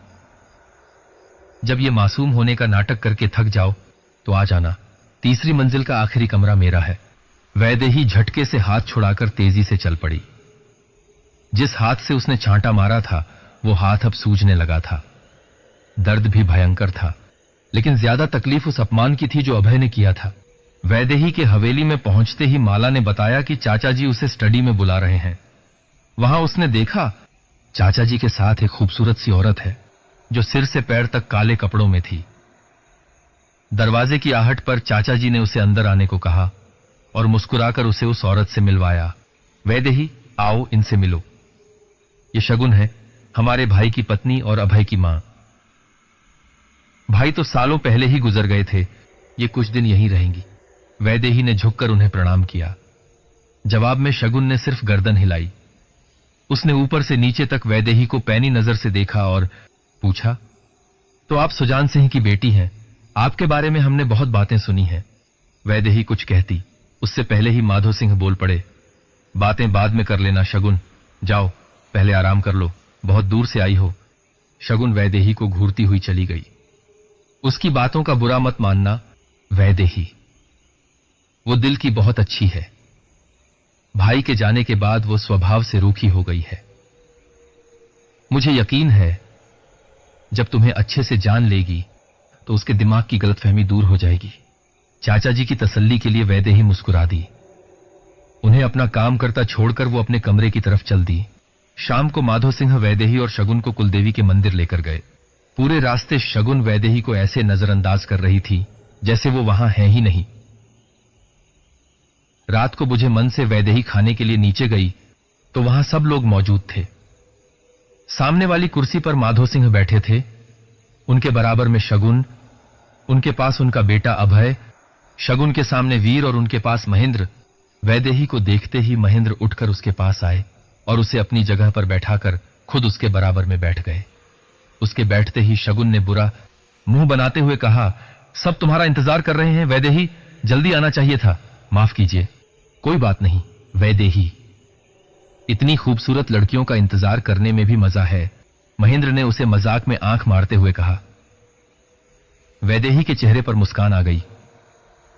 जब ये मासूम होने का नाटक करके थक जाओ तो आ जाना। तीसरी मंजिल का आखिरी कमरा मेरा है। वैदेही झटके से हाथ छुड़ाकर तेजी से चल पड़ी। जिस हाथ से उसने छांटा मारा था वो हाथ अब सूजने लगा था। दर्द भी भयंकर था, लेकिन ज्यादा तकलीफ उस अपमान की थी जो अभय ने किया था। वैदेही के हवेली में पहुंचते ही माला ने बताया कि चाचा जी उसे स्टडी में बुला रहे हैं। वहां उसने देखा चाचा जी के साथ एक खूबसूरत सी औरत है जो सिर से पैर तक काले कपड़ों में थी। दरवाजे की आहट पर चाचा जी ने उसे अंदर आने को कहा और मुस्कुराकर उसे उस औरत से मिलवाया। वैदेही, आओ इनसे मिलो। ये शगुन है, हमारे भाई की पत्नी और अभय की मां। भाई तो सालों पहले ही गुजर गए थे, ये कुछ दिन यहीं रहेंगी। वैदेही ने झुककर उन्हें प्रणाम किया। जवाब में शगुन ने सिर्फ गर्दन हिलाई। उसने ऊपर से नीचे तक वैदेही को पैनी नजर से देखा और पूछा, तो आप सुजान सिंह की बेटी हैं? आपके बारे में हमने बहुत बातें सुनी हैं। वैदेही कुछ कहती, उससे पहले ही माधो सिंह बोल पड़े, बातें बाद में कर लेना शगुन, जाओ पहले आराम कर लो, बहुत दूर से आई हो। शगुन वैदेही को घूरती हुई चली गई। उसकी बातों का बुरा मत मानना वैदेही, वो दिल की बहुत अच्छी है। भाई के जाने के बाद वो स्वभाव से रूखी हो गई है। मुझे यकीन है जब तुम्हें अच्छे से जान लेगी तो उसके दिमाग की गलतफहमी दूर हो जाएगी। चाचा जी की तसल्ली के लिए वैदेही मुस्कुरा दी। उन्हें अपना काम करता छोड़कर वो अपने कमरे की तरफ चल दी। शाम को माधो सिंह वैदेही और शगुन को कुलदेवी के मंदिर लेकर गए। पूरे रास्ते शगुन वैदेही को ऐसे नजरअंदाज कर रही थी जैसे वो वहां है ही नहीं। रात को बुझे मन से वैदेही खाने के लिए नीचे गई तो वहां सब लोग मौजूद थे। सामने वाली कुर्सी पर माधो सिंह बैठे थे, उनके बराबर में शगुन, उनके पास उनका बेटा अभय, शगुन के सामने वीर और उनके पास महेंद्र। वैदेही को देखते ही महेंद्र उठकर उसके पास आए और उसे अपनी जगह पर बैठाकर खुद उसके बराबर में बैठ गए। उसके बैठते ही शगुन ने बुरा मुंह बनाते हुए कहा, सब तुम्हारा इंतजार कर रहे हैं वैदेही, जल्दी आना चाहिए था। माफ कीजिए। कोई बात नहीं वैदेही, इतनी खूबसूरत लड़कियों का इंतजार करने में भी मजा है। महेंद्र ने उसे मजाक में आंख मारते हुए कहा। वैदेही के चेहरे पर मुस्कान आ गई।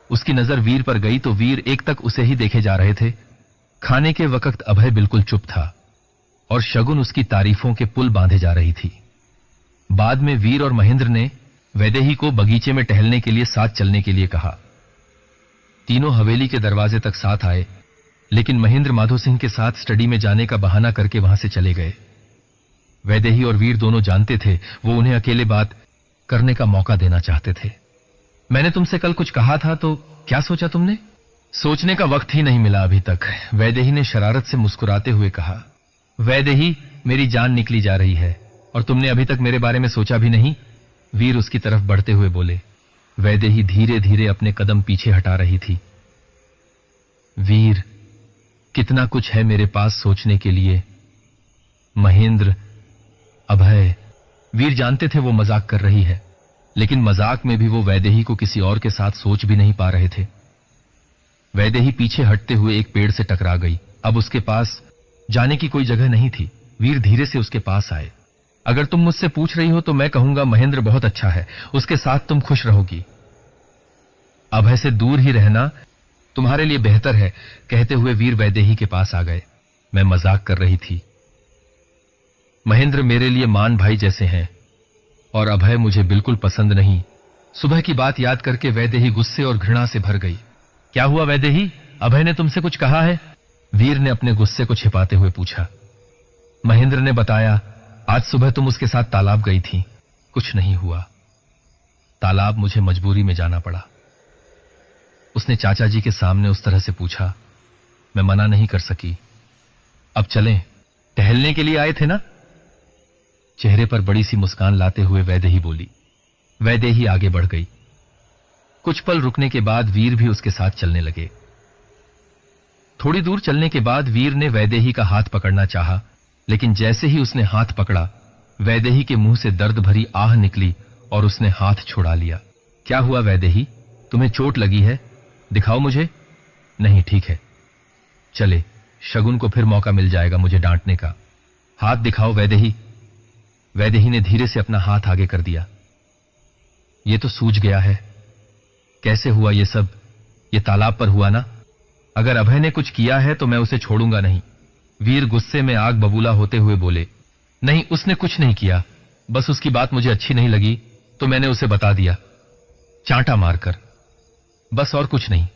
उसकी नजर वीर पर गई तो वीर एक तक उसे ही देखे जा रहे थे। खाने के वक्त अभय बिल्कुल चुप था और शगुन उसकी तारीफों के पुल बांधे जा रही थी। बाद में वीर और महेंद्र ने वैदेही को बगीचे में टहलने के लिए साथ चलने के लिए कहा। तीनों हवेली के दरवाजे तक साथ आए, लेकिन महेंद्र माधो सिंह के साथ स्टडी में जाने का बहाना करके वहां से चले गए। वैदेही और वीर दोनों जानते थे वो उन्हें अकेले बात करने का मौका देना चाहते थे। मैंने तुमसे कल कुछ कहा था तो क्या सोचा तुमने? सोचने का वक्त ही नहीं मिला अभी तक, वैदेही ने शरारत से मुस्कुराते हुए कहा। वैदेही, मेरी जान निकली जा रही है और तुमने अभी तक मेरे बारे में सोचा भी नहीं। वीर उसकी तरफ बढ़ते हुए बोले। वैदेही धीरे धीरे अपने कदम पीछे हटा रही थी। वीर, कितना कुछ है मेरे पास सोचने के लिए। महेंद्र, अभय। वीर जानते थे वो मजाक कर रही है, लेकिन मजाक में भी वो वैदेही को किसी और के साथ सोच भी नहीं पा रहे थे। वैदेही पीछे हटते हुए एक पेड़ से टकरा गई। अब उसके पास जाने की कोई जगह नहीं थी। वीर धीरे से उसके पास आए। अगर तुम मुझसे पूछ रही हो तो मैं कहूंगा महेंद्र बहुत अच्छा है, उसके साथ तुम खुश रहोगी। अभय से दूर ही रहना तुम्हारे लिए बेहतर है, कहते हुए वीर वैदेही के पास आ गए। मैं मजाक कर रही थी। महेंद्र मेरे लिए मान भाई जैसे हैं और अभय मुझे बिल्कुल पसंद नहीं। सुबह की बात याद करके वैदेही गुस्से और घृणा से भर गई। क्या हुआ वैदेही, अभय ने तुमसे कुछ कहा है? वीर ने अपने गुस्से को छिपाते हुए पूछा। महेंद्र ने बताया, आज सुबह तुम उसके साथ तालाब गई थी। कुछ नहीं हुआ। तालाब मुझे मजबूरी में जाना पड़ा। उसने चाचा जी के सामने उस तरह से पूछा। मैं मना नहीं कर सकी। अब चलें, टहलने के लिए आए थे ना? चेहरे पर बड़ी सी मुस्कान लाते हुए वैदेही बोली। वैदेही आगे बढ़ गई। कुछ पल रुकने के बाद वीर भी उसके साथ चलने लगे। थोड़ी दूर चलने के बाद वीर ने वैदेही का हाथ पकड़ना चाहा, लेकिन जैसे ही उसने हाथ पकड़ा, वैदेही के मुंह से दर्द भरी आह निकली और उसने हाथ छुड़ा लिया। क्या हुआ वैदेही, तुम्हें चोट लगी है? दिखाओ मुझे। नहीं, ठीक है, चले, शगुन को फिर मौका मिल जाएगा मुझे डांटने का। हाथ दिखाओ वैदेही। वैदेही ने धीरे से अपना हाथ आगे कर दिया। ये तो सूज गया है। कैसे हुआ ये सब? ये तालाब पर हुआ ना? अगर अभय ने कुछ किया है तो मैं उसे छोड़ूंगा नहीं। वीर गुस्से में आग बबूला होते हुए बोले। नहीं, उसने कुछ नहीं किया, बस उसकी बात मुझे अच्छी नहीं लगी तो मैंने उसे बता दिया, चांटा मारकर, बस और कुछ नहीं।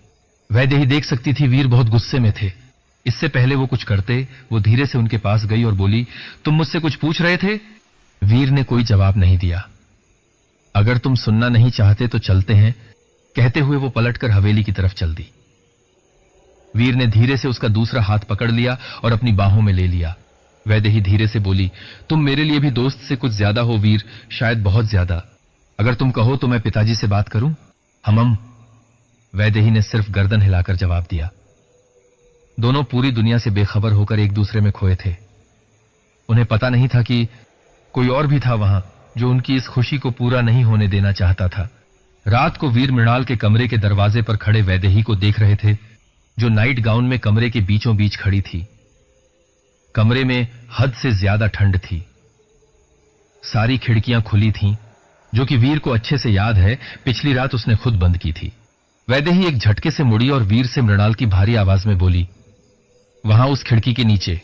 वैदेही देख सकती थी वीर बहुत गुस्से में थे। इससे पहले वो कुछ करते, वो धीरे से उनके पास गई और बोली, तुम मुझसे कुछ पूछ रहे थे? वीर ने कोई जवाब नहीं दिया। अगर तुम सुनना नहीं चाहते तो चलते हैं, कहते हुए वो पलटकर हवेली की तरफ चल दी। वीर ने धीरे से उसका दूसरा हाथ पकड़ लिया और अपनी बाहों में ले लिया। वैदेही धीरे से बोली, तुम मेरे लिए भी दोस्त से कुछ ज्यादा हो वीर, शायद बहुत ज्यादा। अगर तुम कहो तो मैं पिताजी से बात करूं? हम वैदेही ने सिर्फ गर्दन हिलाकर जवाब दिया। दोनों पूरी दुनिया से बेखबर होकर एक दूसरे में खोए थे। उन्हें पता नहीं था कि कोई और भी था वहां जो उनकी इस खुशी को पूरा नहीं होने देना चाहता था। रात को वीर मृणाल के कमरे के दरवाजे पर खड़े वैदेही को देख रहे थे, जो नाइट गाउन में कमरे के बीचों बीच खड़ी थी। कमरे में हद से ज्यादा ठंड थी। सारी खिड़कियां खुली थीं, जो कि वीर को अच्छे से याद है पिछली रात उसने खुद बंद की थी। वैदेही एक झटके से मुड़ी और वीर से मृणाल की भारी आवाज में बोली, वहां उस खिड़की के नीचे।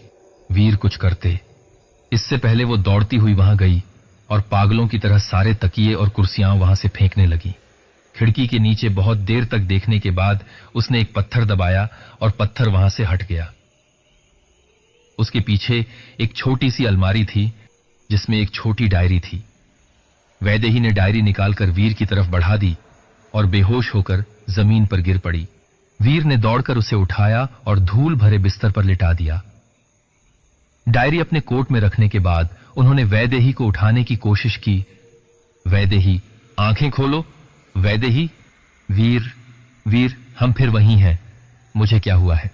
वीर कुछ करते इससे पहले वो दौड़ती हुई वहां गई और पागलों की तरह सारे तकिए और कुर्सियां वहां से फेंकने लगी। खिड़की के नीचे बहुत देर तक देखने के बाद उसने एक पत्थर दबाया और पत्थर वहां से हट गया। उसके पीछे एक छोटी सी अलमारी थी जिसमें एक छोटी डायरी थी। वैदेही ने डायरी निकालकर वीर की तरफ बढ़ा दी और बेहोश होकर जमीन पर गिर पड़ी। वीर ने दौड़कर उसे उठाया और धूल भरे बिस्तर पर लिटा दिया। डायरी अपने कोट में रखने के बाद उन्होंने वैदेही को उठाने की कोशिश की। वैदेही, आंखें खोलो। वैदेही, वीर, वीर, हम फिर वहीं हैं। मुझे क्या हुआ है?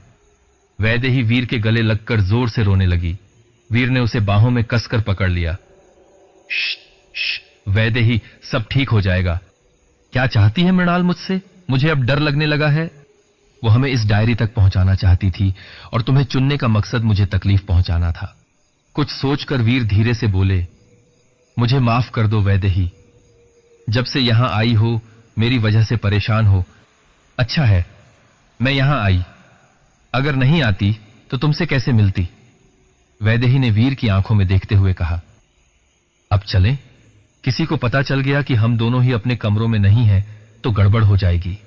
वैदेही वीर के गले लगकर जोर से रोने लगी। वीर ने उसे बाहों में कसकर पकड़ लिया। श्श, वैदेही, सब ठीक हो जाएगा। क्या चाहती है मृणाल मुझसे? मुझे अब डर लगने लगा है। वो हमें इस डायरी तक पहुंचाना चाहती थी और तुम्हें चुनने का मकसद मुझे तकलीफ पहुंचाना था। कुछ सोचकर वीर धीरे से बोले, मुझे माफ कर दो वैदेही। जब से यहां आई हो, मेरी वजह से परेशान हो। अच्छा है, मैं यहां आई। अगर नहीं आती तो तुमसे कैसे मिलती? वैदेही ने वीर की आंखों में देखते हुए कहा। अब चलें? किसी को पता चल गया कि हम दोनों ही अपने कमरों में नहीं हैं तो गड़बड़ हो जाएगी।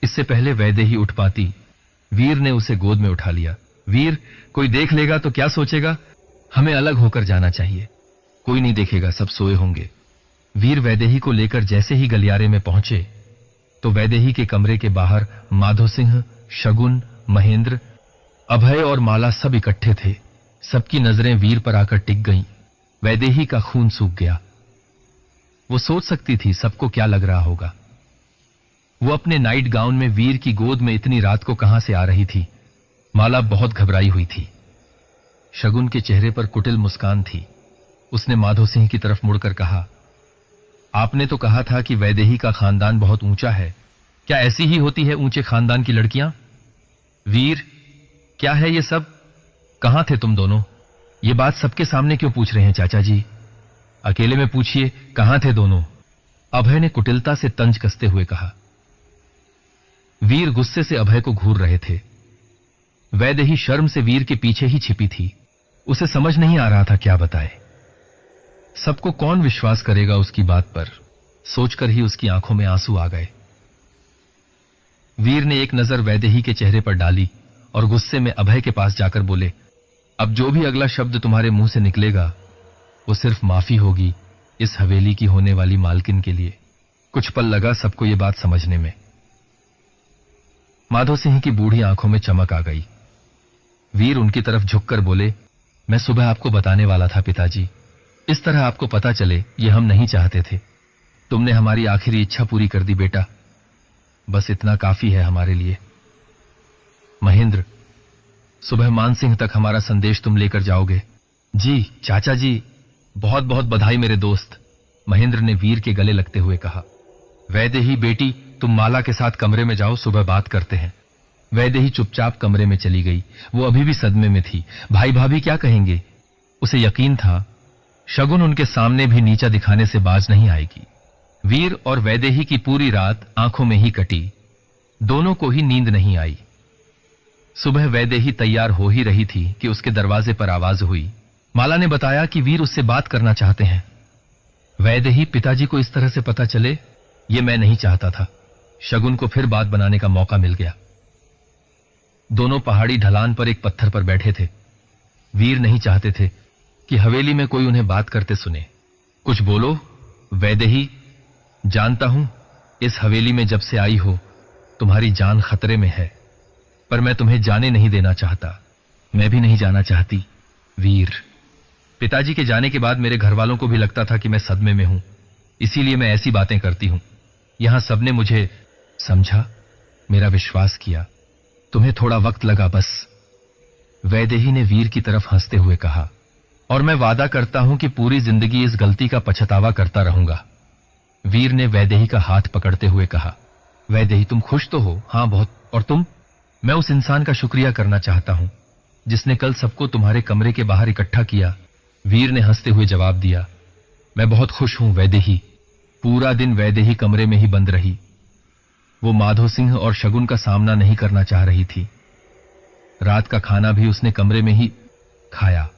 इससे पहले वैदेही उठ पाती, वीर ने उसे गोद में उठा लिया। वीर, कोई देख लेगा तो क्या सोचेगा? हमें अलग होकर जाना चाहिए। कोई नहीं देखेगा, सब सोए होंगे। वीर वैदेही को लेकर जैसे ही गलियारे में पहुंचे तो वैदेही के कमरे के बाहर माधो सिंह, शगुन, महेंद्र, अभय और माला सब इकट्ठे थे। सबकी नजरें वीर पर आकर टिक गईं। वैदेही का खून सूख गया। वो सोच सकती थी सबको क्या लग रहा होगा। वो अपने नाइट गाउन में वीर की गोद में इतनी रात को कहां से आ रही थी। माला बहुत घबराई हुई थी। शगुन के चेहरे पर कुटिल मुस्कान थी। उसने माधो सिंह की तरफ मुड़कर कहा, आपने तो कहा था कि वैदेही का खानदान बहुत ऊंचा है। क्या ऐसी ही होती है ऊंचे खानदान की लड़कियां? वीर, क्या है ये सब? कहां थे तुम दोनों? ये बात सबके सामने क्यों पूछ रहे हैं चाचा जी? अकेले में पूछिए, कहां थे दोनों? अभय ने कुटिलता से तंज कसते हुए कहा। वीर गुस्से से अभय को घूर रहे थे। वैदेही शर्म से वीर के पीछे ही छिपी थी। उसे समझ नहीं आ रहा था क्या बताए। सबको कौन विश्वास करेगा उसकी बात पर? सोचकर ही उसकी आंखों में आंसू आ गए। वीर ने एक नजर वैदेही के चेहरे पर डाली और गुस्से में अभय के पास जाकर बोले, अब जो भी अगला शब्द तुम्हारे मुंह से निकलेगा वो सिर्फ माफी होगी इस हवेली की होने वाली मालकिन के लिए। कुछ पल लगा सबको ये बात समझने में। माधो सिंह की बूढ़ी आंखों में चमक आ गई। वीर उनकी तरफ झुककर बोले, मैं सुबह आपको बताने वाला था पिताजी, इस तरह आपको पता चले ये हम नहीं चाहते थे। तुमने हमारी आखिरी इच्छा पूरी कर दी बेटा, बस इतना काफी है हमारे लिए। महेंद्र, सुबह मानसिंह तक हमारा संदेश तुम लेकर जाओगे। जी चाचा जी, बहुत बहुत बधाई मेरे दोस्त, महेंद्र ने वीर के गले लगते हुए कहा। वैदेही बेटी, तुम माला के साथ कमरे में जाओ, सुबह बात करते हैं। वैदेही चुपचाप कमरे में चली गई। वो अभी भी सदमे में थी। भाई भाभी क्या कहेंगे? उसे यकीन था शगुन उनके सामने भी नीचा दिखाने से बाज नहीं आएगी। वीर और वैदेही की पूरी रात आंखों में ही कटी। दोनों को ही नींद नहीं आई। सुबह वैदेही तैयार हो ही रही थी कि उसके दरवाजे पर आवाज हुई। माला ने बताया कि वीर उससे बात करना चाहते हैं। वैदेही, पिताजी को इस तरह से पता चले ये मैं नहीं चाहता था। शगुन को फिर बात बनाने का मौका मिल गया। दोनों पहाड़ी ढलान पर एक पत्थर पर बैठे थे। वीर नहीं चाहते थे कि हवेली में कोई उन्हें बात करते सुने। कुछ बोलो वैदेही, जानता हूं इस हवेली में जब से आई हो तुम्हारी जान खतरे में है, पर मैं तुम्हें जाने नहीं देना चाहता। मैं भी नहीं जाना चाहती। वीर, पिताजी के जाने के बाद मेरे घर वालों को भी लगता था कि मैं सदमे में हूं, इसीलिए मैं ऐसी बातें करती हूं। यहां सबने मुझे समझा, मेरा विश्वास किया। तुम्हें थोड़ा वक्त लगा बस। वैदेही ने वीर की तरफ हंसते हुए कहा, और मैं वादा करता हूं कि पूरी जिंदगी इस गलती का पछतावा करता रहूंगा। वीर ने वैदेही का हाथ पकड़ते हुए कहा, वैदेही तुम खुश तो हो? हां बहुत। और तुम? मैं उस इंसान का शुक्रिया करना चाहता हूं जिसने कल सबको तुम्हारे कमरे के बाहर इकट्ठा किया। वीर ने हंसते हुए जवाब दिया, मैं बहुत खुश हूं वैदेही। पूरा दिन वैदेही कमरे में ही बंद रही। वो माधो सिंह और शगुन का सामना नहीं करना चाह रही थी। रात का खाना भी उसने कमरे में ही खाया।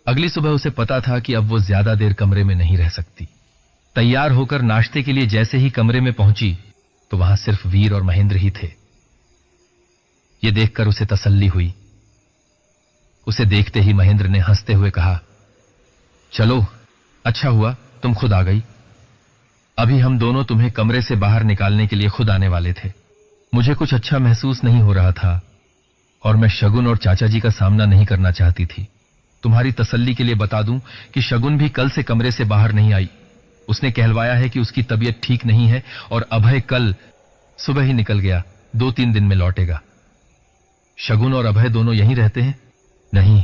अगली सुबह उसे पता था कि अब वो ज्यादा देर कमरे में नहीं रह सकती। तैयार होकर नाश्ते के लिए जैसे ही कमरे में पहुंची तो वहां सिर्फ वीर और महेंद्र ही थे। ये देखकर उसे तसल्ली हुई। उसे देखते ही महेंद्र ने हंसते हुए कहा, चलो अच्छा हुआ तुम खुद आ गई। अभी हम दोनों तुम्हें कमरे से बाहर निकालने के लिए खुद आने वाले थे। मुझे कुछ अच्छा महसूस नहीं हो रहा था और मैं शगुन और चाचा जी का सामना नहीं करना चाहती थी। तुम्हारी तसल्ली के लिए बता दूं कि शगुन भी कल से कमरे से बाहर नहीं आई। उसने कहलवाया है कि उसकी तबीयत ठीक नहीं है और अभय कल सुबह ही निकल गया, 2-3 दिन में लौटेगा। शगुन और अभय दोनों यहीं रहते हैं? नहीं,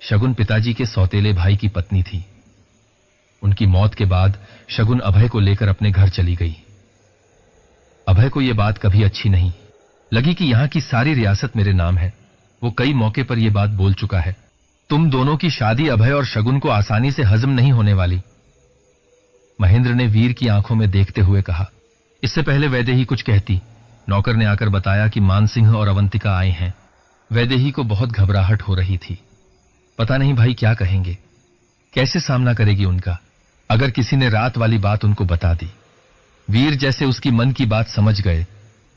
शगुन पिताजी के सौतेले भाई की पत्नी थी। उनकी मौत के बाद शगुन अभय को लेकर अपने घर चली गई। अभय को यह बात कभी अच्छी नहीं लगी कि यहां की सारी रियासत मेरे नाम है। वो कई मौके पर यह बात बोल चुका है। तुम दोनों की शादी अभय और शगुन को आसानी से हजम नहीं होने वाली। महेंद्र ने वीर की आंखों में देखते हुए कहा। इससे पहले वैदेही कुछ कहती, नौकर ने आकर बताया कि मानसिंह और अवंतिका आए हैं। वैदेही को बहुत घबराहट हो रही थी। पता नहीं भाई क्या कहेंगे, कैसे सामना करेगी उनका अगर किसी ने रात वाली बात उनको बता दी। वीर जैसे उसकी मन की बात समझ गए,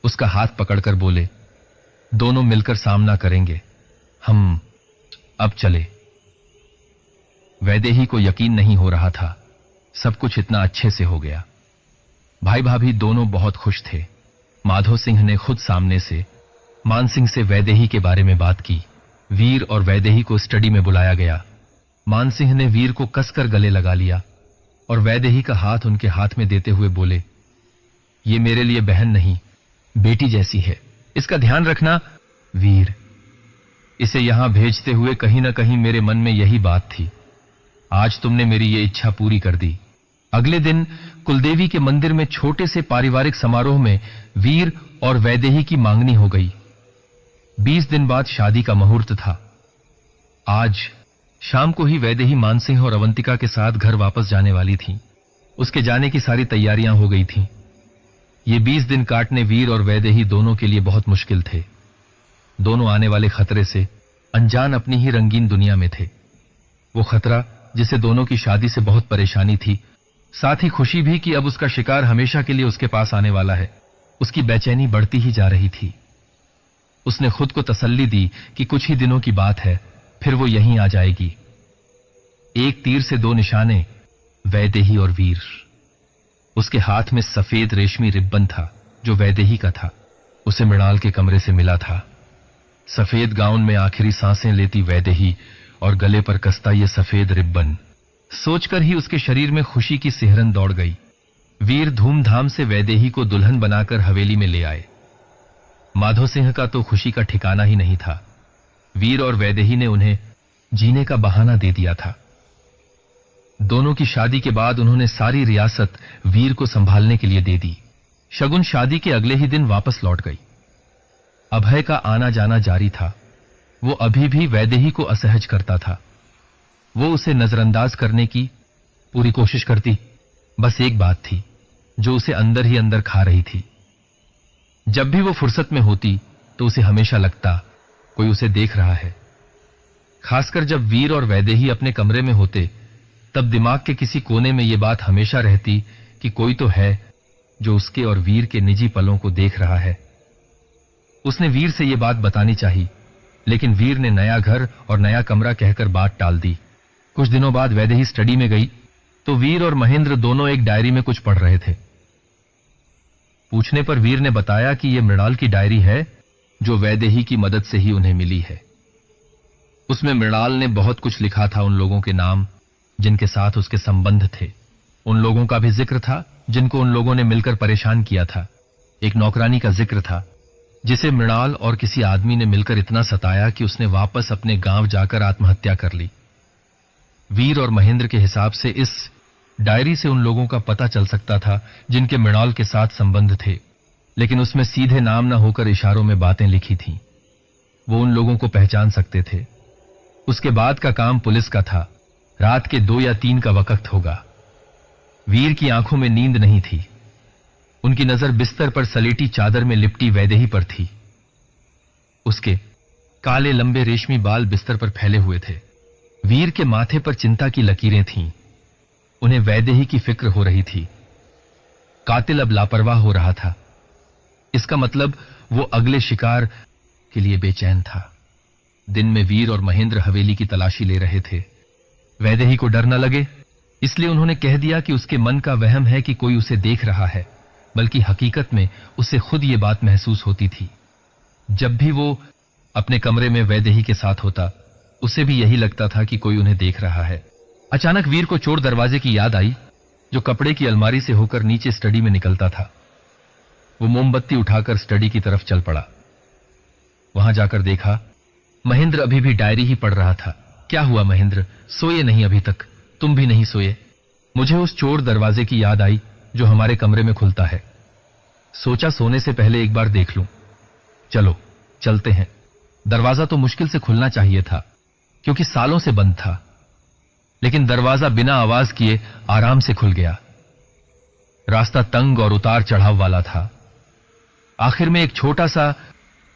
उसका हाथ पकड़कर बोले, दोनों मिलकर सामना करेंगे। हम अब चले। वैदेही को यकीन नहीं हो रहा था सब कुछ इतना अच्छे से हो गया। भाई भाभी दोनों बहुत खुश थे। माधो सिंह ने खुद सामने से मानसिंह से वैदेही के बारे में बात की। वीर और वैदेही को स्टडी में बुलाया गया। मानसिंह ने वीर को कसकर गले लगा लिया और वैदेही का हाथ उनके हाथ में देते हुए बोले, ये मेरे लिए बहन नहीं बेटी जैसी है, इसका ध्यान रखना। वीर, इसे यहां भेजते हुए कहीं ना कहीं मेरे मन में यही बात थी। आज तुमने मेरी ये इच्छा पूरी कर दी। अगले दिन कुलदेवी के मंदिर में छोटे से पारिवारिक समारोह में वीर और वैदेही की मांगनी हो गई। 20 दिन बाद शादी का मुहूर्त था। आज शाम को ही वैदेही मानसिंह और अवंतिका के साथ घर वापस जाने वाली थी। उसके जाने की सारी तैयारियां हो गई थीं। ये 20 दिन काटने वीर और वैदेही दोनों के लिए बहुत मुश्किल थे। दोनों आने वाले खतरे से अनजान अपनी ही रंगीन दुनिया में थे। वो खतरा जिसे दोनों की शादी से बहुत परेशानी थी, साथ ही खुशी भी कि अब उसका शिकार हमेशा के लिए उसके पास आने वाला है। उसकी बेचैनी बढ़ती ही जा रही थी। उसने खुद को तसल्ली दी कि कुछ ही दिनों की बात है, फिर वो यहीं आ जाएगी। एक तीर से दो निशाने, वैदेही और वीर। उसके हाथ में सफेद रेशमी रिब्बन था जो वैदेही का था, उसे मृणाल के कमरे से मिला था। सफेद गाउन में आखिरी सांसें लेती वैदेही और गले पर कसता ये सफेद रिब्बन, सोचकर ही उसके शरीर में खुशी की सिहरन दौड़ गई। वीर धूमधाम से वैदेही को दुल्हन बनाकर हवेली में ले आए। माधो सिंह का तो खुशी का ठिकाना ही नहीं था। वीर और वैदेही ने उन्हें जीने का बहाना दे दिया था। दोनों की शादी के बाद उन्होंने सारी रियासत वीर को संभालने के लिए दे दी। शगुन शादी के अगले ही दिन वापस लौट गई। अभय का आना जाना जारी था। वो अभी भी वैदेही को असहज करता था। वो उसे नजरअंदाज करने की पूरी कोशिश करती, बस एक बात थी जो उसे अंदर ही अंदर खा रही थी। जब भी वो फुर्सत में होती तो उसे हमेशा लगता कोई उसे देख रहा है। खासकर जब वीर और वैदेही अपने कमरे में होते, तब दिमाग के किसी कोने में ये बात हमेशा रहती कि कोई तो है जो उसके और वीर के निजी पलों को देख रहा है। उसने वीर से ये बात बतानी चाहिए, लेकिन वीर ने नया घर और नया कमरा कहकर बात टाल दी। कुछ दिनों बाद वैदेही स्टडी में गई तो वीर और महेंद्र दोनों एक डायरी में कुछ पढ़ रहे थे। पूछने पर वीर ने बताया कि यह मृणाल की डायरी है जो वैदेही की मदद से ही उन्हें मिली है। उसमें मृणाल ने बहुत कुछ लिखा था, उन लोगों के नाम जिनके साथ उसके संबंध थे, उन लोगों का भी जिक्र था जिनको उन लोगों ने मिलकर परेशान किया था। एक नौकरानी का जिक्र था जिसे मृणाल और किसी आदमी ने मिलकर इतना सताया कि उसने वापस अपने गांव जाकर आत्महत्या कर ली। वीर और महेंद्र के हिसाब से इस डायरी से उन लोगों का पता चल सकता था जिनके मृणाल के साथ संबंध थे, लेकिन उसमें सीधे नाम न होकर इशारों में बातें लिखी थीं। वो उन लोगों को पहचान सकते थे। उसके बाद का काम पुलिस का था। रात के 2 या 3 का वक्त होगा। वीर की आंखों में नींद नहीं थी। उनकी नजर बिस्तर पर सलेटी चादर में लिपटी वैदेही पर थी। उसके काले लंबे रेशमी बाल बिस्तर पर फैले हुए थे। वीर के माथे पर चिंता की लकीरें थीं। उन्हें वैदेही की फिक्र हो रही थी। कातिल अब लापरवाह हो रहा था। इसका मतलब वो अगले शिकार के लिए बेचैन था। दिन में वीर और महेंद्र हवेली की तलाशी ले रहे थे। वैदेही को डर न लगे इसलिए उन्होंने कह दिया कि उसके मन का वहम है कि कोई उसे देख रहा है, बल्कि हकीकत में उसे खुद ये बात महसूस होती थी। जब भी वो अपने कमरे में वैदेही के साथ होता, उसे भी यही लगता था कि कोई उन्हें देख रहा है। अचानक वीर को चोर दरवाजे की याद आई जो कपड़े की अलमारी से होकर नीचे स्टडी में निकलता था। वो मोमबत्ती उठाकर स्टडी की तरफ चल पड़ा। वहां जाकर देखा महेंद्र अभी भी डायरी ही पढ़ रहा था। क्या हुआ महेंद्र, सोए नहीं अभी तक? तुम भी नहीं सोए? मुझे उस चोर दरवाजे की याद आई जो हमारे कमरे में खुलता है। सोचा सोने से पहले एक बार देख लूं। चलो चलते हैं। दरवाजा तो मुश्किल से खुलना चाहिए था क्योंकि सालों से बंद था, लेकिन दरवाजा बिना आवाज किए आराम से खुल गया। रास्ता तंग और उतार चढ़ाव वाला था। आखिर में एक छोटा सा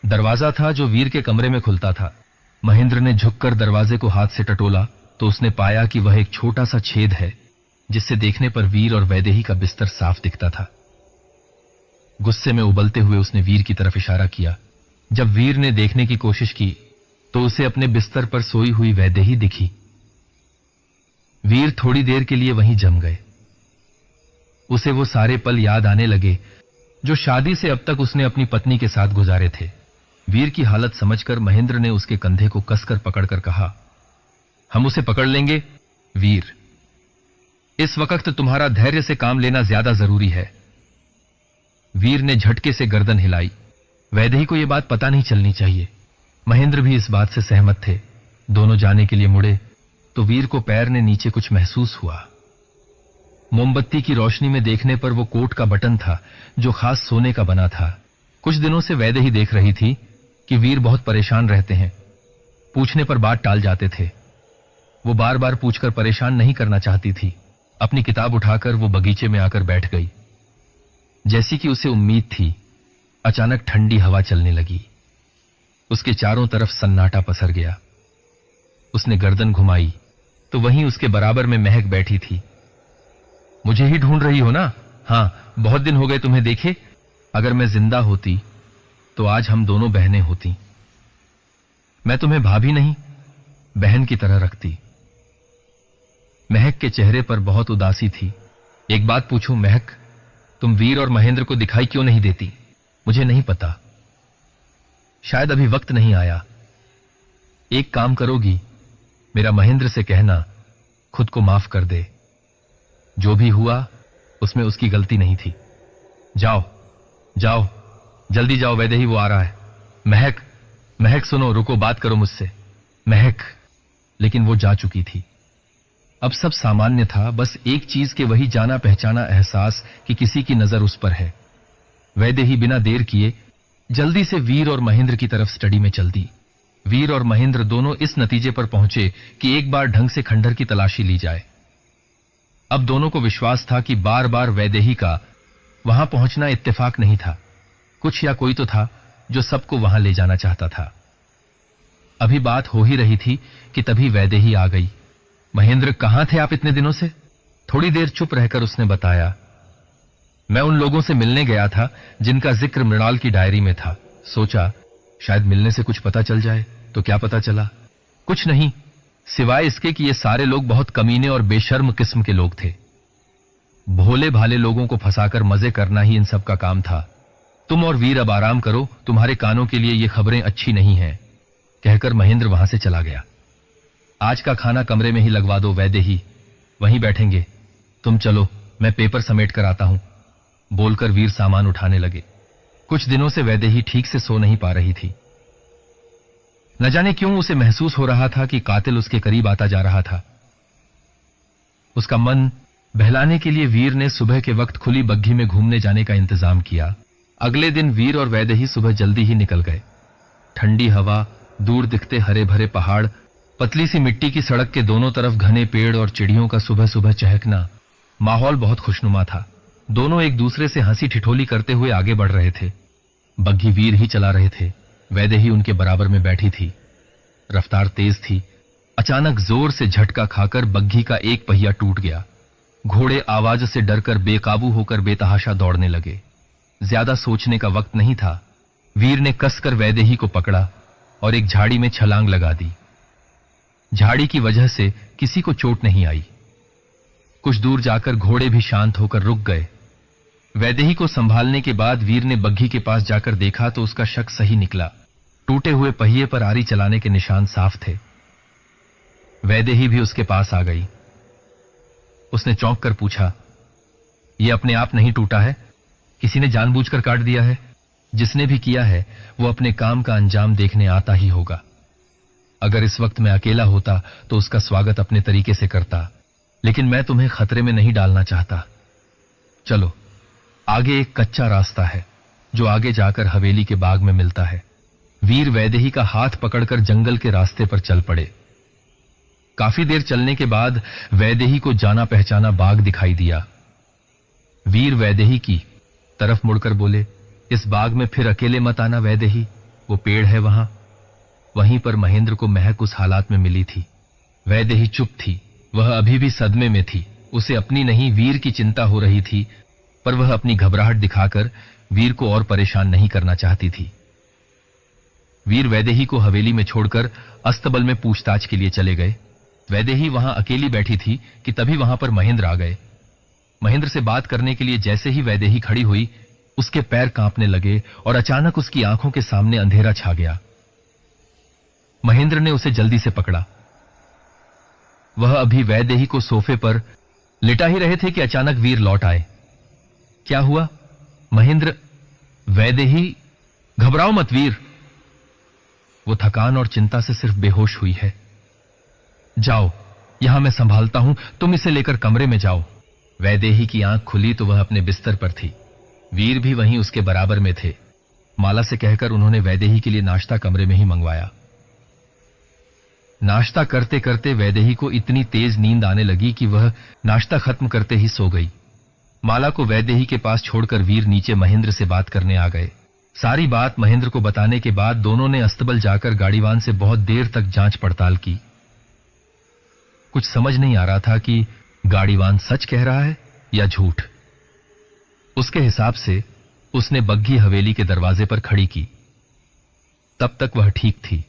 दरवाजा था जो वीर के कमरे में खुलता था। महेंद्र ने झुककर दरवाजे को हाथ से टटोला तो उसने पाया कि वह एक छोटा सा छेद है जिससे देखने पर वीर और वैदेही का बिस्तर साफ दिखता था। गुस्से में उबलते हुए उसने वीर की तरफ इशारा किया। जब वीर ने देखने की कोशिश की तो उसे अपने बिस्तर पर सोई हुई वैदेही दिखी। वीर थोड़ी देर के लिए वहीं जम गए। उसे वो सारे पल याद आने लगे जो शादी से अब तक उसने अपनी पत्नी के साथ गुजारे थे। वीर की हालत समझकर महेंद्र ने उसके कंधे को कसकर पकड़कर कहा, हम उसे पकड़ लेंगे। वीर, इस वक्त तुम्हारा धैर्य से काम लेना ज्यादा जरूरी है। वीर ने झटके से गर्दन हिलाई। वैदेही को यह बात पता नहीं चलनी चाहिए। महेंद्र भी इस बात से सहमत थे। दोनों जाने के लिए मुड़े तो वीर को पैर ने नीचे कुछ महसूस हुआ। मोमबत्ती की रोशनी में देखने पर वो कोट का बटन था जो खास सोने का बना था। कुछ दिनों से वैदेही देख रही थी कि वीर बहुत परेशान रहते हैं। पूछने पर बात टाल जाते थे। वो बार बार पूछकर परेशान नहीं करना चाहती थी। अपनी किताब उठाकर वो बगीचे में आकर बैठ गई। जैसी कि उसे उम्मीद थी, अचानक ठंडी हवा चलने लगी। उसके चारों तरफ सन्नाटा पसर गया। उसने गर्दन घुमाई तो वहीं उसके बराबर में महक बैठी थी। मुझे ही ढूंढ रही हो ना? हां, बहुत दिन हो गए तुम्हें देखे। अगर मैं जिंदा होती तो आज हम दोनों बहनें होती। मैं तुम्हें भाभी नहीं, बहन की तरह रखती। महक के चेहरे पर बहुत उदासी थी। एक बात पूछूं महक, तुम वीर और महेंद्र को दिखाई क्यों नहीं देती? मुझे नहीं पता, शायद अभी वक्त नहीं आया। एक काम करोगी, मेरा महेंद्र से कहना खुद को माफ कर दे। जो भी हुआ उसमें उसकी गलती नहीं थी। जाओ जाओ, जल्दी जाओ, वैदेही वो आ रहा है। महक, महक सुनो, रुको, बात करो मुझसे। महक, लेकिन वो जा चुकी थी। अब सब सामान्य था, बस एक चीज के वही जाना पहचाना एहसास कि किसी की नजर उस पर है। वैदेही बिना देर किए जल्दी से वीर और महेंद्र की तरफ स्टडी में चल दी। वीर और महेंद्र दोनों इस नतीजे पर पहुंचे कि एक बार ढंग से खंडहर की तलाशी ली जाए। अब दोनों को विश्वास था कि बार बार वैदेही का वहां पहुंचना इत्तेफाक नहीं था। कुछ या कोई तो था जो सबको वहां ले जाना चाहता था। अभी बात हो ही रही थी कि तभी वैदेही आ गई। महेंद्र, कहां थे आप इतने दिनों से? थोड़ी देर चुप रहकर उसने बताया, मैं उन लोगों से मिलने गया था जिनका जिक्र मृणाल की डायरी में था। सोचा शायद मिलने से कुछ पता चल जाए। तो क्या पता चला? कुछ नहीं, सिवाय इसके कि ये सारे लोग बहुत कमीने और बेशर्म किस्म के लोग थे। भोले भाले लोगों को फंसाकर मजे करना ही इन सब का काम था। तुम और वीर अब आराम करो, तुम्हारे कानों के लिए ये खबरें अच्छी नहीं हैं, कहकर महेंद्र वहां से चला गया। आज का खाना कमरे में ही लगवा दो वैदेही, वहीं बैठेंगे। तुम चलो, मैं पेपर समेट कर आता हूं, बोलकर वीर सामान उठाने लगे। कुछ दिनों से वैदेही ठीक से सो नहीं पा रही थी। न जाने क्यों उसे महसूस हो रहा था कि कातिल उसके करीब आता जा रहा था। उसका मन बहलाने के लिए वीर ने सुबह के वक्त खुली बग्घी में घूमने जाने का इंतजाम किया। अगले दिन वीर और वैदेही सुबह जल्दी ही निकल गए। ठंडी हवा, दूर दिखते हरे भरे पहाड़, पतली सी मिट्टी की सड़क के दोनों तरफ घने पेड़ और चिड़ियों का सुबह सुबह चहकना, माहौल बहुत खुशनुमा था। दोनों एक दूसरे से हंसी ठिठोली करते हुए आगे बढ़ रहे थे। बग्घी वीर ही चला रहे थे, वैदेही उनके बराबर में बैठी थी। रफ्तार तेज थी। अचानक जोर से झटका खाकर बग्घी का एक पहिया टूट गया। घोड़े आवाज से डरकर बेकाबू होकर बेतहाशा दौड़ने लगे। ज्यादा सोचने का वक्त नहीं था। वीर ने कसकर वैदेही को पकड़ा और एक झाड़ी में छलांग लगा दी। झाड़ी की वजह से किसी को चोट नहीं आई। कुछ दूर जाकर घोड़े भी शांत होकर रुक गए। वैदेही को संभालने के बाद वीर ने बग्घी के पास जाकर देखा तो उसका शक सही निकला। टूटे हुए पहिए पर आरी चलाने के निशान साफ थे। वैदेही भी उसके पास आ गई। उसने चौंक कर पूछा, यह अपने आप नहीं टूटा है? किसी ने जानबूझकर काट दिया है? जिसने भी किया है वो अपने काम का अंजाम देखने आता ही होगा। अगर इस वक्त मैं अकेला होता तो उसका स्वागत अपने तरीके से करता, लेकिन मैं तुम्हें खतरे में नहीं डालना चाहता। चलो, आगे एक कच्चा रास्ता है जो आगे जाकर हवेली के बाग में मिलता है। वीर वैदेही का हाथ पकड़कर जंगल के रास्ते पर चल पड़े। काफी देर चलने के बाद वैदेही को जाना पहचाना बाग दिखाई दिया। वीर वैदेही की तरफ मुड़कर बोले, इस बाग में फिर अकेले मत आना वैदेही, वो पेड़ है वहां। वहीं पर महेंद्र को महक उस हालात में मिली थी। वैदेही चुप थी। वह अभी भी सदमे में थी। उसे अपनी नहीं वीर की चिंता हो रही थी, पर वह अपनी घबराहट दिखाकर वीर को और परेशान नहीं करना चाहती थी। वीर वैदेही को हवेली में छोड़कर अस्तबल में पूछताछ के लिए चले गए। वैदेही वहां अकेली बैठी थी कि तभी वहां पर महेंद्र आ गए। महेंद्र से बात करने के लिए जैसे ही वैदेही खड़ी हुई, उसके पैर कांपने लगे और अचानक उसकी आंखों के सामने अंधेरा छा गया। महेंद्र ने उसे जल्दी से पकड़ा। वह अभी वैदेही को सोफे पर लिटा ही रहे थे कि अचानक वीर लौट आए। क्या हुआ महेंद्र? वैदेही, घबराओ मत वीर। वो थकान और चिंता से सिर्फ बेहोश हुई है। जाओ, यहां मैं संभालता हूं, तुम इसे लेकर कमरे में जाओ। वैदेही की आंख खुली तो वह अपने बिस्तर पर थी। वीर भी वहीं उसके बराबर में थे। माला से कहकर उन्होंने वैदेही के लिए नाश्ता कमरे में ही मंगवाया। नाश्ता करते करते वैदेही को इतनी तेज नींद आने लगी कि वह नाश्ता खत्म करते ही सो गई। माला को वैदेही के पास छोड़कर वीर नीचे महेंद्र से बात करने आ गए। सारी बात महेंद्र को बताने के बाद दोनों ने अस्तबल जाकर गाड़ीवान से बहुत देर तक जांच पड़ताल की। कुछ समझ नहीं आ रहा था कि गाड़ीवान सच कह रहा है या झूठ। उसके हिसाब से उसने बग्घी हवेली के दरवाजे पर खड़ी की। तब तक वह ठीक थी।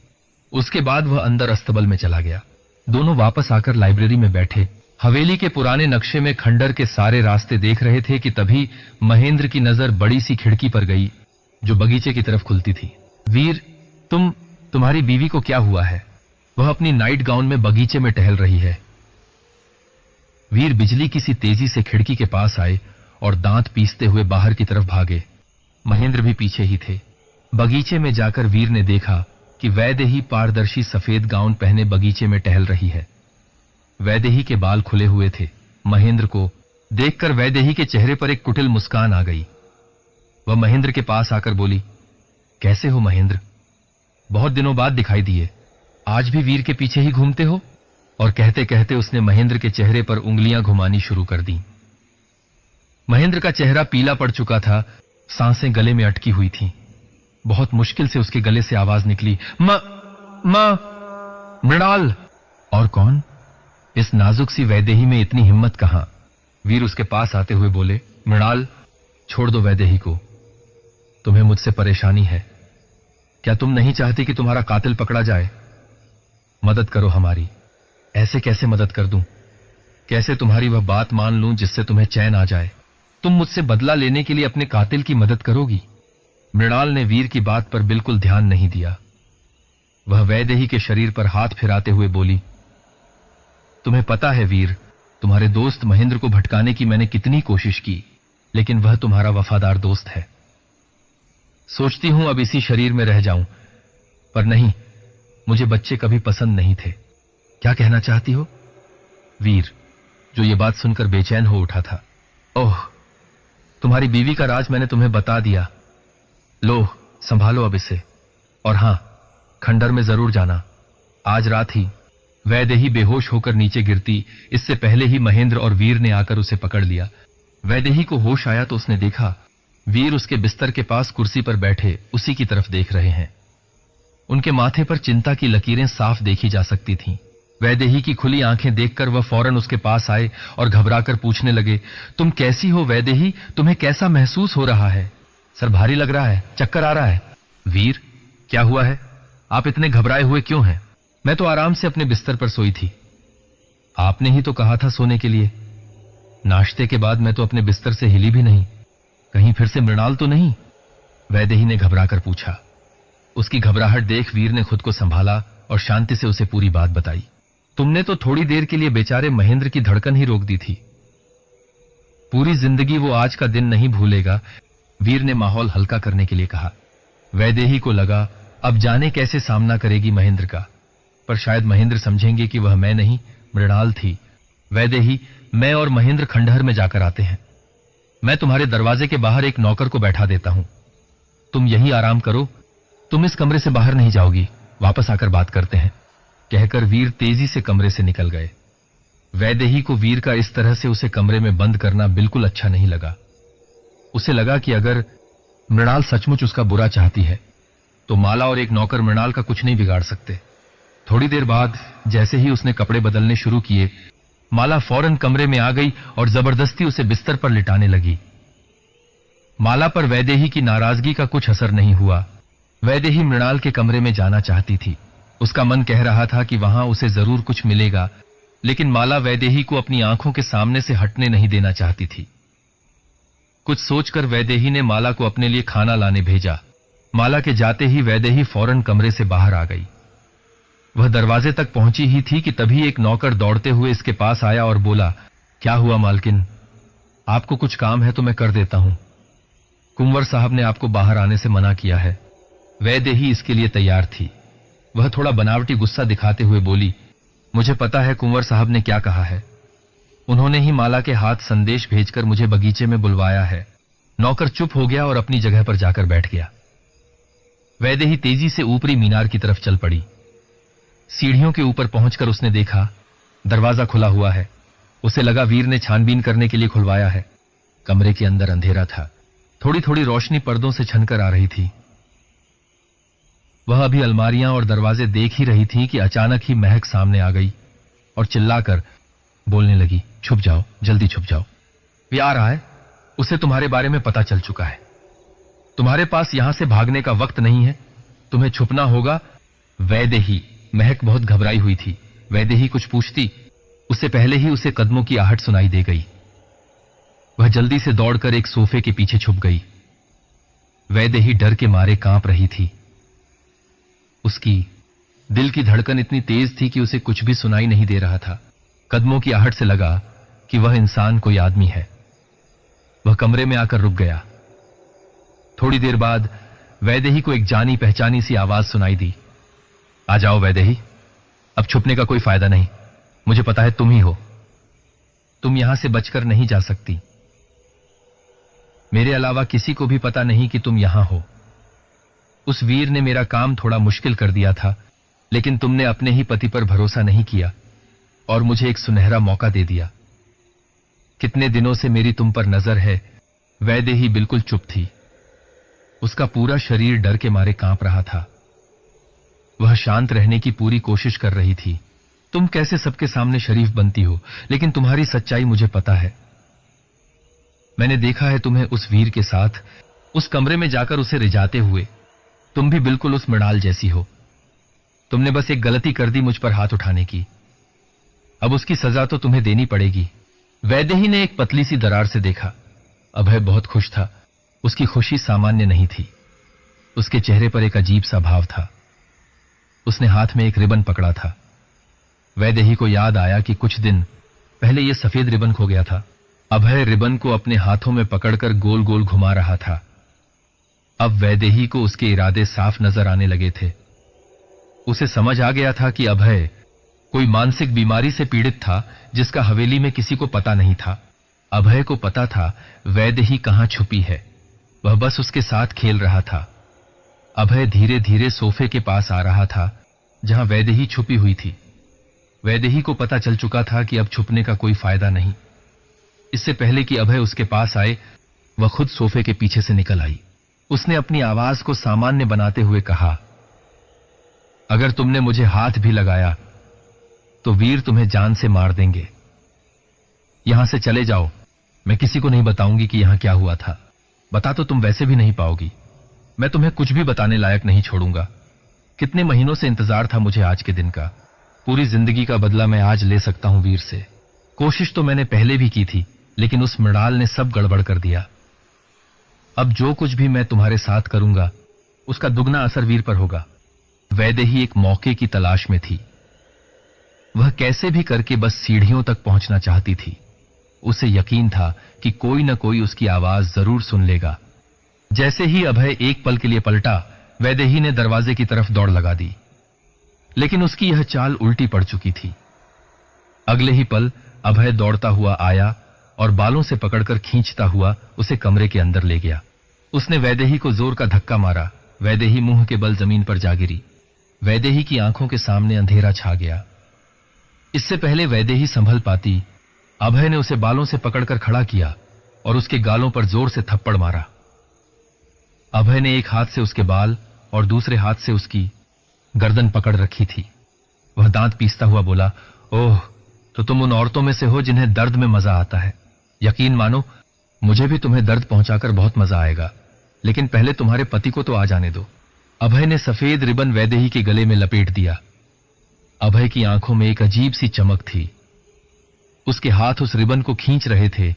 उसके बाद वह अंदर अस्तबल में चला गया। दोनों वापस आकर लाइब्रेरी में बैठे हवेली के पुराने नक्शे में खंडर के सारे रास्ते देख रहे थे कि तभी महेंद्र की नजर बड़ी सी खिड़की पर गई जो बगीचे की तरफ खुलती थी। वीर, तुम्हारी बीवी को क्या हुआ है? वह अपनी नाइट गाउन में बगीचे में टहल रही है। वीर बिजली की सी तेजी से खिड़की के पास आए और दांत पीसते हुए बाहर की तरफ भागे। महेंद्र भी पीछे ही थे। बगीचे में जाकर वीर ने देखा कि वैदेही पारदर्शी सफेद गाउन पहने बगीचे में टहल रही है। वैदेही के बाल खुले हुए थे। महेंद्र को देखकर वैदेही के चेहरे पर एक कुटिल मुस्कान आ गई। वह महेंद्र के पास आकर बोली, कैसे हो महेंद्र? बहुत दिनों बाद दिखाई दिए। आज भी वीर के पीछे ही घूमते हो? और कहते कहते उसने महेंद्र के चेहरे पर उंगलियां घुमानी शुरू कर दी। महेंद्र का चेहरा पीला पड़ चुका था, सांसें गले में अटकी हुई थीं। बहुत मुश्किल से उसके गले से आवाज निकली, मृणाल। और कौन? इस नाजुक सी वैदेही में इतनी हिम्मत कहां? वीर उसके पास आते हुए बोले, मृणाल, छोड़ दो वैदेही को। तुम्हें मुझसे परेशानी है। क्या तुम नहीं चाहती कि तुम्हारा कातिल पकड़ा जाए? मदद करो हमारी। ऐसे कैसे मदद कर दूं? कैसे तुम्हारी वह बात मान लूं जिससे तुम्हें चैन आ जाए? तुम मुझसे बदला लेने के लिए अपने कातिल की मदद करोगी? मृणाल ने वीर की बात पर बिल्कुल ध्यान नहीं दिया। वह वैदेही के शरीर पर हाथ फिराते हुए बोली, तुम्हें पता है वीर, तुम्हारे दोस्त महेंद्र को भटकाने की मैंने कितनी कोशिश की, लेकिन वह तुम्हारा वफादार दोस्त है। सोचती हूं अब इसी शरीर में रह जाऊं, पर नहीं, मुझे बच्चे कभी पसंद नहीं थे। क्या कहना चाहती हो? वीर, जो ये बात सुनकर बेचैन हो उठा था। ओह, तुम्हारी बीवी का राज मैंने तुम्हें बता दिया। लो, संभालो अब इसे। और हां, खंडर में जरूर जाना। आज रात ही। वैदेही बेहोश होकर नीचे गिरती, इससे पहले ही महेंद्र और वीर ने आकर उसे पकड़ लिया। वैदेही को होश आया तो उसने देखा वीर उसके बिस्तर के पास कुर्सी पर बैठे उसी की तरफ देख रहे हैं। उनके माथे पर चिंता की लकीरें साफ देखी जा सकती थीं। वैदेही की खुली आंखें देखकर वह फौरन उसके पास आए और घबराकर पूछने लगे, तुम कैसी हो वैदेही? तुम्हें कैसा महसूस हो रहा है? सर भारी लग रहा है, चक्कर आ रहा है। वीर, क्या हुआ है? आप इतने घबराए हुए क्यों हैं? मैं तो आराम से अपने बिस्तर पर सोई थी। आपने ही तो कहा था सोने के लिए। नाश्ते के बाद मैं तो अपने बिस्तर से हिली भी नहीं। कहीं फिर से मृणाल तो नहीं? वैदेही ने घबराकर पूछा। उसकी घबराहट देख वीर ने खुद को संभाला और शांति से उसे पूरी बात बताई। तुमने तो थोड़ी देर के लिए बेचारे महेंद्र की धड़कन ही रोक दी थी। पूरी जिंदगी वो आज का दिन नहीं भूलेगा। वीर ने माहौल हल्का करने के लिए कहा। वैदेही को लगा अब जाने कैसे सामना करेगी महेंद्र का, पर शायद महेंद्र समझेंगे कि वह मैं नहीं, मृणाल थी। वैदेही, मैं और महेंद्र खंडहर में जाकर आते हैं। मैं तुम्हारे दरवाजे के बाहर एक नौकर को बैठा देता हूं। तुम यही आराम करो। तुम इस कमरे से बाहर नहीं जाओगी। वापस आकर बात करते हैं। कहकर वीर तेजी से कमरे से निकल गए। वैदेही को वीर का इस तरह से उसे कमरे में बंद करना बिल्कुल अच्छा नहीं लगा। उसे लगा कि अगर मृणाल सचमुच उसका बुरा चाहती है तो माला और एक नौकर मृणाल का कुछ नहीं बिगाड़ सकते। थोड़ी देर बाद जैसे ही उसने कपड़े बदलने शुरू किए, माला फौरन कमरे में आ गई और जबरदस्ती उसे बिस्तर पर लिटाने लगी। माला पर वैदेही की नाराजगी का कुछ असर नहीं हुआ। वैदेही मृणाल के कमरे में जाना चाहती थी। उसका मन कह रहा था कि वहां उसे जरूर कुछ मिलेगा, लेकिन माला वैदेही को अपनी आंखों के सामने से हटने नहीं देना चाहती थी। कुछ सोचकर वैदेही ने माला को अपने लिए खाना लाने भेजा। माला के जाते ही वैदेही फौरन कमरे से बाहर आ गई। वह दरवाजे तक पहुंची ही थी कि तभी एक नौकर दौड़ते हुए इसके पास आया और बोला, क्या हुआ मालकिन? आपको कुछ काम है तो मैं कर देता हूं। कुंवर साहब ने आपको बाहर आने से मना किया है। वैदेही इसके लिए तैयार थी। वह थोड़ा बनावटी गुस्सा दिखाते हुए बोली, मुझे पता है कुंवर साहब ने क्या कहा है। उन्होंने ही माला के हाथ संदेश भेजकर मुझे बगीचे में बुलवाया है। नौकर चुप हो गया और अपनी जगह पर जाकर बैठ गया। वैदेही तेजी से ऊपरी मीनार की तरफ चल पड़ी। सीढ़ियों के ऊपर पहुंचकर उसने देखा दरवाजा खुला हुआ है। उसे लगा वीर ने छानबीन करने के लिए खुलवाया है। कमरे के अंदर अंधेरा था। थोड़ी थोड़ी रोशनी पर्दों से छनकर आ रही थी। वह अभी अलमारियां और दरवाजे देख ही रही थी कि अचानक ही महक सामने आ गई और चिल्लाकर बोलने लगी, छुप जाओ, जल्दी छुप जाओ। वे आ रहा है। उसे तुम्हारे बारे में पता चल चुका है। तुम्हारे पास यहां से भागने का वक्त नहीं है। तुम्हें छुपना होगा। वैदेही, महक बहुत घबराई हुई थी। वैदेही कुछ पूछती, उससे पहले ही उसे कदमों की आहट सुनाई दे गई। वह जल्दी से दौड़कर एक सोफे के पीछे छुप गई। वैदेही डर के मारे कांप रही थी। उसकी दिल की धड़कन इतनी तेज थी कि उसे कुछ भी सुनाई नहीं दे रहा था। कदमों की आहट से लगा कि वह इंसान कोई आदमी है। वह कमरे में आकर रुक गया। थोड़ी देर बाद वैदेही को एक जानी पहचानी सी आवाज सुनाई दी। आ जाओ वैदेही, अब छुपने का कोई फायदा नहीं। मुझे पता है तुम ही हो। तुम यहां से बचकर नहीं जा सकती। मेरे अलावा किसी को भी पता नहीं कि तुम यहां हो। उस वीर ने मेरा काम थोड़ा मुश्किल कर दिया था, लेकिन तुमने अपने ही पति पर भरोसा नहीं किया और मुझे एक सुनहरा मौका दे दिया। कितने दिनों से मेरी तुम पर नजर है। वैदेही बिल्कुल चुप थी। उसका पूरा शरीर डर के मारे कांप रहा था। वह शांत रहने की पूरी कोशिश कर रही थी। तुम कैसे सबके सामने शरीफ बनती हो, लेकिन तुम्हारी सच्चाई मुझे पता है। मैंने देखा है तुम्हें उस वीर के साथ उस कमरे में जाकर उसे रिझाते हुए। तुम भी बिल्कुल उस मृणाल जैसी हो। तुमने बस एक गलती कर दी मुझ पर हाथ उठाने की। अब उसकी सजा तो तुम्हें देनी पड़ेगी। वैदेही ने एक पतली सी दरार से देखा। अभय बहुत खुश था। उसकी खुशी सामान्य नहीं थी। उसके चेहरे पर एक अजीब सा भाव था। उसने हाथ में एक रिबन पकड़ा था। वैदेही को याद आया कि कुछ दिन पहले यह सफेद रिबन खो गया था। अभय रिबन को अपने हाथों में पकड़कर गोल गोल घुमा रहा था। अब वैदेही को उसके इरादे साफ नजर आने लगे थे। उसे समझ आ गया था कि अभय कोई मानसिक बीमारी से पीड़ित था, जिसका हवेली में किसी को पता नहीं था। अभय को पता था वैदेही कहां छुपी है। वह बस उसके साथ खेल रहा था। अभय धीरे धीरे सोफे के पास आ रहा था जहां वैदेही छुपी हुई थी। वैदेही को पता चल चुका था कि अब छुपने का कोई फायदा नहीं। इससे पहले कि अभय उसके पास आए, वह खुद सोफे के पीछे से निकल आई। उसने अपनी आवाज को सामान्य बनाते हुए कहा, अगर तुमने मुझे हाथ भी लगाया तो वीर तुम्हें जान से मार देंगे। यहां से चले जाओ। मैं किसी को नहीं बताऊंगी कि यहां क्या हुआ था। बता तो तुम वैसे भी नहीं पाओगी। मैं तुम्हें कुछ भी बताने लायक नहीं छोड़ूंगा। कितने महीनों से इंतजार था मुझे आज के दिन का। पूरी जिंदगी का बदला मैं आज ले सकता हूं वीर से। कोशिश तो मैंने पहले भी की थी, लेकिन उस मृणाल ने सब गड़बड़ कर दिया। अब जो कुछ भी मैं तुम्हारे साथ करूंगा, उसका दुगना असर वीर पर होगा। वैदेही एक मौके की तलाश में थी। वह कैसे भी करके बस सीढ़ियों तक पहुंचना चाहती थी। उसे यकीन था कि कोई न कोई उसकी आवाज जरूर सुन लेगा। जैसे ही अभय एक पल के लिए पलटा, वैदेही ने दरवाजे की तरफ दौड़ लगा दी। लेकिन उसकी यह चाल उल्टी पड़ चुकी थी। अगले ही पल अभय दौड़ता हुआ आया और बालों से पकड़कर खींचता हुआ उसे कमरे के अंदर ले गया। उसने वैदेही को जोर का धक्का मारा। वैदेही मुंह के बल जमीन पर जा गिरी। वैदेही की आंखों के सामने अंधेरा छा गया। इससे पहले वैदेही संभल पाती, अभय ने उसे बालों से पकड़कर खड़ा किया और उसके गालों पर जोर से थप्पड़ मारा। अभय ने एक हाथ से उसके बाल और दूसरे हाथ से उसकी गर्दन पकड़ रखी थी। वह दांत पीसता हुआ बोला, ओह, तो तुम उन औरतों में से हो जिन्हें दर्द में मजा आता है। यकीन मानो, मुझे भी तुम्हें दर्द पहुंचाकर बहुत मजा आएगा, लेकिन पहले तुम्हारे पति को तो आ जाने दो। अभय ने सफेद रिबन वैदेही के गले में लपेट दिया। अभय की आंखों में एक अजीब सी चमक थी। उसके हाथ उस रिबन को खींच रहे थे,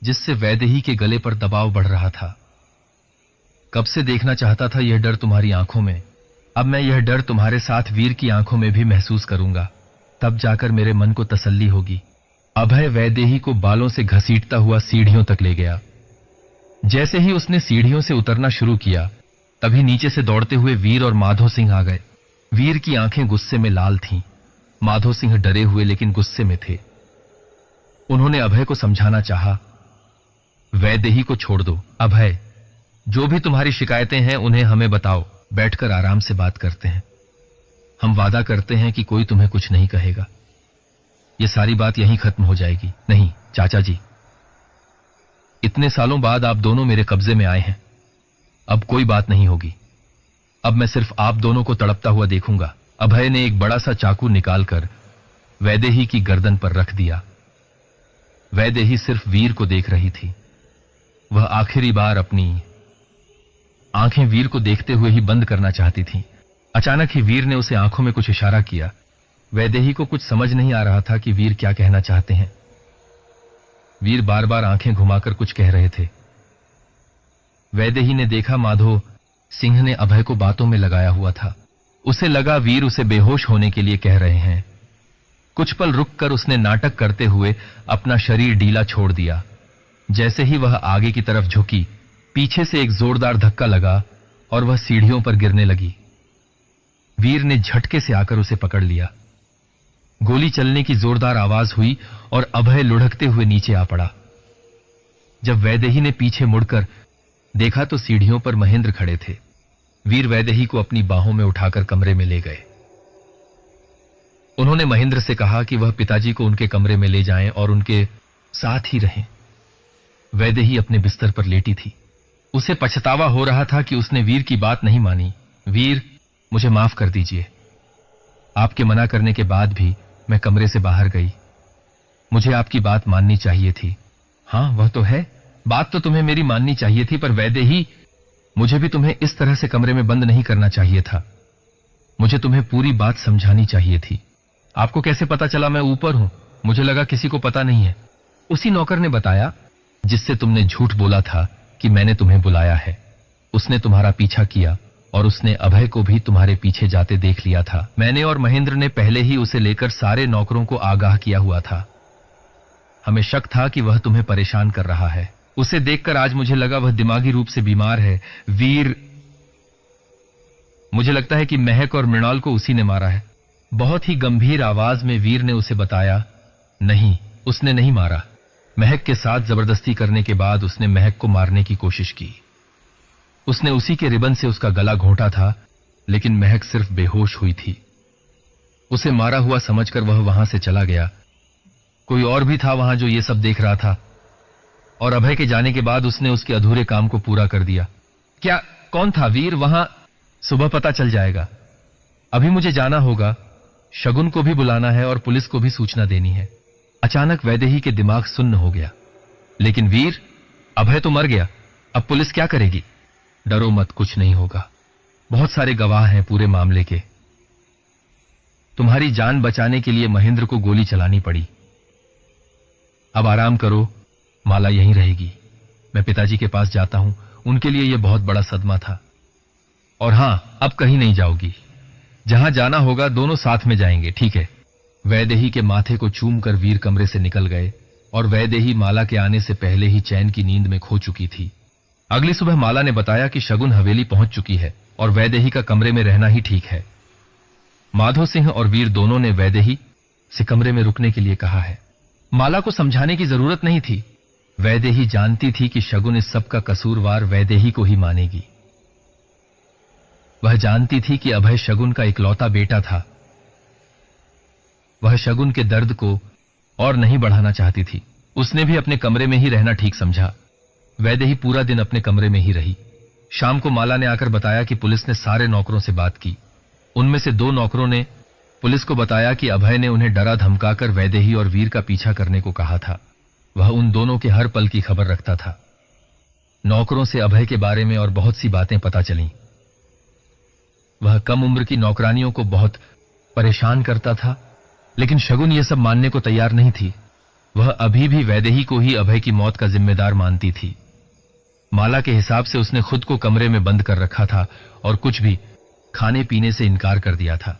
जिससे वैदेही के गले पर दबाव बढ़ रहा था। कब से देखना चाहता था यह डर तुम्हारी आंखों में। अब मैं यह डर तुम्हारे साथ वीर की आंखों में भी महसूस करूंगा, तब जाकर मेरे मन को तसल्ली होगी। अभय वैदेही को बालों से घसीटता हुआ सीढ़ियों तक ले गया। जैसे ही उसने सीढ़ियों से उतरना शुरू किया, तभी नीचे से दौड़ते हुए वीर और माधो सिंह आ गए। वीर की आंखें गुस्से में लाल थीं। माधो सिंह डरे हुए लेकिन गुस्से में थे। उन्होंने अभय को समझाना चाहा, वैदेही को छोड़ दो। अभय, जो भी तुम्हारी शिकायतें हैं उन्हें हमें बताओ, बैठकर आराम से बात करते हैं। हम वादा करते हैं कि कोई तुम्हें कुछ नहीं कहेगा। यह सारी बात यहीं खत्म हो जाएगी। नहीं चाचा जी, इतने सालों बाद आप दोनों मेरे कब्जे में आए हैं। अब कोई बात नहीं होगी। अब मैं सिर्फ आप दोनों को तड़पता हुआ देखूंगा। अभय ने एक बड़ा सा चाकू निकालकर वैदेही की गर्दन पर रख दिया। वैदेही सिर्फ वीर को देख रही थी। वह आखिरी बार अपनी आंखें वीर को देखते हुए ही बंद करना चाहती थी, अचानक ही वीर ने उसे आंखों में कुछ इशारा किया। वैदेही को कुछ समझ नहीं आ रहा था कि वीर क्या कहना चाहते हैं। वीर बार बार आंखें घुमाकर कुछ कह रहे थे। वैदेही ने देखा माधो सिंह ने अभय को बातों में लगाया हुआ था। उसे लगा वीर उसे बेहोश होने के लिए कह रहे हैं। कुछ पल रुककर उसने नाटक करते हुए अपना शरीर ढीला छोड़ दिया। जैसे ही वह आगे की तरफ झुकी, पीछे से एक जोरदार धक्का लगा और वह सीढ़ियों पर गिरने लगी। वीर ने झटके से आकर उसे पकड़ लिया। गोली चलने की जोरदार आवाज हुई और अभय लुढ़कते हुए नीचे आ पड़ा। जब वैदेही ने पीछे मुड़कर देखा तो सीढ़ियों पर महेंद्र खड़े थे। वीर वैदेही को अपनी बाहों में उठाकर कमरे में ले गए। उन्होंने महेंद्र से कहा कि वह पिताजी को उनके कमरे में ले जाएं और उनके साथ ही रहें। वैदेही अपने बिस्तर पर लेटी थी। उसे पछतावा हो रहा था कि उसने वीर की बात नहीं मानी। वीर, मुझे माफ कर दीजिए। आपके मना करने के बाद भी मैं कमरे से बाहर गई। मुझे आपकी बात माननी चाहिए थी। हां, वह तो है, बात तो तुम्हें मेरी माननी चाहिए थी, पर वैदेही, मुझे भी तुम्हें इस तरह से कमरे में बंद नहीं करना चाहिए था। मुझे तुम्हें पूरी बात समझानी चाहिए थी। आपको कैसे पता चला मैं ऊपर हूं? मुझे लगा किसी को पता नहीं है। उसी नौकर ने बताया जिससे तुमने झूठ बोला था कि मैंने तुम्हें बुलाया है। उसने तुम्हारा पीछा किया और उसने अभय को भी तुम्हारे पीछे जाते देख लिया था। मैंने और महेंद्र ने पहले ही उसे लेकर सारे नौकरों को आगाह किया हुआ था। हमें शक था कि वह तुम्हें परेशान कर रहा है। उसे देखकर आज मुझे लगा वह दिमागी रूप से बीमार है। वीर, मुझे लगता है कि महक और मृणाल को उसी ने मारा है। बहुत ही गंभीर आवाज में वीर ने उसे बताया, नहीं, उसने नहीं मारा। महक के साथ जबरदस्ती करने के बाद उसने महक को मारने की कोशिश की। उसने उसी के रिबन से उसका गला घोंटा था, लेकिन महक सिर्फ बेहोश हुई थी। उसे मारा हुआ समझकर वह वहां से चला गया। कोई और भी था वहां जो ये सब देख रहा था, और अभय के जाने के बाद उसने उसके अधूरे काम को पूरा कर दिया। क्या, कौन था वीर वहां? सुबह पता चल जाएगा। अभी मुझे जाना होगा। शगुन को भी बुलाना है और पुलिस को भी सूचना देनी है। अचानक वैदेही के दिमाग सुन्न हो गया। लेकिन वीर, अभय तो मर गया, अब पुलिस क्या करेगी? डरो मत, कुछ नहीं होगा। बहुत सारे गवाह हैं पूरे मामले के। तुम्हारी जान बचाने के लिए महेंद्र को गोली चलानी पड़ी। अब आराम करो, माला यहीं रहेगी। मैं पिताजी के पास जाता हूं, उनके लिए यह बहुत बड़ा सदमा था। और हां, अब कहीं नहीं जाओगी। जहां जाना होगा दोनों साथ में जाएंगे, ठीक है? वैदेही के माथे को चूमकर वीर कमरे से निकल गए और वैदेही माला के आने से पहले ही चैन की नींद में खो चुकी थी। अगली सुबह माला ने बताया कि शगुन हवेली पहुंच चुकी है और वैदेही का कमरे में रहना ही ठीक है। माधो सिंह और वीर दोनों ने वैदेही से कमरे में रुकने के लिए कहा है। माला को समझाने की जरूरत नहीं थी। वैदेही जानती थी कि शगुन इस सब का कसूरवार वैदेही को ही मानेगी। वह जानती थी कि अभय शगुन का इकलौता बेटा था। वह शगुन के दर्द को और नहीं बढ़ाना चाहती थी। उसने भी अपने कमरे में ही रहना ठीक समझा। वैदेही पूरा दिन अपने कमरे में ही रही। शाम को माला ने आकर बताया कि पुलिस ने सारे नौकरों से बात की। उनमें से 2 नौकरों ने पुलिस को बताया कि अभय ने उन्हें डरा धमकाकर वैदेही और वीर का पीछा करने को कहा था। वह उन दोनों के हर पल की खबर रखता था। नौकरों से अभय के बारे में और बहुत सी बातें पता चलीं। वह कम उम्र की नौकरानियों को बहुत परेशान करता था, लेकिन शगुन यह सब मानने को तैयार नहीं थी। वह अभी भी वैदेही को ही अभय की मौत का जिम्मेदार मानती थी। माला के हिसाब से उसने खुद को कमरे में बंद कर रखा था और कुछ भी खाने पीने से इनकार कर दिया था।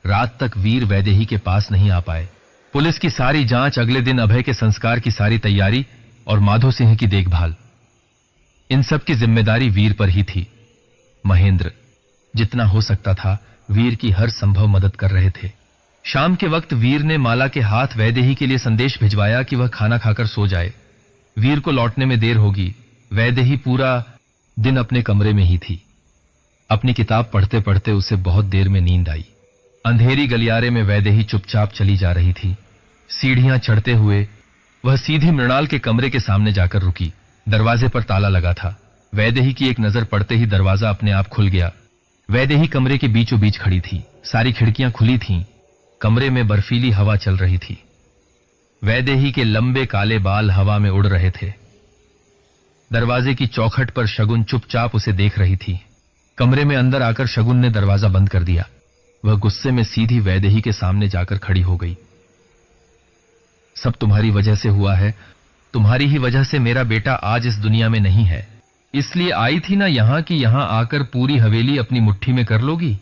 रात तक वीर वैदेही के पास नहीं आ पाए। पुलिस की सारी जांच, अगले दिन अभय के संस्कार की सारी तैयारी और माधो सिंह की देखभाल, इन सब की जिम्मेदारी वीर पर ही थी। महेंद्र जितना हो सकता था वीर की हर संभव मदद कर रहे थे। शाम के वक्त वीर ने माला के हाथ वैदेही के लिए संदेश भिजवाया कि वह खाना खाकर सो जाए। वीर को लौटने में देर होगी। वैदेही पूरा दिन अपने कमरे में ही थी। अपनी किताब पढ़ते पढ़ते उसे बहुत देर में नींद आई। अंधेरी गलियारे में वैदेही चुपचाप चली जा रही थी। सीढ़ियां चढ़ते हुए वह सीधी मृणाल के कमरे के सामने जाकर रुकी। दरवाजे पर ताला लगा था। वैदेही की एक नजर पड़ते ही दरवाजा अपने आप खुल गया। वैदेही कमरे के बीचों बीच खड़ी थी। सारी खिड़कियां खुली थीं। कमरे में बर्फीली हवा चल रही थी। वैदेही के लंबे काले बाल हवा में उड़ रहे थे। दरवाजे की चौखट पर शगुन चुपचाप उसे देख रही थी। कमरे में अंदर आकर शगुन ने दरवाजा बंद कर दिया। वह गुस्से में सीधी वैदेही के सामने जाकर खड़ी हो गई। सब तुम्हारी वजह से हुआ है। तुम्हारी ही वजह से मेरा बेटा आज इस दुनिया में नहीं है। इसलिए आई थी ना यहां कि यहां आकर पूरी हवेली अपनी मुट्ठी में कर लोगी।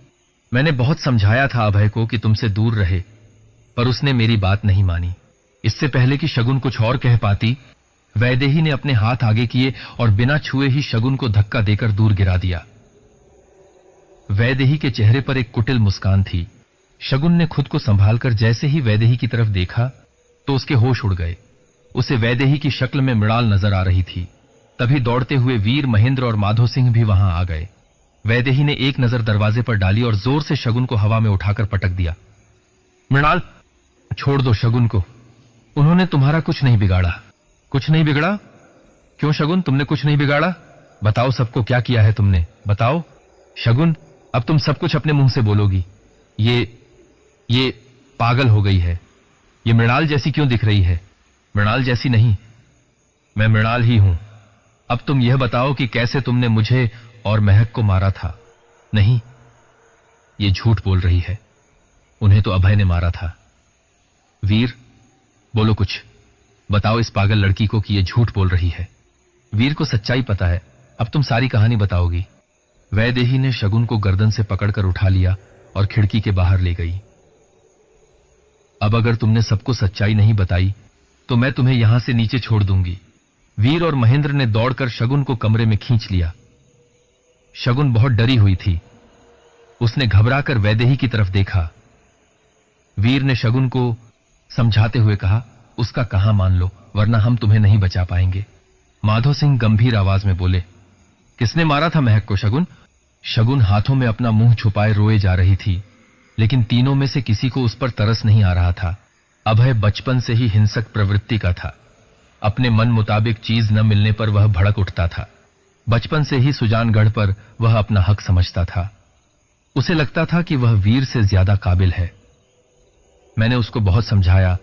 मैंने बहुत समझाया था अभय को कि तुमसे दूर रहे, पर उसने मेरी बात नहीं मानी। इससे पहले कि शगुन कुछ और कह पाती, वैदेही ने अपने हाथ आगे किए और बिना छुए ही शगुन को धक्का देकर दूर गिरा दिया। वैदेही के चेहरे पर एक कुटिल मुस्कान थी। शगुन ने खुद को संभालकर जैसे ही वैदेही की तरफ देखा तो उसके होश उड़ गए। उसे वैदेही की शक्ल में मृणाल नजर आ रही थी। तभी दौड़ते हुए वीर, महेंद्र और माधो सिंह भी वहां आ गए। वैदेही ने एक नजर दरवाजे पर डाली और जोर से शगुन को हवा में उठाकर पटक दिया। मृणाल, छोड़ दो शगुन को। उन्होंने तुम्हारा कुछ नहीं बिगाड़ा। कुछ नहीं बिगड़ा? क्यों शगुन, तुमने कुछ नहीं बिगाड़ा? बताओ सबको क्या किया है तुमने, बताओ। शगुन, अब तुम सब कुछ अपने मुंह से बोलोगी। ये पागल हो गई है। ये मृणाल जैसी क्यों दिख रही है? मृणाल जैसी नहीं, मैं मृणाल ही हूं। अब तुम यह बताओ कि कैसे तुमने मुझे और महक को मारा था। नहीं, ये झूठ बोल रही है। उन्हें तो अभय ने मारा था। वीर, बोलो कुछ, बताओ इस पागल लड़की को कि ये झूठ बोल रही है। वीर को सच्चाई पता है, अब तुम सारी कहानी बताओगी। वैदेही ने शगुन को गर्दन से पकड़कर उठा लिया और खिड़की के बाहर ले गई। अब अगर तुमने सबको सच्चाई नहीं बताई तो मैं तुम्हें यहां से नीचे छोड़ दूंगी। वीर और महेंद्र ने दौड़कर शगुन को कमरे में खींच लिया। शगुन बहुत डरी हुई थी। उसने घबराकर वैदेही की तरफ देखा। वीर ने शगुन को समझाते हुए कहा, उसका कहां मान लो, वरना हम तुम्हें नहीं बचा पाएंगे। माधो सिंह गंभीर आवाज में बोले, किसने मारा था महक को शगुन? शगुन हाथों में अपना मुंह छुपाए रोए जा रही थी, लेकिन तीनों में से किसी को उस पर तरस नहीं आ रहा था। अभय बचपन से ही हिंसक प्रवृत्ति का था। अपने मन मुताबिक चीज न मिलने पर वह भड़क उठता था। बचपन से ही सुजानगढ़ पर वह अपना हक समझता था। उसे लगता था कि वह वीर से ज्यादा काबिल है। मैंने उसको बहुत समझाया,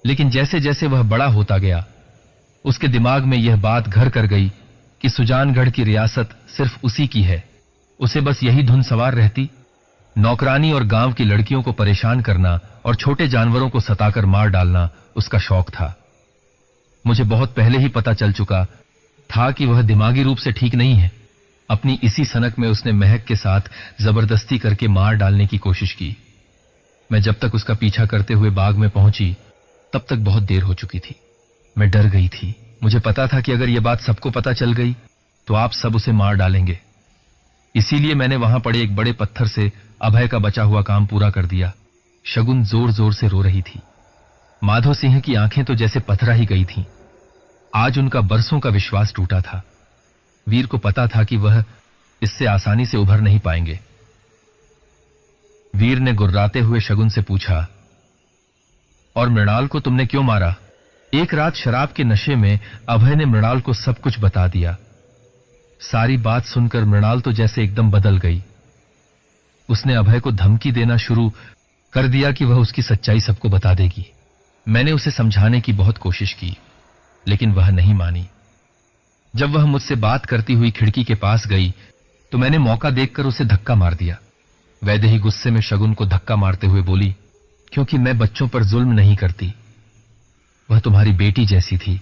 लेकिन जैसे जैसे वह बड़ा होता गया, उसके दिमाग में यह बात घर कर गई कि सुजानगढ़ की रियासत सिर्फ उसी की है। उसे बस यही धुन सवार रहती। नौकरानी और गांव की लड़कियों को परेशान करना और छोटे जानवरों को सताकर मार डालना उसका शौक था। मुझे बहुत पहले ही पता चल चुका था कि वह दिमागी रूप से ठीक नहीं है। अपनी इसी सनक में उसने महक के साथ जबरदस्ती करके मार डालने की कोशिश की। मैं जब तक उसका पीछा करते हुए बाग में पहुंची, तब तक बहुत देर हो चुकी थी। मैं डर गई थी। मुझे पता था कि अगर यह बात सबको पता चल गई तो आप सब उसे मार डालेंगे। इसीलिए मैंने वहां पड़े एक बड़े पत्थर से अभय का बचा हुआ काम पूरा कर दिया। शगुन जोर जोर से रो रही थी। माधो सिंह की आंखें तो जैसे पथरा ही गई थीं। आज उनका बरसों का विश्वास टूटा था। वीर को पता था कि वह इससे आसानी से उभर नहीं पाएंगे। वीर ने गुर्राते हुए शगुन से पूछा, और मृणाल को तुमने क्यों मारा? एक रात शराब के नशे में अभय ने मृणाल को सब कुछ बता दिया। सारी बात सुनकर मृणाल तो जैसे एकदम बदल गई। उसने अभय को धमकी देना शुरू कर दिया कि वह उसकी सच्चाई सबको बता देगी। मैंने उसे समझाने की बहुत कोशिश की, लेकिन वह नहीं मानी। जब वह मुझसे बात करती हुई खिड़की के पास गई तो मैंने मौका देखकर उसे धक्का मार दिया। वैदेही गुस्से में शगुन को धक्का मारते हुए बोली, क्योंकि मैं बच्चों पर जुल्म नहीं करती। वह तुम्हारी बेटी जैसी थी।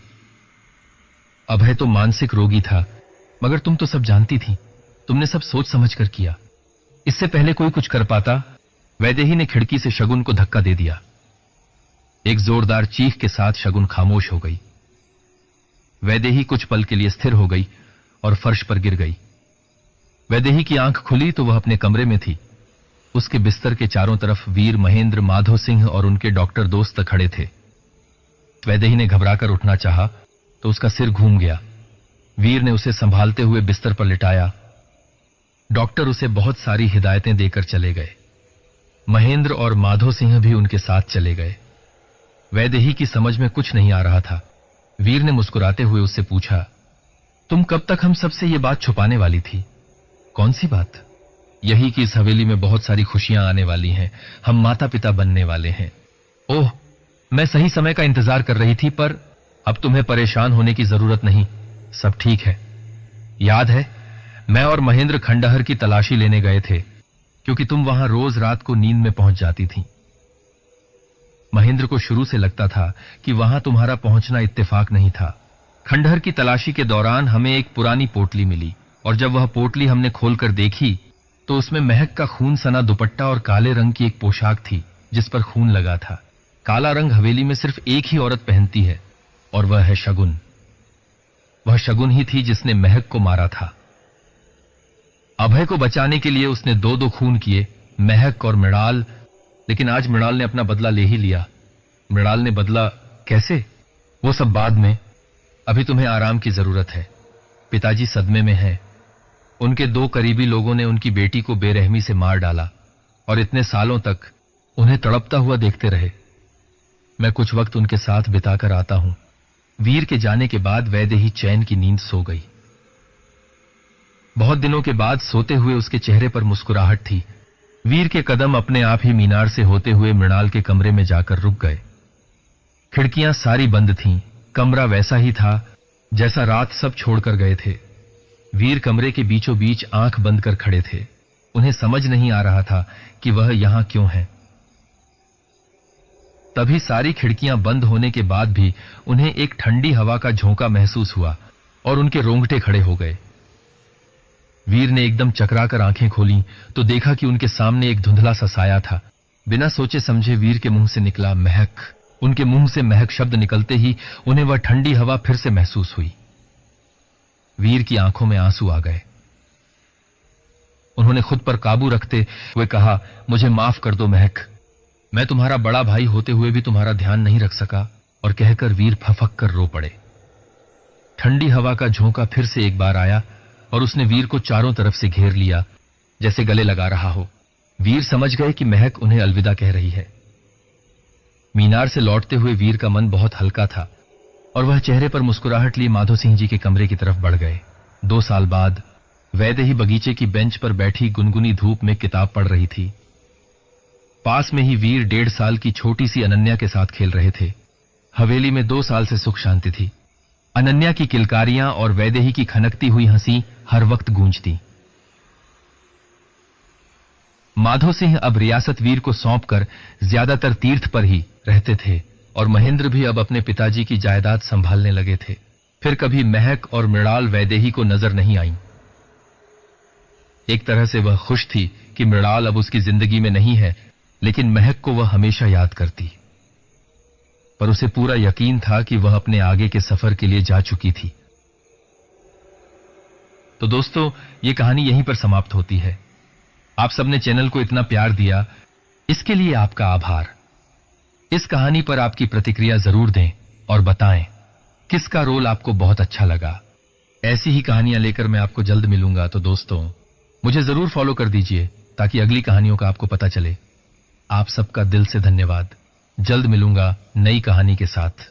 अभय तो मानसिक रोगी था, मगर तुम तो सब जानती थी। तुमने सब सोच समझ कर किया। इससे पहले कोई कुछ कर पाता? वैदेही ने खिड़की से शगुन को धक्का दे दिया। एक जोरदार चीख के साथ शगुन खामोश हो गई। वैदेही कुछ पल के लिए स्थिर हो गई और फर्श पर गिर गई। वैदेही की आंख खुली तो वह अपने कमरे में थी। उसके बिस्तर के चारों तरफ वीर, महेंद्र, माधो सिंह और उनके डॉक्टर दोस्त खड़े थे। वैदेही ने घबराकर उठना चाहा तो उसका सिर घूम गया। वीर ने उसे संभालते हुए बिस्तर पर लिटाया। डॉक्टर उसे बहुत सारी हिदायतें देकर चले गए। महेंद्र और माधो सिंह भी उनके साथ चले गए। वैदेही की समझ में कुछ नहीं आ रहा था। वीर ने मुस्कुराते हुए उससे पूछा, तुम कब तक हम सबसे ये बात छुपाने वाली थी? कौन सी बात? यही कि इस हवेली में बहुत सारी खुशियां आने वाली हैं। हम माता पिता बनने वाले हैं। ओह, मैं सही समय का इंतजार कर रही थी, पर अब तुम्हें परेशान होने की जरूरत नहीं। सब ठीक है। याद है मैं और महेंद्र खंडहर की तलाशी लेने गए थे, क्योंकि तुम वहां रोज रात को नींद में पहुंच जाती थी। महेंद्र को शुरू से लगता था कि वहां तुम्हारा पहुंचना इत्तेफाक नहीं था। खंडहर की तलाशी के दौरान हमें एक पुरानी पोटली मिली, और जब वह पोटली हमने खोलकर देखी तो उसमें महक का खून सना दुपट्टा और काले रंग की एक पोशाक थी जिस पर खून लगा था। काला रंग हवेली में सिर्फ एक ही औरत पहनती है, और वह है शगुन। वह शगुन ही थी जिसने महक को मारा था। अभय को बचाने के लिए उसने दो दो खून किए, महक और मृणाल। लेकिन आज मृणाल ने अपना बदला ले ही लिया। मृणाल ने बदला कैसे, वो सब बाद में। अभी तुम्हें आराम की जरूरत है। पिताजी सदमे में हैं। उनके दो करीबी लोगों ने उनकी बेटी को बेरहमी से मार डाला, और इतने सालों तक उन्हें तड़पता हुआ देखते रहे। मैं कुछ वक्त उनके साथ बिताकर आता हूं। वीर के जाने के बाद वैदेही चैन की नींद सो गई। बहुत दिनों के बाद सोते हुए उसके चेहरे पर मुस्कुराहट थी। वीर के कदम अपने आप ही मीनार से होते हुए मृणाल के कमरे में जाकर रुक गए। खिड़कियां सारी बंद थीं। कमरा वैसा ही था जैसा रात सब छोड़कर गए थे। वीर कमरे के बीचों बीच आंख बंद कर खड़े थे। उन्हें समझ नहीं आ रहा था कि वह यहां क्यों है। तभी सारी खिड़कियां बंद होने के बाद भी उन्हें एक ठंडी हवा का झोंका महसूस हुआ, और उनके रोंगटे खड़े हो गए। वीर ने एकदम चकराकर आंखें खोलीं तो देखा कि उनके सामने एक धुंधला सा साया था। बिना सोचे समझे वीर के मुंह से निकला महक। उनके मुंह से महक शब्द निकलते ही उन्हें वह ठंडी हवा फिर से महसूस हुई। वीर की आंखों में आंसू आ गए। उन्होंने खुद पर काबू रखते हुए कहा, मुझे माफ कर दो महक, मैं तुम्हारा बड़ा भाई होते हुए भी तुम्हारा ध्यान नहीं रख सका। और कहकर वीर फफक कर रो पड़े। ठंडी हवा का झोंका फिर से एक बार आया, और उसने वीर को चारों तरफ से घेर लिया, जैसे गले लगा रहा हो। वीर समझ गए कि महक उन्हें अलविदा कह रही है। मीनार से लौटते हुए वीर का मन बहुत हल्का था, और वह चेहरे पर मुस्कुराहट लिए माधो सिंह जी के कमरे की तरफ बढ़ गए। 2 साल बाद वैदेही बगीचे की बेंच पर बैठी गुनगुनी धूप में किताब पढ़ रही थी। पास में ही वीर 1.5 साल की छोटी सी अनन्या के साथ खेल रहे थे। हवेली में 2 साल से सुख शांति थी। अनन्या की किलकारियां और वैदेही की खनकती हुई हंसी हर वक्त गूंजती। माधो सिंह अब रियासत वीर को सौंपकर ज्यादातर तीर्थ पर ही रहते थे, और महेंद्र भी अब अपने पिताजी की जायदाद संभालने लगे थे। फिर कभी महक और मृणाल वैदेही को नजर नहीं आईं। एक तरह से वह खुश थी कि मृणाल अब उसकी जिंदगी में नहीं है, लेकिन महक को वह हमेशा याद करती। पर उसे पूरा यकीन था कि वह अपने आगे के सफर के लिए जा चुकी थी। तो दोस्तों, ये कहानी यहीं पर समाप्त होती है। आप सबने चैनल को इतना प्यार दिया, इसके लिए आपका आभार। इस कहानी पर आपकी प्रतिक्रिया जरूर दें और बताएं किसका रोल आपको बहुत अच्छा लगा। ऐसी ही कहानियां लेकर मैं आपको जल्द मिलूंगा। तो दोस्तों, मुझे जरूर फॉलो कर दीजिए ताकि अगली कहानियों का आपको पता चले। आप सबका दिल से धन्यवाद। जल्द मिलूंगा नई कहानी के साथ।